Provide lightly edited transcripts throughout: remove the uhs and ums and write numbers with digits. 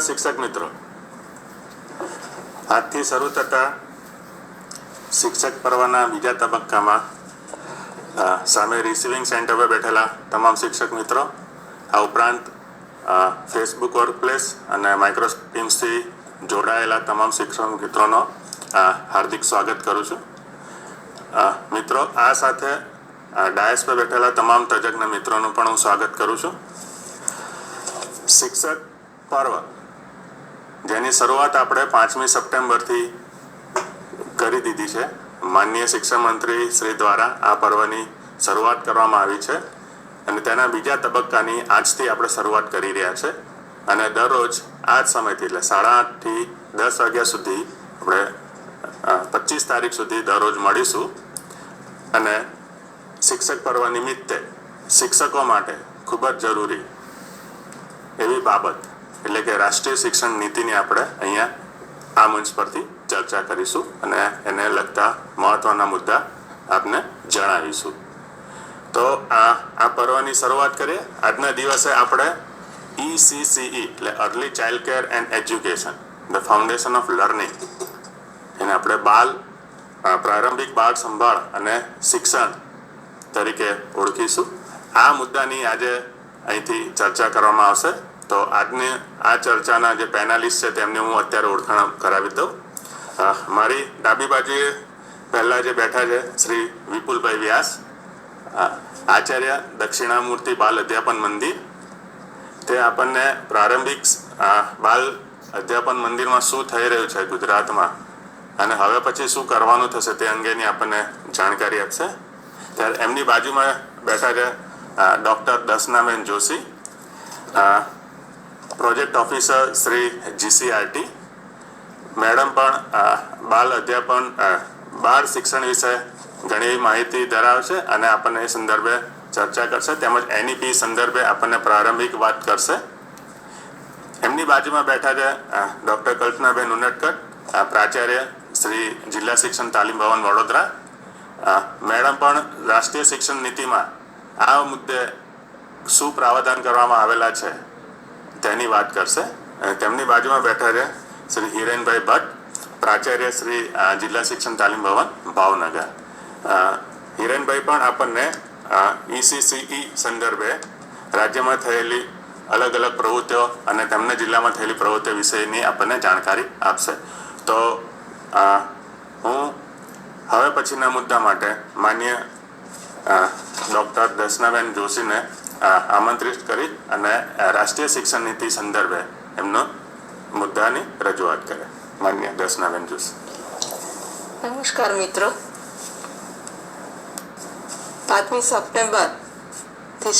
નમસ્કાર શિક્ષક મિત્રો, આજથી શરૂ થતા શિક્ષક પર્વના બીજા તબક્કામાં સામે રિસીવિંગ સેન્ટર પર બેઠેલા તમામ શિક્ષક મિત્રો, આ ઉપરાંત ફેસબુક વર્કપ્લેસ અને માઇક્રોસોફ્ટ ટીમ્સથી જોડાયેલા તમામ શિક્ષક મિત્રોનો હાર્દિક સ્વાગત કરું છું. મિત્રો, આ સાથે ડાયસ પર બેઠેલા તમામ તજજ્ઞ મિત્રોનું પણ હું સ્વાગત કરું છું. શિક્ષક પર્વ જેની શરૂઆત આપણે 5મી સપ્ટેમ્બરથી કરી દીધી છે. માનનીય શિક્ષણ મંત્રી શ્રી દ્વારા આ પર્વની શરૂઆત કરવામાં આવી છે અને તેના બીજા તબક્કાની આજથી આપણે શરૂઆત કરી રહ્યા છે. અને દરરોજ આ જ સમયથી એટલે 8:30 થી 10 વાગ્યા સુધી આપણે 25 તારીખ સુધી દરરોજ મળીશું. અને શિક્ષક પર્વ નિમિત્તે શિક્ષકો માટે ખૂબ જ જરૂરી એવી બાબત એટલે કે રાષ્ટ્રીય શિક્ષણ નીતિની આપણે અહીંયા આ મંચ પરથી ચર્ચા કરીશું અને એને લગતા મહત્વના મુદ્દા આપને જણાવીશું. તો આ પર્વની શરૂઆત કરીએ. આજના દિવસે આપણે ECCE એટલે early child care and education the foundation of learning એને આપણે પ્રારંભિક બાળ સંભાળ અને શિક્ષણ તરીકે ઓળખીશું. આ મુદ્દાની આજે અહીંથી ચર્ચા કરવામાં આવશે. તો આજની આ ચર્ચાના જે પેનલિસ્ટ છે તેમને હું અત્યારે ઓળખાણ કરાવી દઉં. મારી ડાબી બાજુએ પહેલાં જે બેઠા છે શ્રી વિપુલભાઈ વ્યાસ, આચાર્ય દક્ષિણામૂર્તિ બાલ અધ્યાપન મંદિર. તે આપણને પ્રારંભિક બાલ અધ્યાપન મંદિરમાં શું થઈ રહ્યું છે ગુજરાતમાં અને હવે પછી શું કરવાનું થશે તે અંગેની આપણને જાણકારી આપશે. ત્યારે એમની બાજુમાં બેઠા છે doctor Darshanaben Joshi, project officer Shri GCRT. Madam પણ બાલ અધ્યાપન બાળ શિક્ષણ વિશે ઘણી માહિતી ધરાવે છે અને આપણને એ સંદર્ભે ચર્ચા કરશે તેમજ NEP સંદર્ભે આપણને પ્રારંભિક વાત કરશે. એમની બાજુમાં બેઠા છે ડૉક્ટર કલ્પનાબેન ઉનડકટ, પ્રાચાર્ય શ્રી જિલ્લા શિક્ષણ તાલીમ ભવન વડોદરા. મેડમ પણ રાષ્ટ્રીય શિક્ષણ નીતિમાં આ મુદ્દે શું પ્રાવધાન કરવામાં આવેલા છે તેની વાત કરશે. તેમની બાજુમાં બેઠા છે શ્રી હિરેનભાઈ ભટ્ટ, પ્રાચાર્ય શ્રી જિલ્લા શિક્ષણ તાલીમ ભવન ભાવનગર. હિરેનભાઈ પણ આપણને ECCE સંદર્ભે રાજ્યમાં થયેલી અલગ અલગ પ્રવૃત્તિઓ અને તેમના જિલ્લામાં થયેલી પ્રવૃત્તિઓ વિશેની આપણને જાણકારી આપશે. તો હું હવે પછીના મુદ્દા માટે માન્ય ડૉક્ટર દર્શનાબેન જોશીને આમંત્રિત કરી અને રાષ્ટ્રીય શિક્ષણ નીતિ સંદર્ભે એમનો મુદ્દાની રજૂઆત કરે. માન્ય દર્શનાબેન જોશી. નમસ્કાર મિત્રો. 5મી સપ્ટેમ્બરથી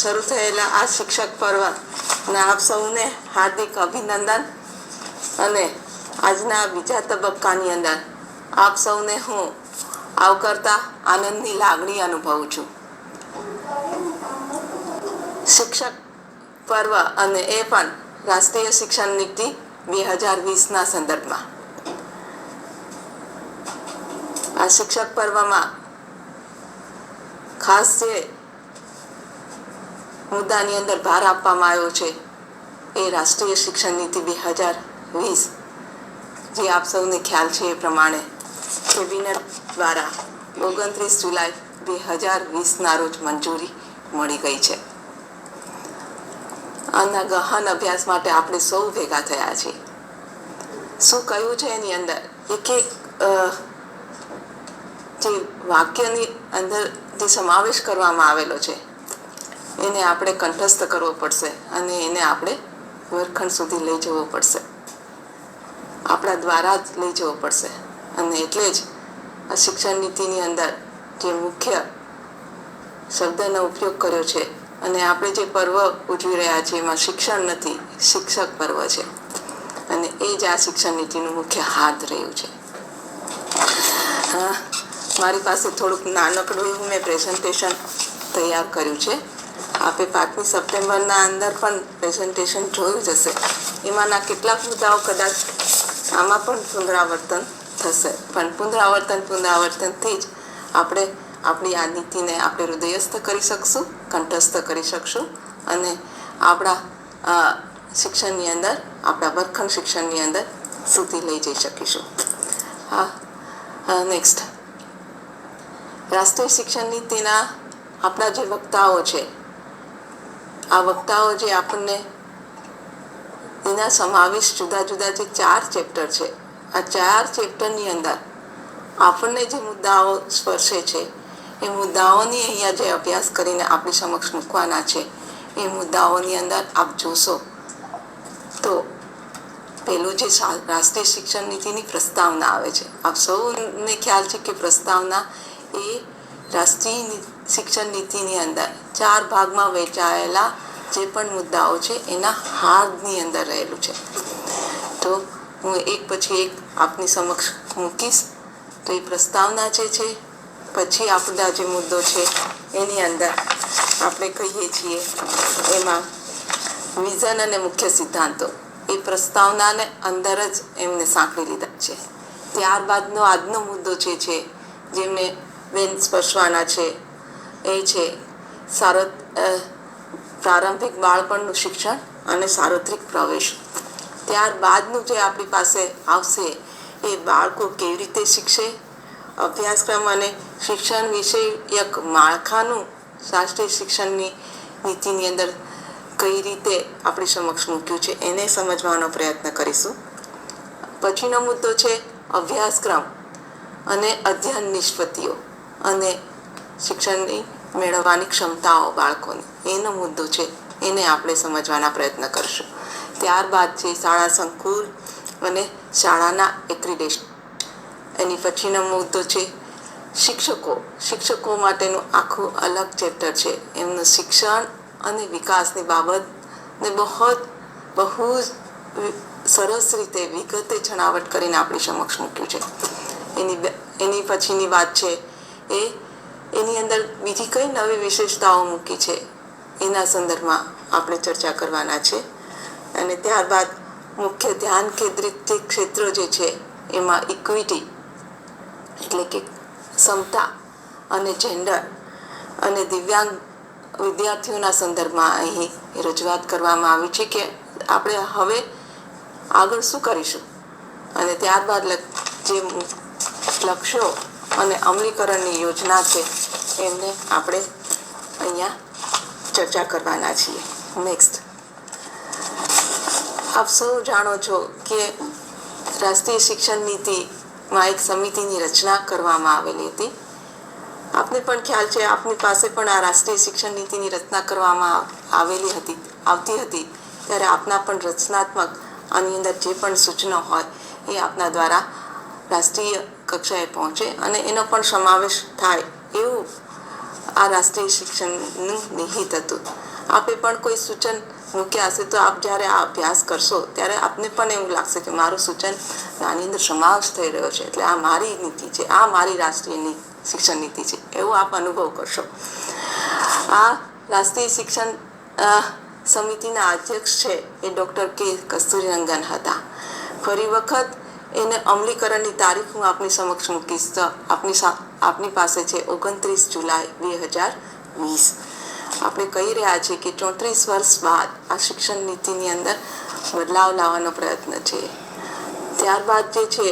શરૂ થયેલા આ શિક્ષક પર્વને આપ સૌને હાર્દિક અભિનંદન. અને આજના બીજા તબક્કાની અંદર આપ સૌને હું આવકારતા આનંદની લાગણી અનુભવું છું. શિક્ષક પર્વ અને એ પણ રાષ્ટ્રીય શિક્ષણ નીતિ 2020ના સંદર્ભમાં. આ શિક્ષક પર્વમાં ખાસ જે મુદ્દાની અંદર ભાર આપવામાં આવ્યો છે એ રાષ્ટ્રીય શિક્ષણ નીતિ 2020, જે આપ સૌને ખ્યાલ છે એ પ્રમાણે કેબિનેટ દ્વારા 29 જુલાઈ 2020ના રોજ મંજૂરી મળી ગઈ છે. આના ગહન અભ્યાસ માટે આપણે સૌ ભેગા થયા છીએ. શું કહ્યું છે એની અંદર એક જે વાક્યની અંદર જે સમાવેશ કરવામાં આવેલો છે એને આપણે કંઠસ્થ કરવો પડશે અને એને આપણે વર્ગખંડ સુધી લઈ જવો પડશે, આપણા દ્વારા જ લઈ જવો પડશે. અને એટલે જ આ શિક્ષણ નીતિની અંદર જે મુખ્ય શબ્દનો ઉપયોગ કર્યો છે અને આપણે જે પર્વ ઉજવી રહ્યા છીએ એમાં શિક્ષણ નથી, શિક્ષક પર્વ છે અને એ જ આ શિક્ષણ નીતિનું મુખ્ય હાથ રહ્યું છે. મારી પાસે થોડુંક નાનકડું એવું મેં પ્રેઝન્ટેશન તૈયાર કર્યું છે. આપે 5મી સપ્ટેમ્બરના અંદર પણ પ્રેઝન્ટેશન જોયું જ હશે. એમાંના કેટલાક મુદ્દાઓ કદાચ આમાં પણ પુનરાવર્તન થશે, પણ પુનરાવર્તનથી જ આપણે આપણી આ નીતિને આપણે હૃદયસ્થ કરી શકશું, કંઠસ્થ કરી શકશું અને આપણા શિક્ષણની અંદર, આપણા વર્ગખંડ શિક્ષણની અંદર સુધી લઈ જઈ શકીશું. નેક્સ્ટ, રાષ્ટ્રીય શિક્ષણ નીતિના આપણા જે વક્તાઓ છે, આ વક્તાઓ જે આપણને એના સમાવેશ જુદા જુદા જે 4 ચેપ્ટર છે, આ 4 ચેપ્ટરની અંદર આપણને જે મુદ્દાઓ સ્પર્શે છે એ મુદ્દાઓની અહીંયા જે અભ્યાસ કરીને આપણી સમક્ષ મૂકવાના છે, એ મુદ્દાઓની અંદર આપ જોશો તો પેલું જે રાષ્ટ્રીય શિક્ષણ નીતિની પ્રસ્તાવના આવે છે, આપ સૌને ખ્યાલ છે કે પ્રસ્તાવના એ રાષ્ટ્રીય શિક્ષણ નીતિની અંદર 4 ભાગમાં વહેંચાયેલા જે પણ મુદ્દાઓ છે એના હારની અંદર રહેલું છે. તો હું એક પછી એક આપની સમક્ષ મૂકીશ. તો એ પ્રસ્તાવના જે છે, પછી આપણા જે મુદ્દો છે એની અંદર આપણે કહીએ છીએ એમાં વિઝન અને મુખ્ય સિદ્ધાંતો, એ પ્રસ્તાવનાને અંદર જ એમને સાંકળી લીધા છે. ત્યારબાદનો આજનો મુદ્દો જે છે, જેમને બેન સ્પર્શવાના છે, એ છે પ્રારંભિક બાળપણનું શિક્ષણ અને સાર્વત્રિક પ્રવેશ. ત્યારબાદનું જે આપણી પાસે આવશે એ બાળકો કેવી રીતે શીખશે, અભ્યાસક્રમ અને શિક્ષણ વિષયક માળખાનું રાષ્ટ્રીય શિક્ષણની નીતિની અંદર કઈ રીતે આપણી સમક્ષ મૂક્યું છે એને સમજવાનો પ્રયત્ન કરીશું. પછીનો મુદ્દો છે અભ્યાસક્રમ અને અધ્યયન નિષ્પત્તિઓ અને શિક્ષણની મેળવવાની ક્ષમતાઓ બાળકોની, એનો મુદ્દો છે, એને આપણે સમજવાના પ્રયત્ન કરશું. ત્યારબાદ છે શાળા સંકુલ અને શાળાના એક્રિડેશન. એની પછીનો મુદ્દો છે શિક્ષકો માટેનું આખું અલગ ચેપ્ટર છે, એમનું શિક્ષણ અને વિકાસની બાબતને બહુ સરસ રીતે વિગતે છણાવટ કરીને આપણી સમક્ષ મૂક્યું છે. એની પછીની વાત છે એની અંદર બીજી કઈ નવી વિશેષતાઓ મૂકી છે એના સંદર્ભમાં આપણે ચર્ચા કરવાના છે. અને ત્યારબાદ મુખ્ય ધ્યાન કેન્દ્રિત જે ક્ષેત્રો જે છે એમાં ઇક્વિટી એટલે કે સમતા અને જેન્ડર અને દિવ્યાંગ વિદ્યાર્થીઓના સંદર્ભમાં અહીં રજૂઆત કરવામાં આવી છે કે આપણે હવે આગળ શું કરીશું. અને ત્યારબાદ જે લક્ષ્યો અને અમલીકરણની યોજના છે એમને આપણે અહીંયા ચર્ચા કરવાના છીએ. નેક્સ્ટ, આપ સૌ જાણો છો કે રાષ્ટ્રીય શિક્ષણ નીતિમાં એક સમિતિની રચના કરવામાં આવેલી હતી. આપને પણ ખ્યાલ છે, આપની પાસે પણ આ રાષ્ટ્રીય શિક્ષણ નીતિની રચના કરવામાં આવતી હતી ત્યારે આપના પણ રચનાત્મક આની અંદર જે પણ સૂચનો હોય એ આપના દ્વારા રાષ્ટ્રીય કક્ષાએ પહોંચે અને એનો પણ સમાવેશ થાય એવું આ રાષ્ટ્રીય શિક્ષણનું નિહિત હતું. આપે પણ કોઈ સૂચન મૂક્યા હશે તો આપ જ્યારે આ અભ્યાસ કરશો ત્યારે આપને પણ એવું લાગશે કે મારું સૂચન આની અંદર સમાવેશ થઈ રહ્યો છે, એટલે આ મારી નીતિ છે, આ મારી રાષ્ટ્રીય શિક્ષણ નીતિ છે, એવો આપ અનુભવ કરશો. આ રાષ્ટ્રીય શિક્ષણ સમિતિના અધ્યક્ષ છે એ ડૉક્ટર કે કસ્તુરીરંગન હતા. ફરી વખત એને અમલીકરણની તારીખ હું આપની સમક્ષ મૂકીશ. તો આપની પાસે છે 29 જુલાઈ 2020. આપણે કહી રહ્યા છીએ કે 34 વર્ષ બાદ આ શિક્ષણ નીતિની અંદર બદલાવ લાવવાનો પ્રયત્ન છે. ત્યારબાદ જે છે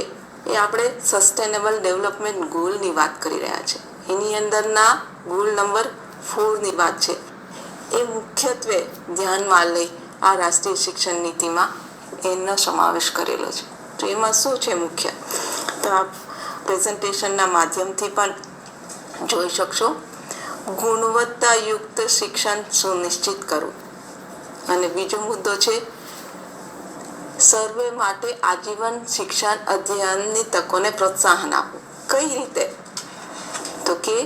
એ આપણે સસ્ટેનેબલ ડેવલપમેન્ટ ગોલની વાત કરી રહ્યા છે. એની અંદરના ગોલ નંબર 4ની વાત છે. એ મુખ્યત્વે ધ્યાનમાં લઈ આ રાષ્ટ્રીય શિક્ષણ નીતિમાં એનો સમાવેશ કરેલો છે. તો એમાં શું છે મુખ્ય, તો આપ પ્રેઝન્ટેશનના માધ્યમથી પણ જોઈ શકશો. ગુણવત્તાયુક્ત શિક્ષણ સુનિશ્ચિત કરવું. અને બીજો મુદ્દો છે સર્વે માટે આજીવન શિક્ષણ અધ્યયનની તકોને પ્રોત્સાહન આપવું. કઈ રીતે, તો કે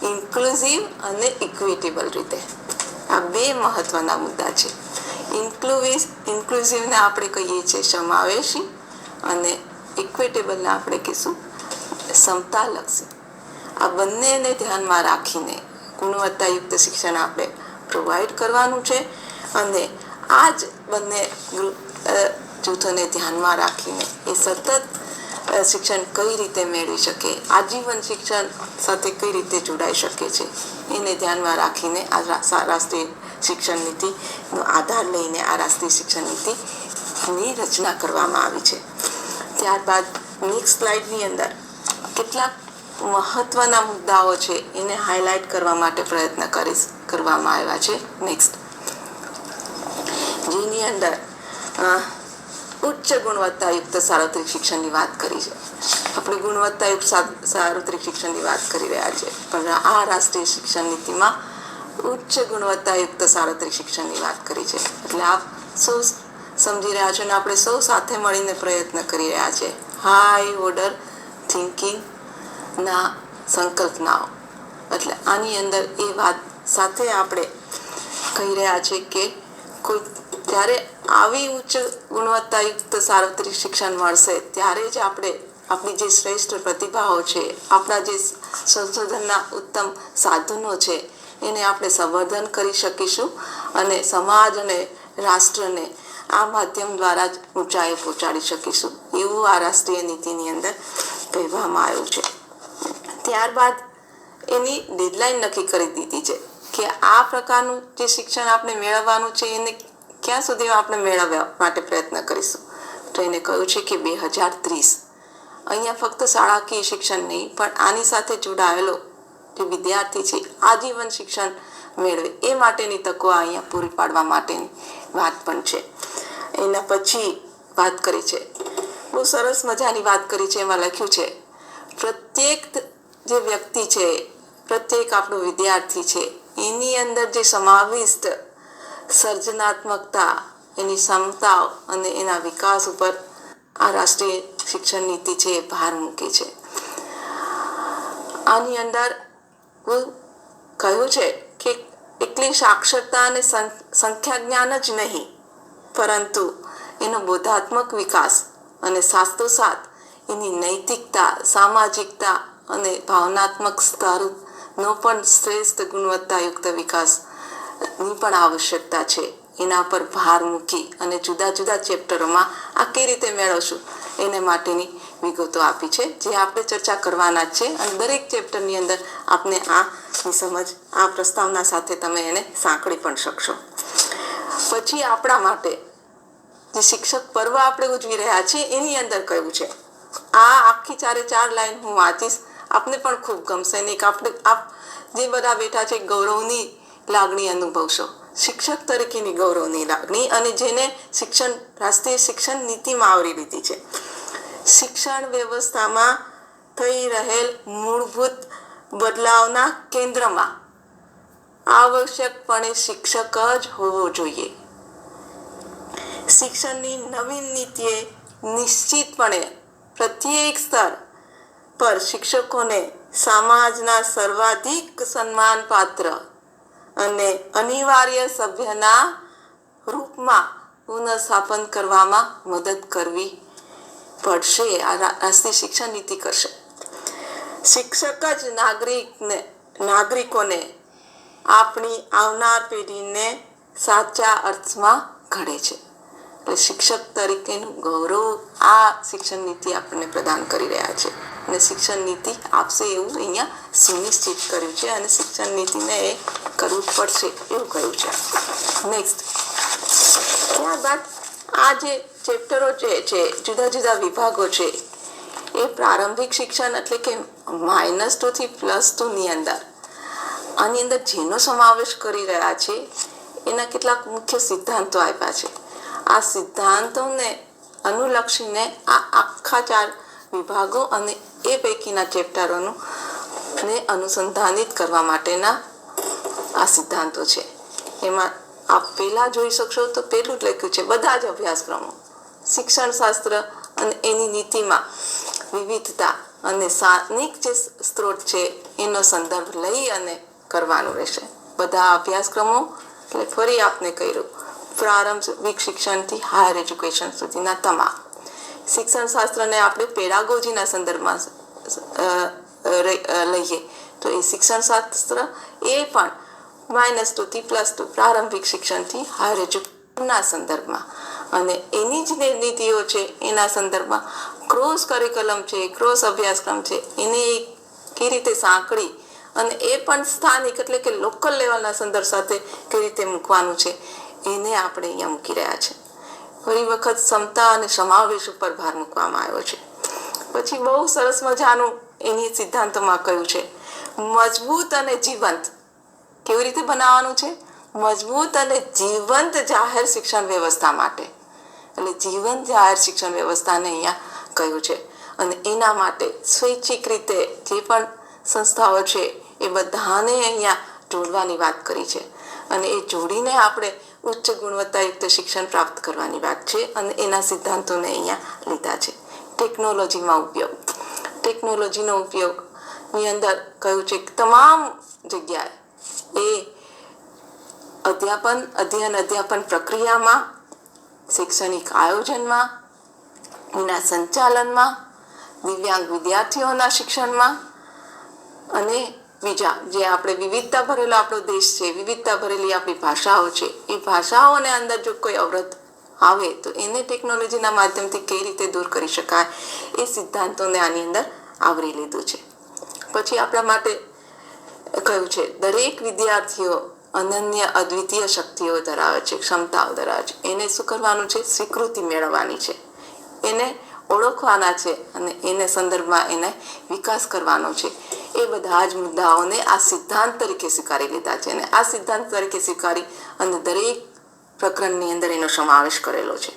ઇન્ક્લુઝિવ અને ઇક્વિટેબલ રીતે. આ બે મહત્વના મુદ્દા છે. ઇન્ક્લુઝિવને આપણે કહીએ છીએ સમાવેશી અને ઇક્વિટેબલને આપણે કહીશું સમતાલક્ષી. આ બંનેને ધ્યાનમાં રાખીને ગુણવત્તાયુક્ત શિક્ષણ આપણે પ્રોવાઈડ કરવાનું છે અને આ જ બંને જૂથોને ધ્યાનમાં રાખીને એ સતત શિક્ષણ કઈ રીતે મેળવી શકે, આજીવન શિક્ષણ સાથે કઈ રીતે જોડાઈ શકે છે, એને ધ્યાનમાં રાખીને આ રાષ્ટ્રીય શિક્ષણ નીતિનો આધાર લઈને આ રાષ્ટ્રીય શિક્ષણ નીતિની રચના કરવામાં આવી છે. ત્યારબાદ નેક્સ્ટ સ્લાઇડની અંદર કેટલાક મહત્વના મુદ્દાઓ છે એને હાઇલાઇટ કરવા માટે પ્રયત્ન કરવામાં આવ્યા છે. નેક્સ્ટ, જેની અંદર ઉચ્ચ ગુણવત્તાયુક્ત સાર્વત્રિક શિક્ષણની વાત કરી છે. આપણે ગુણવત્તાયુક્ત સાર્વત્રિક શિક્ષણની વાત કરી રહ્યા છીએ, પણ આ રાષ્ટ્રીય શિક્ષણ નીતિમાં ઉચ્ચ ગુણવત્તાયુક્ત સાર્વત્રિક શિક્ષણની વાત કરી છે. એટલે આપ સૌ સમજી રહ્યા છો અને આપણે સૌ સાથે મળીને પ્રયત્ન કરી રહ્યા છીએ હાઈ ઓર્ડર થિંકિંગના સંકલ્પનાઓ. એટલે આની અંદર એ વાત સાથે આપણે કહી રહ્યા છીએ કે કોઈ ત્યારે આવી ઉચ્ચ ગુણવત્તાયુક્ત સાર્વત્રિક શિક્ષણ મળશે ત્યારે જ આપણે આપણી જે શ્રેષ્ઠ પ્રતિભાઓ છે, આપણા જે સંશોધનના ઉત્તમ સાધનો છે એને આપણે સંવર્ધન કરી શકીશું અને સમાજ અને રાષ્ટ્રને આ માધ્યમ દ્વારા જ ઊંચાઈએ પહોંચાડી શકીશું, એવું આ રાષ્ટ્રીય નીતિની અંદર કહેવામાં આવ્યું છે. ત્યારબાદ એની ડેડલાઇન નક્કી કરી દીધી છે કે આ પ્રકારનું જે શિક્ષણ આપણે મેળવવાનું છે એને ક્યાં સુધી આપણે મેળવવા માટે પ્રયત્ન કરીશું. તો એને કહ્યું છે કે 2030. અહીંયા ફક્ત શાળાકીય શિક્ષણ નહીં, પણ આની સાથે જોડાયેલો જે વિદ્યાર્થી છે આજીવન શિક્ષણ મેળવે એ માટેની તકો અહીંયા પૂરી પાડવા માટેની વાત પણ છે. એના પછી વાત કરી છે, બહુ સરસ મજાની વાત કરી છે. એમાં લખ્યું છે પ્રત્યેક જે વ્યક્તિ છે, પ્રત્યેક આપણો વિદ્યાર્થી છે એની અંદર જે સમાવિષ્ટ સર્જનાત્મકતા, એની ક્ષમતાઓ અને એના વિકાસ ઉપર આ રાષ્ટ્રીય શિક્ષણ નીતિ છે એ ભાર મૂકે છે. આની અંદર કહ્યું છે કે એકલી સાક્ષરતા અને સંખ્યા જ્ઞાન જ નહીં, પરંતુ એનો બોધાત્મક વિકાસ અને સાથોસાથ એની નૈતિકતા, સામાજિકતા અને ભાવનાત્મક સ્તરનો પણ શ્રેષ્ઠ ગુણવત્તાયુક્ત વિકાસની પણ આવશ્યકતા છે. એના પર ભાર મૂકી અને જુદા જુદા ચેપ્ટરોમાં આ કઈ રીતે મેળવશું એને માટેની વિગતો આપી છે, જે આપણે ચર્ચા કરવાના જ છે. અને દરેક ચેપ્ટરની અંદર આપને આની સમજ આ પ્રસ્તાવના સાથે તમે એને સાંકળી પણ શકશો. પછી આપણા માટે જે શિક્ષક પર્વ આપણે ઉજવી રહ્યા છીએ એની અંદર કહ્યું છે, આ આખી 4 લાઈન હું વાંચીશ, આપને પણ ખૂબ ગમશે ને આપ જે બધા બેઠા છે ગૌરવની લાગણી અનુભવશો, શિક્ષક તરીકેની ગૌરવની લાગણી, અને જેને રાષ્ટ્રીય શિક્ષણ નીતિમાં આવરી લીધી છે. શિક્ષણ વ્યવસ્થામાં થઈ રહેલ મૂળભૂત બદલાવના કેન્દ્રમાં આવશ્યકપણે શિક્ષક જ હોવો જોઈએ. શિક્ષણની નવીન નીતિએ નિશ્ચિતપણે પ્રત્યેક સ્તર પર શિક્ષકોને સમાજના સર્વાધિક સન્માનપાત્ર અને અનિવાર્ય સભ્યના રૂપમાં પુનઃસ્થાપન કરવામાં મદદ કરવી પડશે. આ રાષ્ટ્રીય શિક્ષણ નીતિ કરશે. શિક્ષક જ નાગરિકોને આપણી આવનાર પેઢીને સાચા અર્થમાં ઘડે છે. એટલે શિક્ષક તરીકેનું ગૌરવ આ શિક્ષણ નીતિ આપણને પ્રદાન કરી રહ્યા છે અને શિક્ષણ નીતિ આપશે એવું અહીંયા સુનિશ્ચિત કર્યું છે અને શિક્ષણ નીતિને એ કરવું પડશે એવું કહ્યું છે. નેક્સ્ટ, ત્યારબાદ આ જે ચેપ્ટરો છે, જુદા જુદા વિભાગો છે, એ પ્રારંભિક શિક્ષણ એટલે કે -2 થી +2ની અંદર આની અંદર જેનો સમાવેશ કરી રહ્યા છે એના કેટલાક મુખ્ય સિદ્ધાંતો આપ્યા છે. આ સિદ્ધાંતોને અનુલક્ષીને આ આખા 4 વિભાગો અને એ પૈકીના ચેપ્ટરોનું ને અનુસંધાનિત કરવા માટેના આ સિદ્ધાંતો છે. એમાં આપ પહેલા જોઈ શકશો તો પહેલું જ લખ્યું છે બધા જ અભ્યાસક્રમો શિક્ષણ શાસ્ત્ર અને એની નીતિમાં વિવિધતા અને સ્થાનિક જે સ્ત્રોત છે એનો સંદર્ભ લઈ અને કરવાનું રહેશે. બધા અભ્યાસક્રમો એટલે ફરી આપને કહ્યું, પ્રારંભિક શિક્ષણથી હાયર એજ્યુકેશન સુધીના તમામ શિક્ષણ શાસ્ત્રને આપણે પેડાગોજીના સંદર્ભમાં લઈએ તો એ શિક્ષણ શાસ્ત્ર એ પણ -2 થી +2 પ્રારંભિક શિક્ષણથી હાયર એજ્યુકેશનના સંદર્ભમાં અને એની જ નીતિઓ છે એના સંદર્ભમાં ક્રોસ કરિક્યુલમ છે, ક્રોસ અભ્યાસક્રમ છે, એને કઈ રીતે સાંકળી અને એ પણ સ્થાનિક એટલે કે લોકલ લેવલના સંદર્ભ સાથે કઈ રીતે મૂકવાનું છે એને આપણે અહીંયા મૂકી રહ્યા છે. ફરી વખત ક્ષમતા અને સમાવેશ ઉપર ભાર મૂકવામાં આવ્યો છે. પછી બહુ સરસ મજાનું એની સિદ્ધાંતોમાં કહ્યું છે મજબૂત અને જીવંત. કેવી રીતે બનાવવાનું છે? મજબૂત અને જીવંત જાહેર શિક્ષણ વ્યવસ્થા માટે. એટલે જીવંત જાહેર શિક્ષણ વ્યવસ્થાને અહીંયા કહ્યું છે. અને એના માટે સ્વૈચ્છિક રીતે જે પણ સંસ્થાઓ છે એ બધાને અહીંયા જોડવાની વાત કરી છે. અને એ જોડીને આપણે ઉચ્ચ ગુણવત્તાયુક્ત શિક્ષણ પ્રાપ્ત કરવાની વાત છે. અને એના સિદ્ધાંતોને અહીંયા લીધા છે. ટેકનોલોજીમાં ઉપયોગ. ટેકનોલોજીનો ઉપયોગની અંદર કહ્યું છે કે તમામ જગ્યાએ એ અધ્યાપન પ્રક્રિયામાં, શૈક્ષણિક આયોજનમાં, એના સંચાલનમાં, દિવ્યાંગ વિદ્યાર્થીઓના શિક્ષણમાં અને બીજા જે આપણે વિવિધતા ભરેલો આપણો દેશ છે, વિવિધતા ભરેલી આપણી ભાષાઓ છે, એ ભાષાઓને અંદર જો કોઈ અવરોધ આવે તો એને ટેકનોલોજીના માધ્યમથી કઈ રીતે દૂર કરી શકાય એ સિદ્ધાંતોને આની અંદર આવરી લીધું છે. પછી આપણા માટે કહ્યું છે દરેક વિદ્યાર્થીઓ અનન્ય અદ્વિતીય શક્તિઓ ધરાવે છે, ક્ષમતાઓ ધરાવે છે. એને શું કરવાનું છે? સ્વીકૃતિ મેળવવાની છે, એને ઓળખવાના છે અને એને સંદર્ભમાં એને વિકાસ કરવાનો છે. એ બધા જ મુદ્દાઓને આ સિદ્ધાંત તરીકે સ્વીકારી લીધા છે. અને આ સિદ્ધાંત તરીકે સ્વીકારી અને દરેક પ્રકરણની અંદર એનો સમાવેશ કરેલો છે.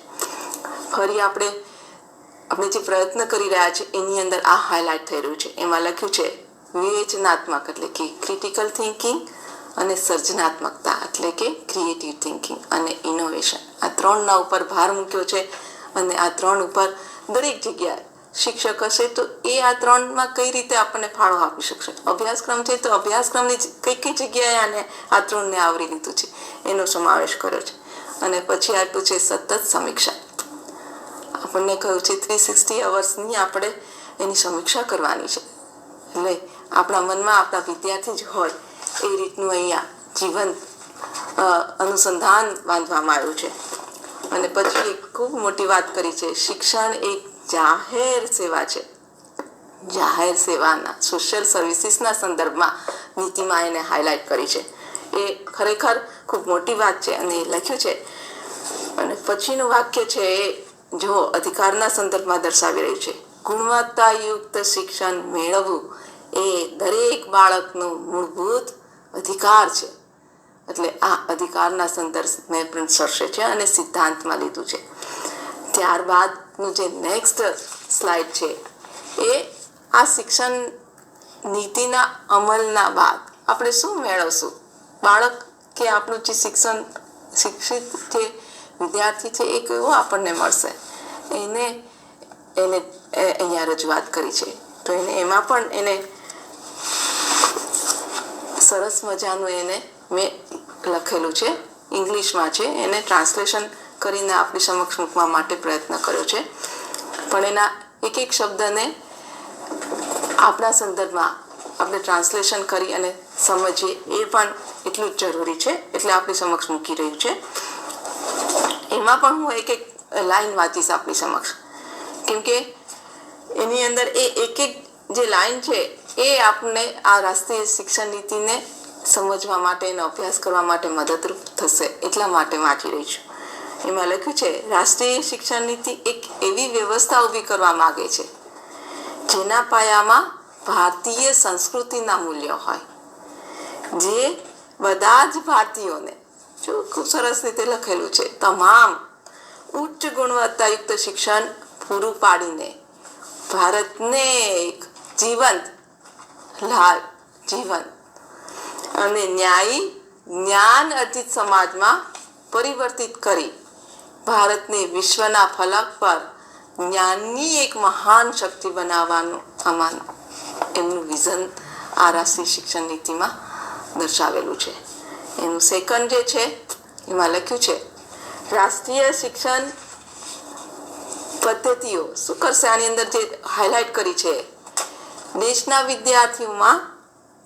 ફરી આપણે જે પ્રયત્ન કરી રહ્યા છે એની અંદર આ હાઇલાઇટ થઈ રહ્યું છે. એમાં લખ્યું છે વિવેચનાત્મક એટલે કે ક્રિટિકલ થિંકિંગ અને સર્જનાત્મકતા એટલે કે ક્રિએટિવ થિંકિંગ અને ઇનોવેશન. આ ત્રણના ઉપર ભાર મૂક્યો છે. અને આ ત્રણ ઉપર દરેક જગ્યાએ શિક્ષક હશે તો એ આ ત્રણમાં કઈ રીતે આપણને ફાળો આપી શકશે. અભ્યાસક્રમ છે તો અભ્યાસક્રમની કઈ જગ્યાએ આને આ ત્રણને આવરી લીધું છે એનો સમાવેશ કર્યો છે. અને પછી આટલું છે સતત સમીક્ષા. આપણને કહ્યું છે 360 અવર્સની આપણે એની સમીક્ષા કરવાની છે. એટલે આપણા મનમાં આપણા વિદ્યાર્થી જ હોય એ રીતનું અહીંયા જીવન અનુસંધાન બાંધવામાં આવ્યું છે. અને પછી એક ખૂબ મોટી વાત કરી છે શિક્ષણ એક જાહેર સેવા છે. જાહેર સેવાના સોશિયલ સર્વિસીસના સંદર્ભમાં નીતિમાં એને હાઇલાઇટ કરી છે. એ ખરેખર ખૂબ મોટી વાત છે અને એ લખ્યું છે. અને પછીનું વાક્ય છે એ જો અધિકારના સંદર્ભમાં દર્શાવી રહ્યું છે ગુણવત્તાયુક્ત શિક્ષણ મેળવવું એ દરેક બાળકનો મૂળભૂત અધિકાર છે. એટલે આ અધિકારના સંદર્ભ મેં પણ સરશે છે અને સિદ્ધાંતમાં લીધું છે. ત્યારબાદનું જે નેક્સ્ટ સ્લાઇડ છે એ આ શિક્ષણ નીતિના અમલના બાદ આપણે શું મેળવશું? બાળક કે આપણું જે શિક્ષિત જે વિદ્યાર્થી છે એ કેવો આપણને મળશે એને અહીંયા રજૂઆત કરી છે. તો એમાં પણ એને સરસ મજાનું એને મેં લખેલું છે, ઇંગ્લિશમાં છે. એને ટ્રાન્સલેશન કરીને આપણી સમક્ષ મૂકવા માટે પ્રયત્ન કર્યો છે. પણ એના એક એક શબ્દને આપણા સંદર્ભમાં આપણે ટ્રાન્સલેશન કરી અને સમજીએ એ પણ એટલું જ જરૂરી છે. એટલે આપણી સમક્ષ મૂકી રહ્યું છે. એમાં પણ હું એક એક લાઈન વાંચીશ આપણી સમક્ષ, કેમકે એની અંદર એ એક એક જે લાઈન છે એ આપણને આ રાષ્ટ્રીય શિક્ષણ નીતિને સમજવા માટે એનો અભ્યાસ કરવા માટે મદદરૂપ થશે એટલા માટે વાંચી રહી છું. એમાં લખ્યું છે રાષ્ટ્રીય શિક્ષણ નીતિ એક એવી વ્યવસ્થા ઊભી કરવા માંગે છે જેના પાયામાં ભારતીય સંસ્કૃતિના મૂલ્યો હોય, જે બધા જ ભારતીયોને, જો ખૂબ સરસ રીતે લખેલું છે, તમામ ઉચ્ચ ગુણવત્તાયુક્ત શિક્ષણ પૂરું પાડીને ભારતને એક જીવંત અને ન્યાયી જ્ઞાન અર્જિત સમાજમાં પરિવર્તિત કરી ભારતને વિશ્વના ફલક પર જ્ઞાનની એક મહાન શક્તિ બનાવવાનું અમારું એમનું વિઝન આ રાષ્ટ્રીય શિક્ષણ નીતિમાં દર્શાવેલું છે. એનું સેકન્ડ જે છે એમાં લખ્યું છે રાષ્ટ્રીય શિક્ષણ પદ્ધતિઓ શું કરશે? આની અંદર જે હાઇલાઇટ કરી છે દેશના વિદ્યાર્થીઓમાં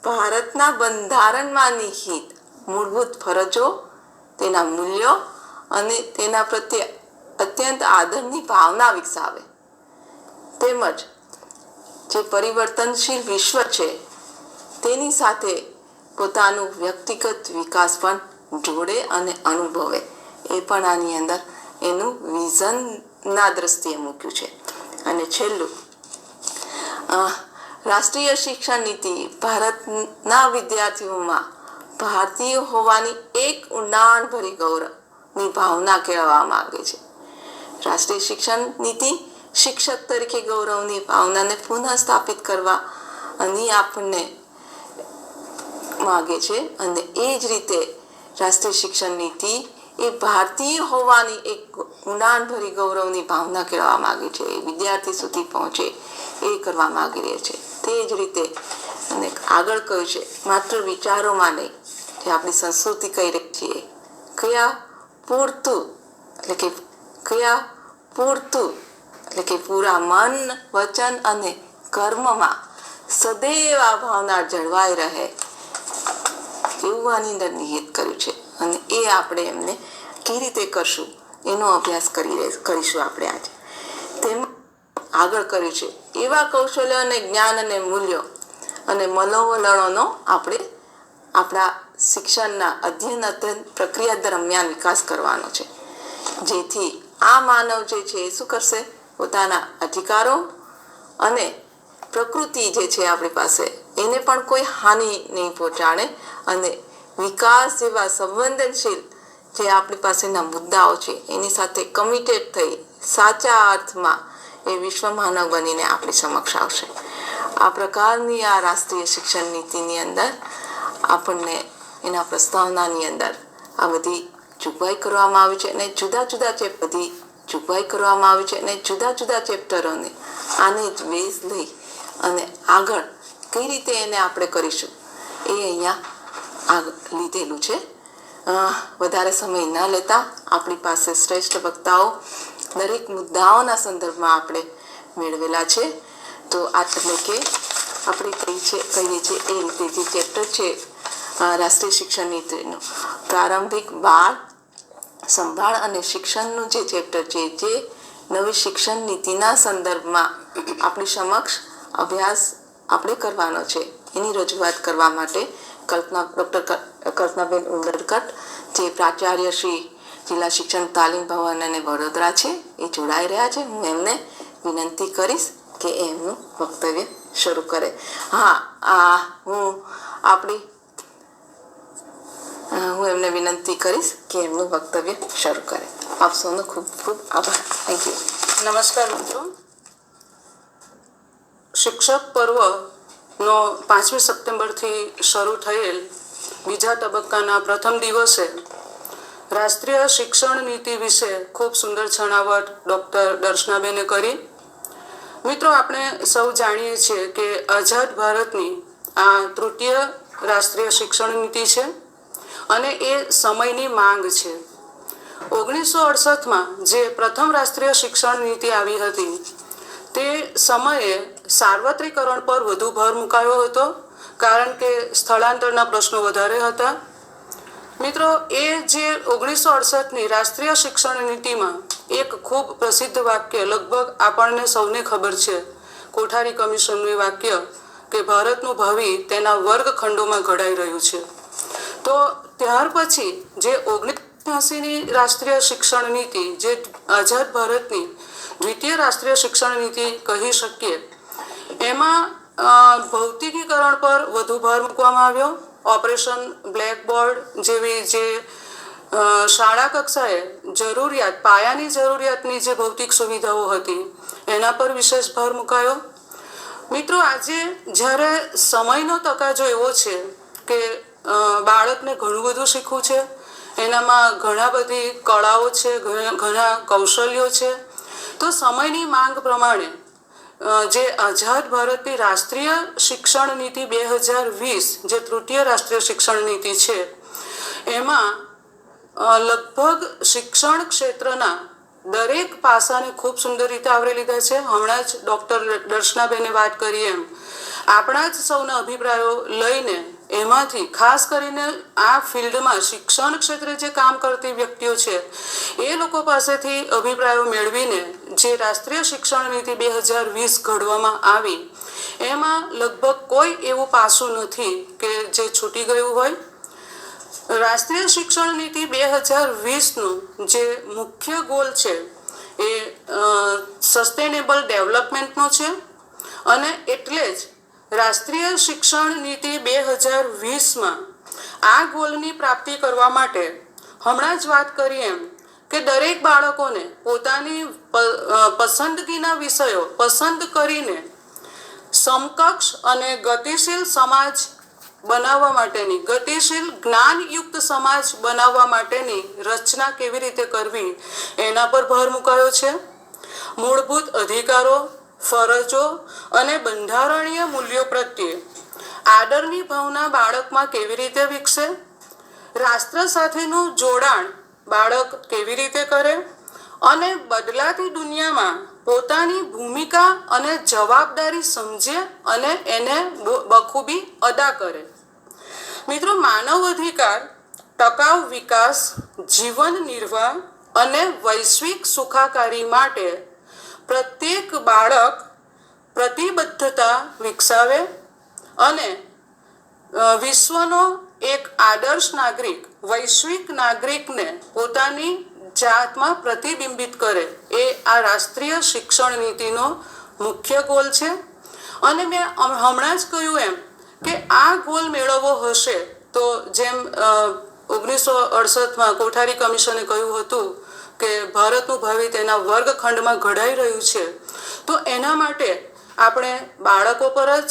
ભારતના બંધારણમાં નિહિત મૂળભૂત ફરજો, તેના મૂલ્યો અને તેના પ્રત્યે અત્યંત આદરની ભાવના વિકસાવે, તેમજ જે પરિવર્તનશીલ વિશ્વ છે તેની સાથે પોતાનું વ્યક્તિગત વિકાસ પણ જોડે અને અનુભવે, એ પણ આની અંદર એનું વિઝનના દ્રષ્ટિએ મૂક્યું છે. અને છેલ્લું, રાષ્ટ્રીય શિક્ષણ નીતિ ભારતના વિદ્યાર્થીઓમાં ભારતીય હોવાની એક ઊંડાણભરી ગૌરવની ભાવના કેળવવા માંગે છે. રાષ્ટ્રીય શિક્ષણ નીતિ શિક્ષક તરીકે ગૌરવની ભાવનાને પુનઃ સ્થાપિત કરવા અને આપણને માગે છે. અને એ જ રીતે રાષ્ટ્રીય શિક્ષણ નીતિ એ ભારતીય હોવાની એક ઊંડાણભરી ગૌરવની ભાવના કેળવવા માંગે છે, એ વિદ્યાર્થી સુધી પહોંચે એ કરવા માંગી રહે છે. તે જ રીતે અને આગળ કહ્યું છે, માત્ર વિચારોમાં નહીં, જે આપણી સંસ્કૃતિ કહી રહી છીએ, કયા પૂરતું એટલે કે પૂરા મન, વચન અને કર્મમાં સદૈવ આ ભાવના જળવાઈ રહે એવું આની અંદર નિહિત કર્યું છે. અને એ આપણે એમને કેવી રીતે કરશું એનો અભ્યાસ કરીશું આપણે આજે. તેમાં આગળ કર્યું છે એવા કૌશલ્ય અને જ્ઞાન અને મૂલ્યો અને મનોવલણોનો આપણે આપણા શિક્ષણના અધ્યયન પ્રક્રિયા દરમિયાન વિકાસ કરવાનો છે, જેથી આ માનવ જે છે એ શું કરશે, પોતાના અધિકારો અને પ્રકૃતિ જે છે આપણી પાસે એને પણ કોઈ હાનિ નહીં પહોંચાડે અને વિકાસ જેવા સંવેદનશીલ જે આપણી પાસેના મુદ્દાઓ છે એની સાથે કમિટેડ થઈ સાચા અર્થમાં એ વિશ્વ માનવ બનીને આપણી સમક્ષ આવશે. આ પ્રકારની આ રાષ્ટ્રીય શિક્ષણ નીતિની અંદર આપણને એના પ્રસ્તાવનાની અંદર આ બધી જોગવાઈ કરવામાં આવી છે અને જુદા જુદા બધી જોગવાઈ કરવામાં આવી છે અને જુદા જુદા ચેપ્ટરોને આને જ બેઝ લઈ અને આગળ કઈ રીતે એને આપણે કરીશું એ અહીંયા લીધેલું છે. વધારે સમય ન લેતા આપણી પાસે શ્રેષ્ઠ વક્તાઓ દરેક મુદ્દાઓના સંદર્ભમાં આપણે મેળવેલા છે. તો એટલે કે આપણે કહીએ છીએ એ રીતે જે ચેપ્ટર છે રાષ્ટ્રીય શિક્ષણ નીતિનું પ્રારંભિક બાળ સંભાળ અને શિક્ષણનું જે ચેપ્ટર છે, જે નવી શિક્ષણ નીતિના સંદર્ભમાં આપણી સમક્ષ અભ્યાસ આપણે કરવાનો છે, એની રજૂઆત કરવા માટે ડૉક્ટર કલ્પનાબેન ઉંડરકટ જે પ્રાચાર્ય શ્રી જિલ્લા શિક્ષણ તાલીમ ભવન અને વડોદરા છે એ જોડાઈ રહ્યા છે. હું એમને વિનંતી કરીશ કે એમનું વક્તવ્ય શરૂ કરે. હું એમને વિનંતી કરીશ કે એમનું વક્તવ્ય શરૂ કરે. આપ સૌનો ખૂબ ખૂબ આભાર. Thank you. નમસ્કાર મિત્રો. શિક્ષક પર્વનો 5મી સપ્ટેમ્બરથી શરૂ થયેલ બીજા તબક્કાના પ્રથમ દિવસે રાષ્ટ્રીય શિક્ષણ નીતિ વિશે ખૂબ સુંદર છણાવટ ડૉક્ટર દર્શનાબેને કરી. મિત્રો, આપણે સૌ જાણીએ છીએ કે આઝાદ ભારતની આ તૃતીય રાષ્ટ્રીય શિક્ષણ નીતિ છે અને એ સમયની માંગ છે. 1968માં જે પ્રથમ રાષ્ટ્રીય શિક્ષણ નીતિ આવી હતી તે સમયે સાર્વત્રિકરણ પર વધુ ભાર મુકાયો હતો, કારણ કે સ્થળાંતરના પ્રશ્નો વધારે હતા. મિત્રો, એ જે 1968ની રાષ્ટ્રીય શિક્ષણ નીતિમાં એક ખૂબ પ્રસિદ્ધ વાક્ય લગભગ આપણને સૌને ખબર છે, કોઠારી કમિશનનું વાક્ય કે ભારતનું ભાવિ તેના વર્ગખંડોમાં ઘડાઈ રહ્યું છે. તો ત્યાર પછી જે 1980ની રાષ્ટ્રીય શિક્ષણ નીતિ, જે આઝાદ ભારતની દ્વિતીય રાષ્ટ્રીય શિક્ષણ નીતિ કહી શકીએ, એમાં ભૌતિકીકરણ પર વધુ ભાર મૂકવામાં આવ્યો. ઓપરેશન બ્લેકબોર્ડ જેવી જે શાળા કક્ષાએ પાયાની જરૂરિયાતની જે ભૌતિક સુવિધાઓ હતી એના પર વિશેષ ભાર મુકાયો. મિત્રો, આજે જ્યારે સમયનો તકાજો એવો છે કે બાળકને ઘણું બધું શીખવું છે, એનામાં ઘણા બધી કળાઓ છે, ઘણા કૌશલ્યો છે, તો સમયની માંગ પ્રમાણે જે આઝાદ ભારતની રાષ્ટ્રીય શિક્ષણ નીતિ 2020 જે તૃતીય રાષ્ટ્રીય શિક્ષણ નીતિ છે એમાં લગભગ શિક્ષણ ક્ષેત્રના દરેક પાસાને ખૂબ સુંદર રીતે આવરી લીધા છે. હમણાં જ ડૉક્ટર દર્શનાબેને વાત કરી એમ આપણા જ સૌના અભિપ્રાયો લઈને એમાંથી ખાસ કરીને આ ફિલ્ડમાં શિક્ષણ ક્ષેત્રે જે કામ કરતી વ્યક્તિઓ છે એ લોકો પાસેથી અભિપ્રાયો મેળવીને જે રાષ્ટ્રીય શિક્ષણ નીતિ 2020 ઘડવામાં આવી એમાં લગભગ કોઈ એવું પાસું નથી કે જે છૂટી ગયું હોય. રાષ્ટ્રીય શિક્ષણ નીતિ 2020નું જે મુખ્ય ગોલ છે એ સસ્ટેનેબલ ડેવલપમેન્ટનો છે અને એટલે જ રાષ્ટ્રીય શિક્ષણ નીતિ 2020માં આ ગોલની પ્રાપ્તિ કરવા માટે હમણાં જ વાત કરી એમ કે દરેક બાળકોને પોતાની પસંદગીના વિષયો પસંદ કરીને સમકક્ષ અને ગતિશીલ સમાજ બનાવવા માટેની ગતિશીલ જ્ઞાનયુક્ત સમાજ બનાવવા માટેની રચના કેવી રીતે કરવી એના પર ભાર મુકાયો છે. મૂળભૂત અધિકારો, ફરજો અને બંધારણીય મૂલ્યો પ્રત્યે આદરની ભાવના બાળકમાં કેવી રીતે વિકસે, રાષ્ટ્ર સાથેનું જોડાણ બાળક કેવી રીતે કરે અને બદલાતી દુનિયામાં પોતાની ભૂમિકા અને જવાબદારી સમજે અને એને બખૂબી અદા કરે. મિત્રો, માનવ અધિકાર, ટકાઉ વિકાસ, જીવન નિર્વાહ અને વૈશ્વિક સુખાકારી માટે પ્રત્યેક બાળક પ્રતિબદ્ધતા વિકસાવે અને વિશ્વનો એક આદર્શ નાગરિક, વૈશ્વિક નાગરિકને પોતાની જાતમાં પ્રતિબિંબિત કરે એ આ રાષ્ટ્રીય શિક્ષણ નીતિનો મુખ્ય ગોલ છે. અને મેં હમણાં જ કહ્યું એમ કે આ ગોલ મેળવવો હશે તો જેમ 1968માં કોઠારી કમિશને કહ્યું હતું કે ભારતનું ભાવિ તેના વર્ગખંડમાં ઘડાઈ રહ્યું છે, તો એના માટે આપણે બાળકો પર જ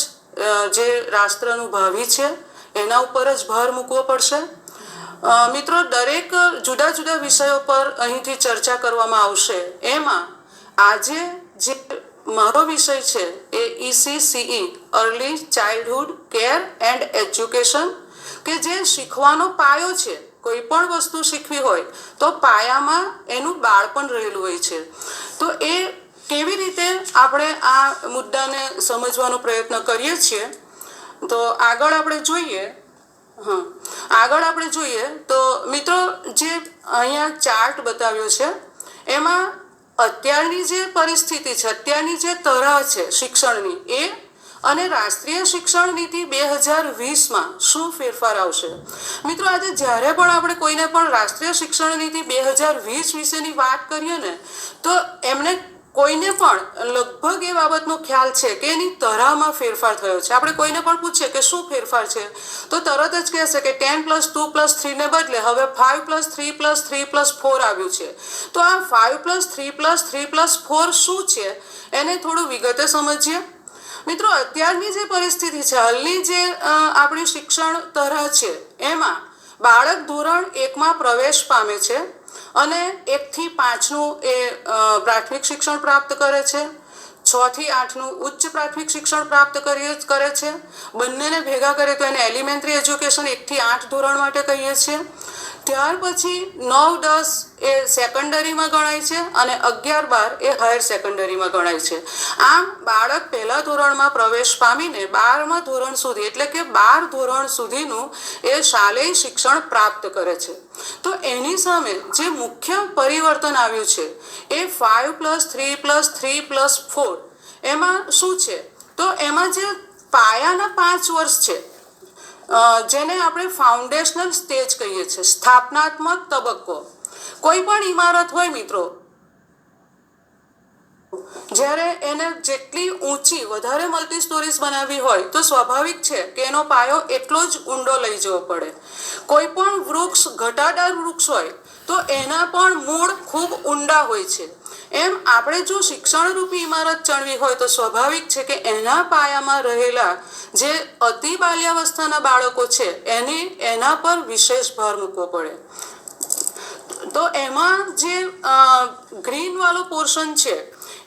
જે રાષ્ટ્રનું ભાવિ છે એના ઉપર જ ભાર મૂકવો પડશે. મિત્રો, દરેક જુદા જુદા વિષયો પર અહીંથી ચર્ચા કરવામાં આવશે. એમાં આજે જે મારો વિષય છે એ ECCE early childhood care and education કે જે શીખવાનો પાયો છે. કોઈ પણ વસ્તુ શીખવી હોય તો પાયામાં એનું બાળપણ રહેલું હોય છે. તો એ કેવી રીતે આપણે આ મુદ્દાને સમજવાનો પ્રયત્ન કરીએ છીએ. તો આગળ આપણે જોઈએ તો મિત્રો, જે અહીંયા ચાર્ટ બતાવ્યો છે એમાં અત્યારની જે પરિસ્થિતિ છે, અત્યારની જે તરાહ છે શિક્ષણની એ અને રાષ્ટ્રીય શિક્ષણ નીતિ 2020માં શું ફેરફાર આવશે. મિત્રો, આજે જ્યારે પણ આપણે કોઈને પણ રાષ્ટ્રીય શિક્ષણ નીતિ 2020 વિશેની વાત કરીએ ને તો એમને કોઈને પણ લગભગ એ બાબતનો ખ્યાલ છે કે એની તરાહમાં ફેરફાર થયો છે. આપણે કોઈને પણ પૂછીએ કે શું ફેરફાર છે તો તરત જ કહેશે કે 10+2+3 ને બદલે હવે 5+3+3+4 આવ્યું છે. તો આ 5+3+3+4 શું છે એને થોડું વિગતે સમજીએ. મિત્રો, અત્યારની જે પરિસ્થિતિ છે, હાલની જે આપણી શિક્ષણ તરાહ છે એમાં બાળક ધોરણ 1માં પ્રવેશ પામે છે અને 1 થી 5નું એ પ્રાથમિક શિક્ષણ પ્રાપ્ત કરે છે, 6 થી 8નું ઉચ્ચ પ્રાથમિક શિક્ષણ પ્રાપ્ત કરે છે. બંનેને ભેગા કરે તો એને એલિમેન્ટરી એજ્યુકેશન 1 થી 8 ધોરણ માટે કહીએ છીએ. ત્યાર પછી 9-10 એ સેકન્ડરીમાં ગણાય છે અને 11-12 એ હાયર સેકન્ડરીમાં ગણાય છે. આમ બાળક પહેલા ધોરણમાં પ્રવેશ પામીને 12મા ધોરણ સુધી એટલે કે 12 ધોરણ સુધીનું એ શાલેય શિક્ષણ પ્રાપ્ત કરે છે. તો એની સામે જે મુખ્ય પરિવર્તન આવ્યું છે એ 5+3+3+4 એમાં શું છે તો એમાં જે પાયાના 5 વર્ષ છે જેને આપણે ફાઉન્ડેશનલ સ્ટેજ કહીએ છીએ, સ્થાપનાત્મક તબક્કો. કોઈ પણ ઇમારત હોય મિત્રો, જ્યારે એને જેટલી ઊંચી વધારે મલ્ટી સ્ટોરીઝ બનાવવી હોય તો સ્વાભાવિક છે કે એનો પાયો એટલો જ ઊંડો લઈ જવો પડે. કોઈ પણ વૃક્ષ ઘટાદાર વૃક્ષ હોય તો એના પણ મૂળ ખૂબ ઊંડા હોય છે. એમ આપણે જો શિક્ષણરૂપી ઇમારત ચણવી હોય તો સ્વાભાવિક છે કે એના પાયામાં રહેલા જે અતિ બાલ્યાવસ્થાના બાળકો છે એના પર વિશેષ ભાર મૂકવો પડે. તો એમાં જે ગ્રીન વાળો પોર્શન છે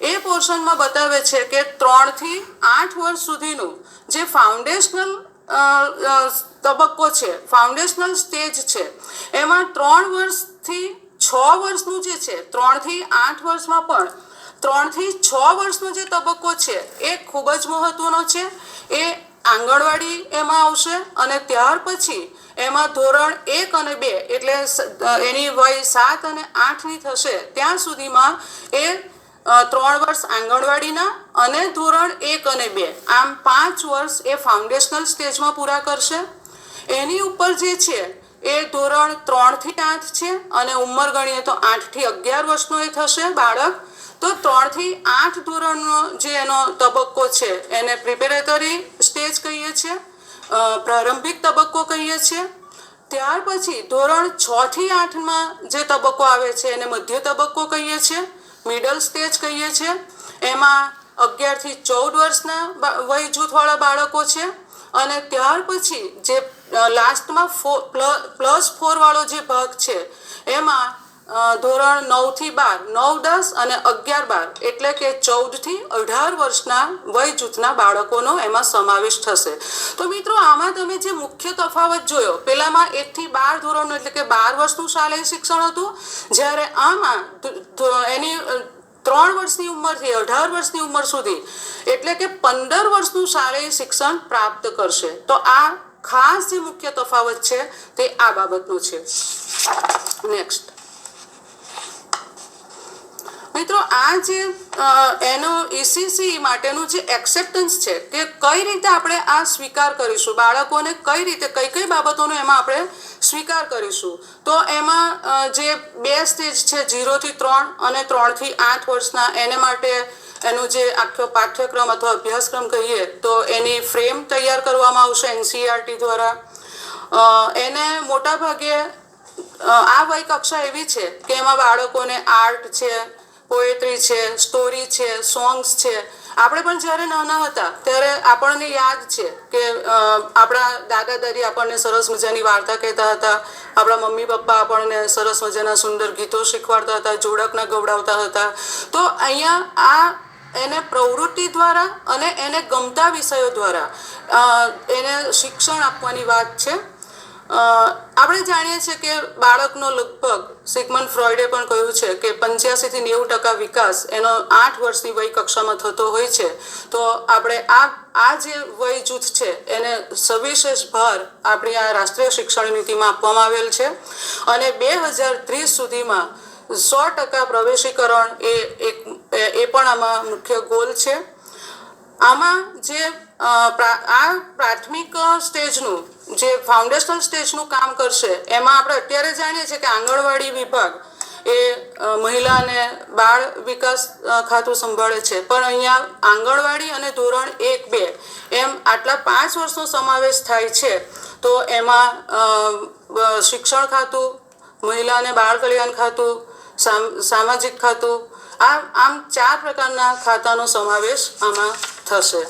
એ પોર્શનમાં બતાવે છે કે 3 થી 8 વર્ષ સુધીનું જે ફાઉન્ડેશનલ તબક્કો છે, ફાઉન્ડેશનલ સ્ટેજ છે, એમાં 3 વર્ષથી 6 વર્ષનું જે છે, 3 થી 8 વર્ષમાં પણ 3 થી 6 વર્ષનો જે તબક્કો છે એ ખૂબ જ મહત્વનો છે. એ આંગણવાડી એમાં આવશે અને ત્યાર પછી એમાં ધોરણ 1 અને 2 એટલે એની વય 7 અને 8ની થશે ત્યાં સુધીમાં એ 3 વર્ષ આંગણવાડીના અને ધોરણ 1 અને 2 આમ 5 વર્ષ એ ફાઉન્ડેશનલ સ્ટેજમાં પૂરા કરશે. એની ઉપર જે છે એ ધોરણ 3 થી 8 છે અને ઉંમર ગણીએ તો 8 થી 11 વર્ષનો એ થશે બાળક. તો 3 થી 8 ધોરણનો જે એનો તબક્કો છે એને પ્રિપેરેટરી સ્ટેજ કહીએ છીએ, પ્રારંભિક તબક્કો કહીએ છીએ. ત્યાર પછી ધોરણ 6 થી 8માં જે તબક્કો આવે છે એને મધ્ય તબક્કો કહીએ છીએ, મિડલ સ્ટેજ કહીએ છીએ. એમાં 11 થી 14 વર્ષના વય જૂથવાળા બાળકો છે. અને ત્યાર પછી જે લાસ્ટમાં +4 વાળો જે ભાગ છે એમાં ધોરણ 9 થી 12, 9, 10 અને 11, 12 એટલે કે 14 થી 18 વર્ષના વય જૂથના બાળકોનો એમાં સમાવેશ થશે. તો મિત્રો આમાં તમે જે મુખ્ય તફાવત જોયો, પેલામાં 1 થી 12 ધોરણ એટલે કે 12 વર્ષનું શાલેય શિક્ષણ હતું, જ્યારે આમાં એની 3 વર્ષની ઉંમરથી 18 વર્ષની ઉંમર સુધી એટલે કે 15 વર્ષનું શાલેય શિક્ષણ પ્રાપ્ત કરશે. તો આ ખાસ જે મુખ્ય તફાવત છે તે આ બાબતનો છે. નેક્સ્ટ મિત્રો, આ જે એનો ECC માટેનું જે એક્સેપ્ટન્સ છે કે કઈ રીતે આપણે આ સ્વીકાર કરીશું, બાળકોને કઈ રીતે કઈ બાબતોનો એમાં આપણે સ્વીકાર કરીશું. તો એમાં જે 2 સ્ટેજ છે 0 થી 3 અને 3 થી 8 વર્ષના, એને માટે એનું જે આખો પાઠ્યક્રમ અથવા અભ્યાસક્રમ કહીએ તો એની ફ્રેમ તૈયાર કરવામાં આવશે NCERT દ્વારા. એને મોટા ભાગે આ વય કક્ષા એવી છે કે એમાં બાળકોને આર્ટ છે, પોએટ્રી છે, સ્ટોરી છે, સોંગ્સ છે. આપણે પણ જ્યારે નાના હતા ત્યારે આપણને યાદ છે કે આપણા દાદા દાદી આપણને સરસ મજાની વાર્તા કહેતા હતા, આપણા મમ્મી પપ્પા આપણને સરસ મજાના સુંદર ગીતો શીખવાડતા હતા, જોડકના ગવડાવતા હતા. તો અહીંયા આ એને પ્રવૃત્તિ દ્વારા અને એને ગમતા વિષયો દ્વારા એને શિક્ષણ આપવાની વાત છે. આપણે જાણીએ છીએ કે બાળકનો લગભગ સિગમન્ડ ફ્રોઈડે પણ કહ્યું છે કે 85 થી 90% વિકાસ એનો 8 વર્ષની વય કક્ષામાં થતો હોય છે. તો આપણે આ જે વય જૂથ છે એને સવિશેષ ભાર આપણી આ રાષ્ટ્રીય શિક્ષણ નીતિમાં આપવામાં આવેલ છે. અને 2030 સુધીમાં 100% પ્રવેશીકરણ એ પણ આમાં મુખ્ય ગોલ છે. આમાં જે આ પ્રાથમિક સ્ટેજનું જે ફાઉન્ડેશનલ સ્ટેજનું કામ કરશે એમાં આપણે અત્યારે જાણીએ છીએ કે આંગણવાડી વિભાગ એ મહિલા અને બાળ વિકાસ ખાતું સંભાળે છે. પણ અહીંયા આંગણવાડી અને ધોરણ 1, 2 એમ આટલા 5 વર્ષનો સમાવેશ થાય છે. તો એમાં શિક્ષણ ખાતું, મહિલા અને બાળ કલ્યાણ ખાતું, સામાજિક ખાતું, આમ 4 પ્રકારના ખાતાનો સમાવેશ આમાં થશે.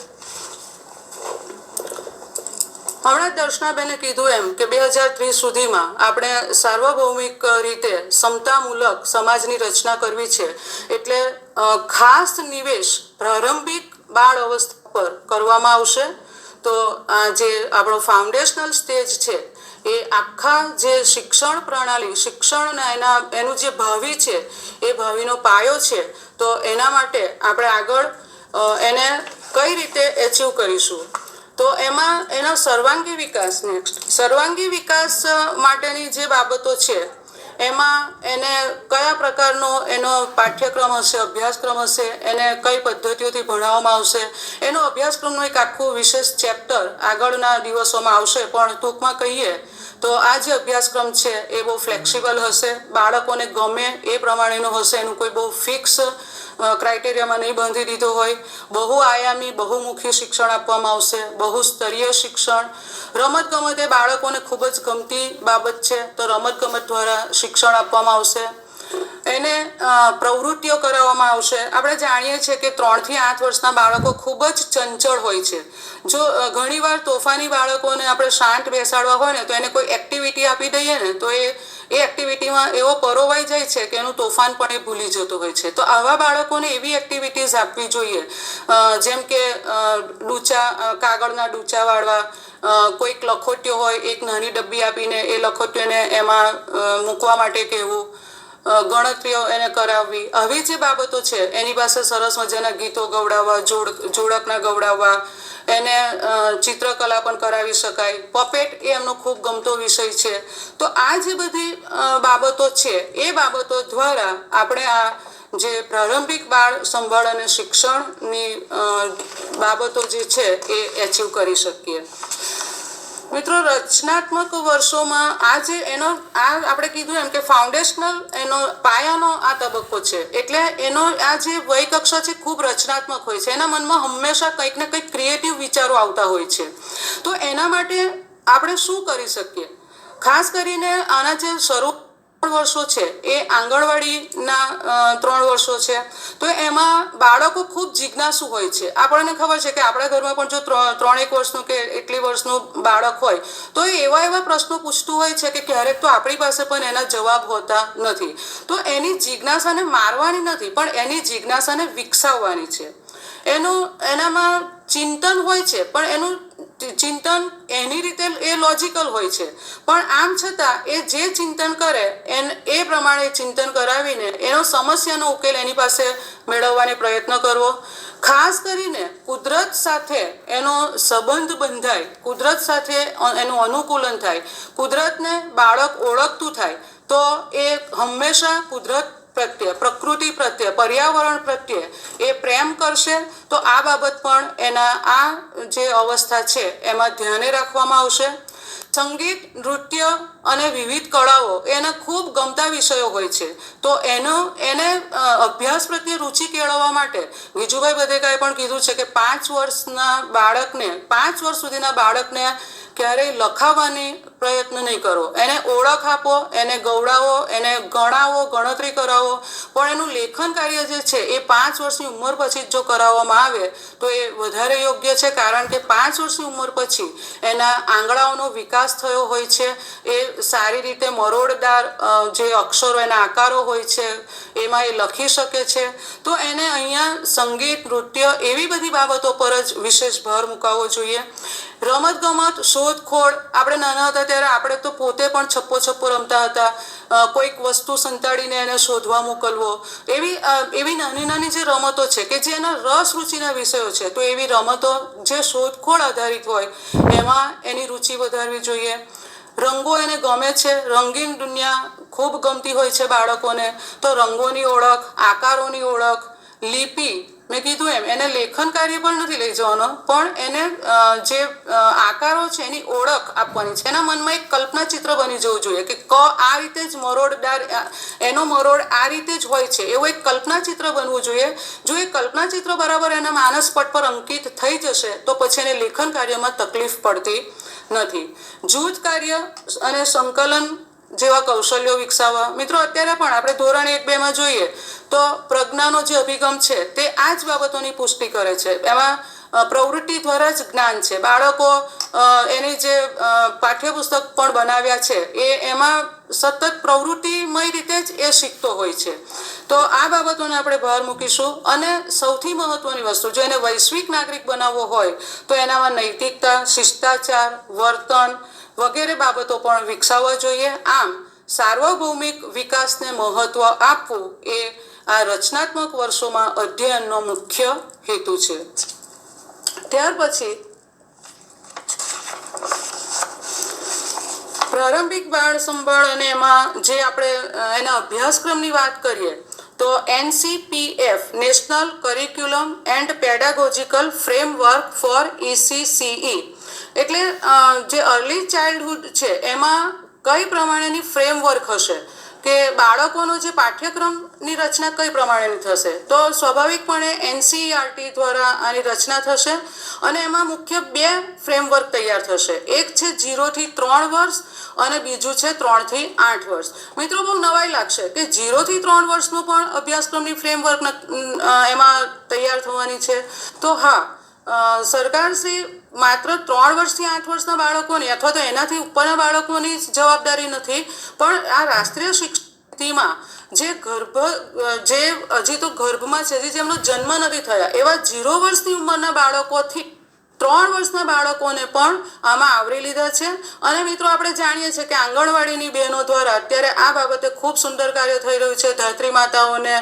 હમણાં દર્શનાબેને કીધું એમ કે 2030 સુધીમાં આપણે સાર્વભૌમિક રીતે સમતામૂલક સમાજની રચના કરવી છે. એટલે ખાસ નિવેશ પ્રારંભિક બાળ અવસ્થા પર કરવામાં આવશે. તો આ જે આપણો ફાઉન્ડેશનલ સ્ટેજ છે એ આખા જે શિક્ષણ પ્રણાલી, શિક્ષણના એનું જે ભાવિ છે એ ભાવિનો પાયો છે. તો એના માટે આપણે આગળ એને કઈ રીતે એચીવ કરીશું. તો એમાં એનો સર્વાંગી વિકાસ, નેક્સ્ટ સર્વાંગી વિકાસ માટેની જે બાબતો છે એમાં એને કયા પ્રકારનો એનો પાઠ્યક્રમ હશે, અભ્યાસક્રમ હશે, એને કઈ પદ્ધતિઓથી ભણાવવામાં આવશે, એનો અભ્યાસક્રમનો એક આખું વિશેષ ચેપ્ટર આગળના દિવસોમાં આવશે. પણ ટૂંકમાં કહીએ તો આ જે અભ્યાસક્રમ છે એ બહુ ફ્લેક્સિબલ હશે, બાળકોને ગમે એ પ્રમાણેનો હશે. એનું કોઈ બહુ ફિક્સ ક્રાઇટેરિયામાં નહીં બાંધી દીધો હોય. બહુઆયામી, બહુમુખી શિક્ષણ આપવામાં આવશે, બહુસ્તરીય શિક્ષણ. રમતગમત એ બાળકોને ખૂબ જ ગમતી બાબત છે. તો રમતગમત દ્વારા શિક્ષણ આપવામાં આવશે. એને પ્રવૃત્તિઓ કરાવવામાં આવશે. આપણે જાણીએ છીએ કે 3 થી 8 વર્ષના બાળકો ખૂબ જ ચંચળ હોય છે. જો ઘણીવાર તોફાની બાળકોને આપણે શાંત બેસાડવા હોય ને તો એને કોઈ એક્ટિવિટી આપી દઈએ ને તો એ એક્ટિવિટીમાં એવો પરોવાઈ જાય છે કે એનું તોફાન પણ એ ભૂલી જતો હોય છે. તો આવા બાળકોને એવી એક્ટિવિટીઝ આપવી જોઈએ જેમ કે કાગળના ડૂચા વાળવા, કોઈક લખોટીઓ હોય એક નાની ડબ્બી આપીને એ લખોટીઓને એમાં મૂકવા માટે કહેવું, ગણતરીઓ એને કરાવવી. આવી જે બાબતો છે એની પાસે સરસ મજાના ગીતો ગવડાવવા, જોડકના ગવડાવવા, એને ચિત્રકલા પણ કરાવી શકાય. પપેટ એ એમનો ખૂબ ગમતો વિષય છે. તો આ જે બધી બાબતો છે એ બાબતો દ્વારા આપણે આ જે પ્રારંભિક બાળ સંભાળ અને શિક્ષણની બાબતો જે છે એ એચીવ કરી શકીએ. મિત્રો, રચનાત્મક વર્ષોમાં આપણે કીધું એમ કે ફાઉન્ડેશનલ એનો પાયાનો આ તબક્કો છે, એટલે એનો આ જે વય કક્ષા છે ખૂબ રચનાત્મક હોય છે. એના મનમાં હંમેશા કંઈક ને કંઈક ક્રિએટિવ વિચારો આવતા હોય છે. તો એના માટે આપણે શું કરી શકીએ? ખાસ કરીને આના જે શરૂ વર્ષો છે એ આંગણવાડીના 3 વર્ષો છે. તો એમાં બાળકો ખૂબ જિજ્ઞાસુ હોય છે. આપણને ખબર છે કે આપણા ઘરમાં પણ જો 3-1 વર્ષનું કે એટલી વર્ષનું બાળક હોય તો એ એવા પ્રશ્નો પૂછતું હોય છે કે ક્યારેક તો આપણી પાસે પણ એના જવાબ હોતા નથી. તો એની જિજ્ઞાસાને મારવાની નથી, પણ એની જિજ્ઞાસાને વિકસાવવાની છે. એનામાં ચિંતન હોય છે, પણ એનું ચિંતન એની રીતે એ લોજિકલ હોય છે. પણ આમ છતાં એ જે ચિંતન કરે એ પ્રમાણે ચિંતન કરાવીને એનો સમસ્યાનો ઉકેલ એની પાસે મેળવવાનો પ્રયત્ન કરવો. ખાસ કરીને કુદરત સાથે એનો સંબંધ બંધાય, કુદરત સાથે એનું અનુકૂલન થાય, કુદરતને બાળક ઓળખતું થાય તો એ હંમેશા કુદરત પ્રત્યે, પ્રકૃતિ પ્રત્યે, પર્યાવરણ પ્રત્યે એ પ્રેમ કરશે. તો આ બાબત પણ એના આ જે અવસ્થા છે એમાં ધ્યાને રાખવામાં આવશે. સંગીત, નૃત્ય અને વિવિધ કળાઓ એના ખૂબ ગમતા વિષયો હોય છે. તો એને અભ્યાસ પ્રત્યે રુચિ કેળવવા માટે વિજુભાઈ બધેકાએ પણ કીધું છે કે 5 વર્ષ સુધીના બાળકને ક્યારેય લખાવવાની પ્રયત્ન નહીં કરો. એને ઓળખ આપો, એને ગૌડાવો, એને ગણાવો, ગણતરી કરાવો, પણ એનું લેખન કાર્ય જે છે એ 5 વર્ષની ઉંમર પછી જો કરાવવામાં આવે તો એ વધારે યોગ્ય છે. કારણ કે 5 વર્ષની ઉંમર પછી એના આંગળાઓનો વિકાસ થયો હોય છે. એ સારી રીતે મરોડદાર જે અક્ષરો, એના આકારો હોય છે એમાં એ લખી શકે છે. તો એને અહીંયા સંગીત, નૃત્ય એવી બધી બાબતો પર જ વિશેષ ભાર મૂકાવવો જોઈએ. રમતગમત, શોધખોળ, આપણે નાના હતા ત્યારે આપણે તો પોતે પણ છપ્પો રમતા હતા. કોઈક વસ્તુ સંતાડીને એને શોધવા મોકલવો, એવી નાની જે રમતો છે કે જે એના રસ રુચિના વિષયો છે, તો એવી રમતો જે શોધખોળ આધારિત હોય એમાં એની રુચિ વધારવી જોઈએ. રંગો એને ગમે છે, રંગીન દુનિયા ખૂબ ગમતી હોય છે બાળકોને. તો રંગોની ઓળખ, આકારોની ઓળખ, લિપિ, મેં કીધું એમ એને લેખન કાર્ય પણ નથી લઈ જવાનો, પણ એને જે આકારો છે એની ઓળખ આપવાની છે. એના મનમાં એક કલ્પના ચિત્ર બની જવું જોઈએ કે આ રીતે જ મરોડદાર, એનો મરોડ આ રીતે જ હોય છે, એવું એક કલ્પના ચિત્ર બનવું જોઈએ. જો એ કલ્પના ચિત્ર બરાબર એના માનસપટ પર અંકિત થઈ જશે તો પછી એને લેખન કાર્યમાં તકલીફ પડતી નથી. જૂથ કાર્ય અને સંકલન જેવા કૌશલ્યો વિકસાવવા. મિત્રો, અત્યારે પણ આપણે ધોરણ 1-2 જોઈએ તો પ્રજ્ઞાનો જે અભિગમ છે તે આ જ બાબતોની પુષ્ટિ કરે છે. એમાં પ્રવૃત્તિ દ્વારા જ જ્ઞાન છે. બાળકો એની જે પાઠ્યપુસ્તક પણ બનાવ્યા છે એમાં સતત પ્રવૃત્તિમય રીતે જ એ શીખતો હોય છે. તો આ બાબતોને આપણે ભાર મૂકીશું. અને સૌથી મહત્વની વસ્તુ, જો એને વૈશ્વિક નાગરિક બનાવવો હોય તો એનામાં નૈતિકતા, શિષ્ટાચાર, વર્તન વગેરે બાબતો પણ વિકસાવવા જોઈએ. આમ સાર્વભૌમિક વિકાસને મહત્વ આપવું એ આ રચનાત્મક વર્ષોમાં અધ્યયનનો મુખ્ય હેતુ છે. ત્યાર પછી પ્રારંભિક બાળ સંભાળ અને એમાં જે આપણે એના અભ્યાસક્રમની વાત કરીએ તો NCPF, national curriculum and pedagogical framework for ECCE, એટલે જે અર્લી ચાઇલ્ડહુડ છે એમાં કઈ પ્રમાણેની ફ્રેમવર્ક હશે કે બાળકોનો જે પાઠ્યક્રમની રચના કઈ પ્રમાણેની થશે. તો સ્વાભાવિકપણે NCERT દ્વારા આની રચના થશે અને એમાં મુખ્ય 2 ફ્રેમવર્ક તૈયાર થશે. એક છે 0 થી 3 વર્ષ અને બીજું છે 3 થી 8 વર્ષ. મિત્રો, બહુ નવાઈ લાગશે કે 0 થી 3 વર્ષનું પણ અભ્યાસક્રમની ફ્રેમવર્ક એમાં તૈયાર થવાની છે. તો હા, સરકારશ્રી માત્ર 3 વર્ષથી 8 વર્ષના બાળકોની અથવા તો એનાથી ઉપરના બાળકોની જવાબદારી નથી, પણ આ રાષ્ટ્રીય શિક્ષણ નીતિમાં જે હજી તો ગર્ભમાં છે, જેમનો જન્મ નથી થયા એવા 0 વર્ષની ઉંમરના બાળકોથી 3 વર્ષના બાળકોને પણ આમાં આવરી લીધા છે. અને મિત્રો, આપણે જાણીએ છીએ કે આંગણવાડીની બહેનો દ્વારા અત્યારે આ બાબતે ખૂબ સુંદર કાર્ય થઈ રહ્યું છે. ધાત્રી માતાઓને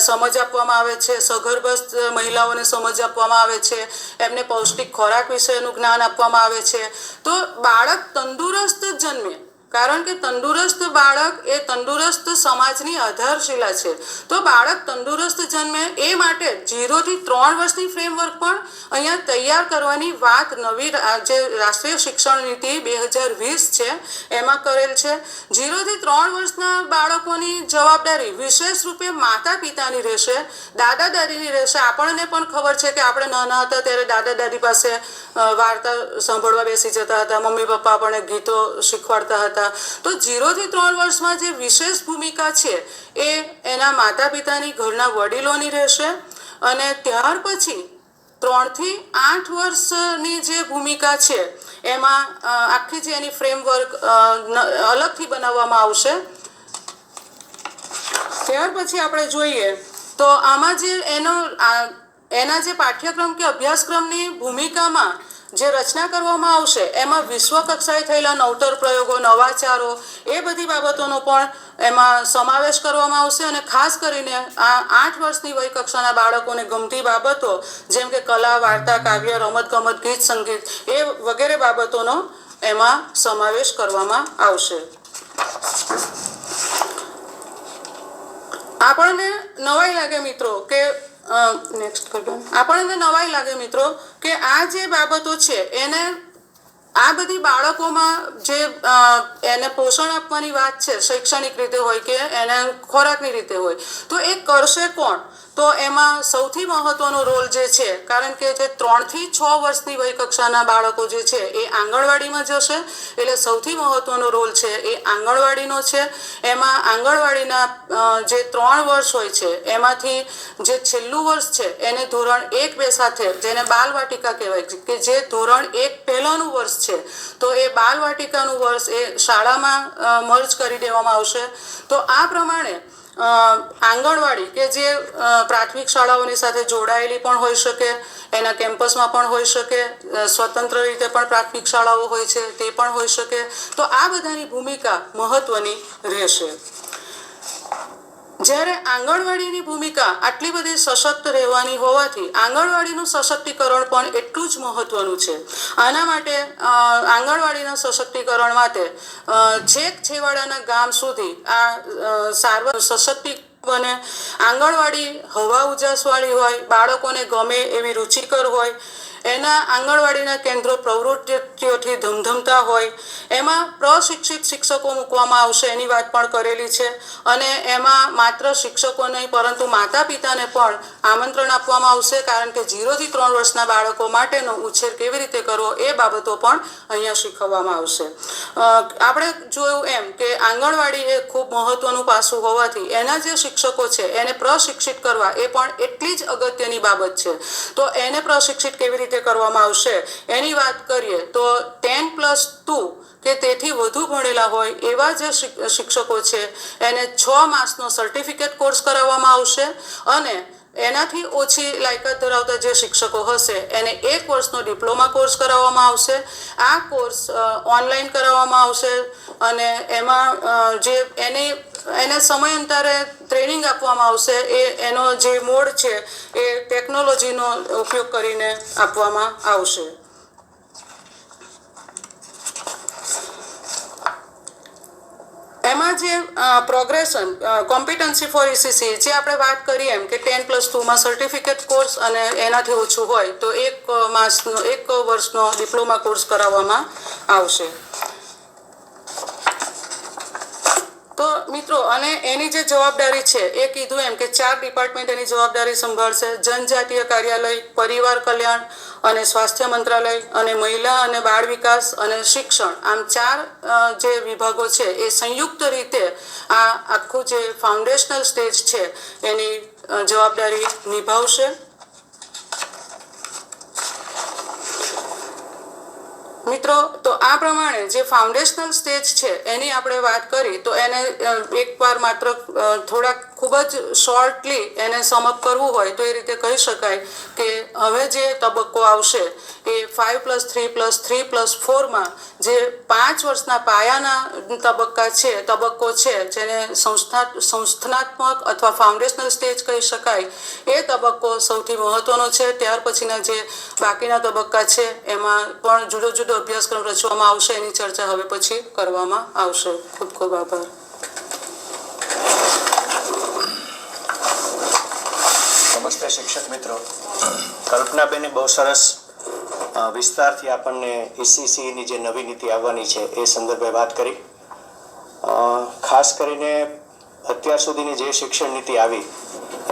સમજ આપવામાં આવે છે, સગર્ભસ્થ મહિલાઓને સમજ આપવામાં આવે છે, એમને પૌષ્ટિક ખોરાક વિશેનું જ્ઞાન આપવામાં આવે છે. તો બાળક તંદુરસ્ત જન્મે કારણ કે તંદુરસ્ત બાળક એ તંદુરસ્ત સમાજની આધારશિલા છે. તો બાળક તંદુરસ્ત જન્મે એ માટે 0 થી 3 વર્ષની ફ્રેમવર્ક પણ અહીંયા તૈયાર કરવાની વાત નવી જે રાષ્ટ્રીય શિક્ષણ નીતિ 2020 છે એમાં કરેલ છે. 0 થી 3 વર્ષના બાળકોની જવાબદારી વિશેષ રૂપે માતા પિતાની રહેશે, દાદા દાદીની રહેશે. આપણને પણ ખબર છે કે આપણે નાના હતા ત્યારે દાદા દાદી પાસે વાર્તા સાંભળવા બેસી જતા હતા, મમ્મી પપ્પા આપણને ગીતો શીખવાડતા હતા. તો 0 થી 3 વર્ષમાં જે વિશેષ ભૂમિકા છે એ એના માતા પિતાની, ઘરના વડીલોની રહેશે. અને ત્યાર પછી 3 થી 8 વર્ષની જે ભૂમિકા છે એમાં આખી જે એની ફ્રેમવર્ક અલગથી બનાવવામાં આવશે. ત્યાર પછી આપણે જોઈએ તો આમાં જે એના જે પાઠ્યક્રમ કે અભ્યાસક્રમની ભૂમિકામાં જે રચના કરવામાં આવશે એમાં વિશ્વ કક્ષાએ થયેલા નવતર પ્રયોગો, નવાચારો, એ બધી બાબતોનો પણ એમાં સમાવેશ કરવામાં આવશે. અને ખાસ કરીને આ 8 વર્ષની વય કક્ષાના બાળકોને ગમતી બાબતો જેમ કે કલા, વાર્તા, કાવ્ય, રમતગમત, ગીત સંગીત એ વગેરે બાબતોનો એમાં સમાવેશ કરવામાં આવશે. આપણને નવાઈ લાગે મિત્રો કે આપણને નવાઈ લાગે મિત્રો કે આ જે બાબતો છે એને આ બધી બાળકોમાં જે એને પોષણ આપવાની વાત છે, શૈક્ષણિક રીતે હોય કે એને ખોરાકની રીતે હોય, તો એ કરશે કોણ? તો એમાં સૌથી મહત્વનો રોલ જે છે, કારણ કે જે 3 થી 6 વર્ષની વય કક્ષાના બાળકો જે છે એ આંગણવાડીમાં જશે, એટલે સૌથી મહત્વનો રોલ છે એ આંગણવાડીનો છે. એમાં આંગણવાડીના જે 3 વર્ષ હોય છે એમાંથી જે છેલ્લું વર્ષ છે એને ધોરણ 1-2 સાથે, જેને બાલવાટિકા કહેવાય છે, કે જે ધોરણ 1 પહેલાંનું વર્ષ છે, તો એ બાલવાટિકાનું વર્ષ એ શાળામાં મર્જ કરી દેવામાં આવશે. તો આ પ્રમાણે આંગણવાડી કે જે પ્રાથમિક શાળાઓની સાથે જોડાયેલી પણ હોઈ શકે, એના કેમ્પસમાં પણ હોઈ શકે, સ્વતંત્ર રીતે પણ પ્રાથમિક શાળાઓ હોય છે તે પણ હોઈ શકે. તો આ બધાની ભૂમિકા મહત્વની રહેશે. જ્યારે આંગણવાડીની ભૂમિકા આટલી બધી સશક્ત રહેવાની હોવાથી આંગણવાડીનું સશક્તિકરણ પણ એટલું જ મહત્વનું છે. આના માટે આંગણવાડીના સશક્તિકરણ માટે છેક છેવાડાના ગામ સુધી આ સારવાર સશક્તિ બને. આંગણવાડી હવા ઉજાસવાળી હોય, બાળકોને ગમે એવી રુચિકર હોય, એના આંગણવાડીના કેન્દ્રો પ્રવૃત્તિઓથી ધમધમતા હોય, એમાં પ્રશિક્ષિત શિક્ષકો મૂકવામાં આવશે એની વાત પણ કરેલી છે. અને એમાં માત્ર શિક્ષકો નહીં પરંતુ માતા પિતાને પણ આમંત્રણ આપવામાં આવશે, કારણ કે 0 થી 3 વર્ષના બાળકો માટેનો ઉછેર કેવી રીતે કરવો એ બાબતો પણ અહીંયા શીખવવામાં આવશે. આપણે જોયું એમ કે આંગણવાડી એ ખૂબ મહત્વનું પાસું હોવાથી એના જે શિક્ષકો છે એને પ્રશિક્ષિત કરવા એ પણ એટલી જ અગત્યની બાબત છે. તો એને પ્રશિક્ષિત કેવી રીતે કરવામાં આવશે એની વાત કરીએ તો 10+2 કે તેથી વધુ ભણેલા હોય એવા જે શિક્ષકો છે એને 6 માસનો સર્ટિફિકેટ કોર્સ કરાવવામાં આવશે. અને એનાથી ઓછી લાયકાત ધરાવતા જે શિક્ષકો હશે એને 1 વર્ષનો ડિપ્લોમા કોર્સ કરાવવામાં આવશે. આ કોર્સ ઓનલાઈન કરાવવામાં આવશે અને એમાં જે એને સમયાંતરે ટ્રેનિંગ આપવામાં આવશે. એનો જે મોડ છે એ ટેકનોલોજીનો ઉપયોગ કરીને આપવામાં આવશે. એમાં જે પ્રોગ્રેશન કોમ્પિટન્સી ફોર ECC જે આપણે વાત કરીએ એમ કે 10+2માં સર્ટિફિકેટ કોર્સ અને એનાથી ઓછું હોય તો 1 વર્ષનો ડિપ્લોમા કોર્સ કરાવવામાં આવશે. તો મિત્રો અને એની જે જવાબદારી છે એ કીધું એમ કે 4 ડિપાર્ટમેન્ટ એની જવાબદારી સંભાળશે: જનજાતીય કાર્યાલય, પરિવાર કલ્યાણ અને સ્વાસ્થ્ય મંત્રાલય અને મહિલા અને બાળ વિકાસ અને શિક્ષણ. આમ 4 જે વિભાગો છે એ સંયુક્ત રીતે આ આખું જે ફાઉન્ડેશનલ સ્ટેજ છે એની જવાબદારી નિભાવશે. મિત્રો, તો આ પ્રમાણે જે ફાઉન્ડેશનલ સ્ટેજ છે એની આપણે વાત કરી તો એને એકવાર માત્ર થોડાક ખૂબ જ શોર્ટલી એને સમઅપ કરવું હોય તો એ રીતે કહી શકાય કે હવે જે તબક્કો આવશે એ 5+3+3+4માં જે 5 વર્ષના પાયાના તબક્કો છે જેને સંસ્થાનાત્મક અથવા ફાઉન્ડેશનલ સ્ટેજ કહી શકાય, એ તબક્કો સૌથી મહત્વનો છે. ત્યાર પછીના જે બાકીના તબક્કા છે એમાં પણ જુદો જુદો અભ્યાસક્રમ રચવામાં આવશે, એની ચર્ચા હવે પછી કરવામાં આવશે. ખૂબ ખૂબ આભાર. નમસ્તે શિક્ષક મિત્રો. કલ્પનાબેને બહુ સરસ વિસ્તારથી આપણને ECCની જે નવી નીતિ આવવાની છે એ સંદર્ભે વાત કરી. ખાસ કરીને અત્યાર સુધીની જે શિક્ષણ નીતિ આવી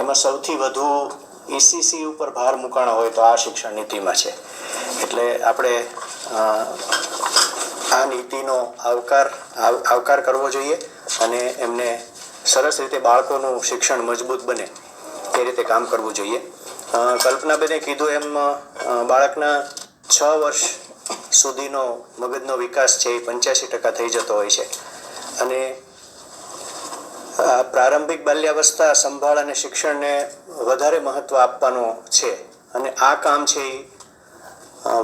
એમાં સૌથી વધુ ECC ઉપર ભાર મૂકાણો હોય તો આ શિક્ષણ નીતિમાં છે. એટલે આપણે આ નીતિનો આવકાર કરવો જોઈએ અને એમને સરસ રીતે બાળકોનું શિક્ષણ મજબૂત બને એ રીતે કામ કરવું જોઈએ. કલ્પનાબેને કીધું એમ બાળકના 6 વર્ષ સુધીનો મગજનો વિકાસ છે એ 85% થઈ જતો હોય છે અને પ્રારંભિક બાલ્યાવસ્થા સંભાળ અને શિક્ષણને વધારે મહત્વ આપવાનું છે અને આ કામ છે એ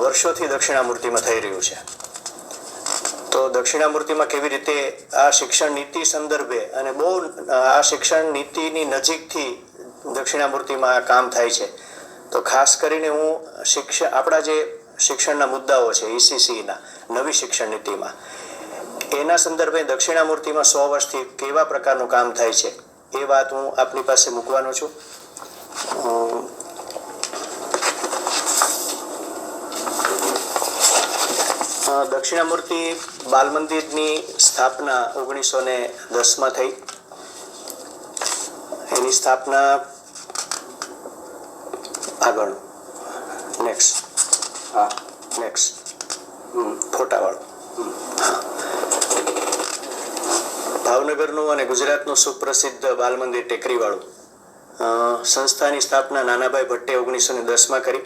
વર્ષોથી દક્ષિણામૂર્તિમાં થઈ રહ્યું છે. તો દક્ષિણામૂર્તિમાં કેવી રીતે આ શિક્ષણ નીતિ સંદર્ભે અને બહુ આ શિક્ષણ નીતિની નજીકથી દક્ષિણામૂર્તિમાં કામ થાય છે. તો ખાસ કરીને હું આપણા જે શિક્ષણના મુદ્દાઓ છે ECCના નવી શિક્ષણ નીતિમાં એના સંદર્ભે દક્ષિણામૂર્તિમાં 100 વર્ષથી કેવા પ્રકારનું કામ થાય છે એ વાત હું આપની પાસે મૂકવાનો છું. દક્ષિણામૂર્તિ બાલ મંદિરની સ્થાપના 1910માં થઈ. એની સ્થાપના આગળ નેક્સ્ટ ફોટાવાળું ભાવનગરનું અને ગુજરાતનું સુપ્રસિદ્ધ બાલ મંદિર ટેકરીવાળું સંસ્થાની સ્થાપના નાનાભાઈ ભટ્ટે 1910માં કરી.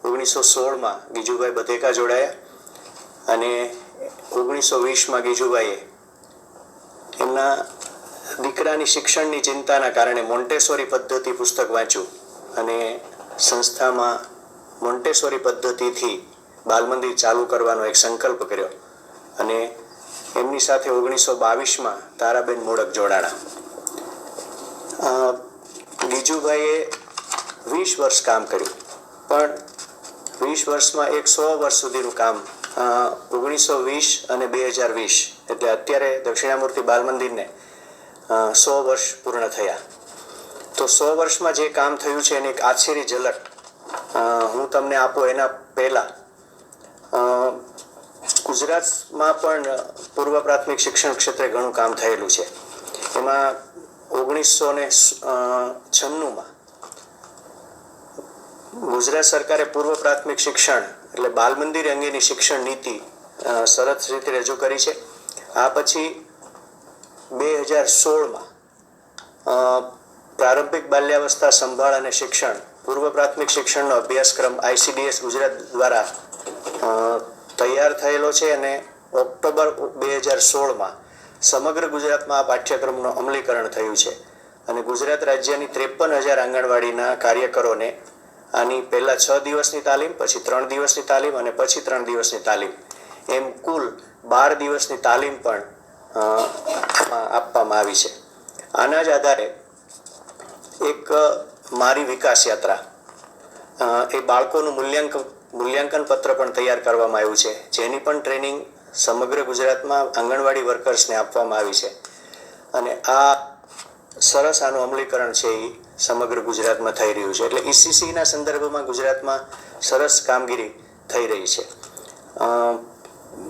1916માં ગીજુભાઈ બધેકા જોડાયા અને 1920માં ગીજુભાઈએ એમના દીકરાની શિક્ષણની ચિંતાના કારણે મોન્ટેસોરી પદ્ધતિ પુસ્તક વાંચ્યું અને સંસ્થામાં મોન્ટેસોરી પદ્ધતિથી બાલ મંદિર ચાલુ કરવાનો એક સંકલ્પ કર્યો અને એમની સાથે 1922માં તારાબેન મોડક જોડાણા. ગીજુભાઈએ 20 વર્ષ કામ કર્યું પણ 20 વર્ષમાં 100 વર્ષ સુધીનું કામ 1920 અને 2020 એટલે અત્યારે દક્ષિણામૂર્તિ બાલ મંદિરને 100 વર્ષ પૂર્ણ થયા. તો 100 વર્ષમાં જે કામ થયું છે એની એક આછેરી ઝલક હું તમને આપું એના પહેલા ગુજરાતમાં પણ પૂર્વ પ્રાથમિક શિક્ષણ ક્ષેત્રે ઘણું કામ થયેલું છે. એમાં 1996માં ગુજરાત સરકારે પૂર્વ પ્રાથમિક શિક્ષણ એટલે બાલ મંદિર અંગેની શિક્ષણ નીતિ સરસ રીતે રજૂ કરી છે. આ પછી 2016માં પ્રારંભિક બાલ્યાવસ્થા સંભાળ અને શિક્ષણ પૂર્વ પ્રાથમિક શિક્ષણનો અભ્યાસક્રમ ICDS ગુજરાત દ્વારા તૈયાર થયેલો છે અને ઓક્ટોબર 2016માં સમગ્ર ગુજરાતમાં આ પાઠ્યક્રમનું અમલીકરણ થયું છે અને ગુજરાત રાજ્યની 53,000 આંગણવાડીના કાર્યકરોને આની પહેલાં 6 દિવસની તાલીમ, પછી 3 દિવસની તાલીમ અને પછી 3 દિવસની તાલીમ એમ કુલ 12 દિવસની તાલીમ પણ આપવામાં આવી છે. આના જ આધારે એક મારી વિકાસ યાત્રા એ બાળકોનું મૂલ્યાંકન પત્ર પણ તૈયાર કરવામાં આવ્યું છે જેની પણ ટ્રેનિંગ સમગ્ર ગુજરાતમાં આંગણવાડી વર્કર્સને આપવામાં આવી છે અને આ સરસ આનું અમલીકરણ છે એ સમગ્ર ગુજરાતમાં થઈ રહ્યું છે. એટલે ECCના સંદર્ભમાં ગુજરાતમાં સરસ કામગીરી થઈ રહી છે.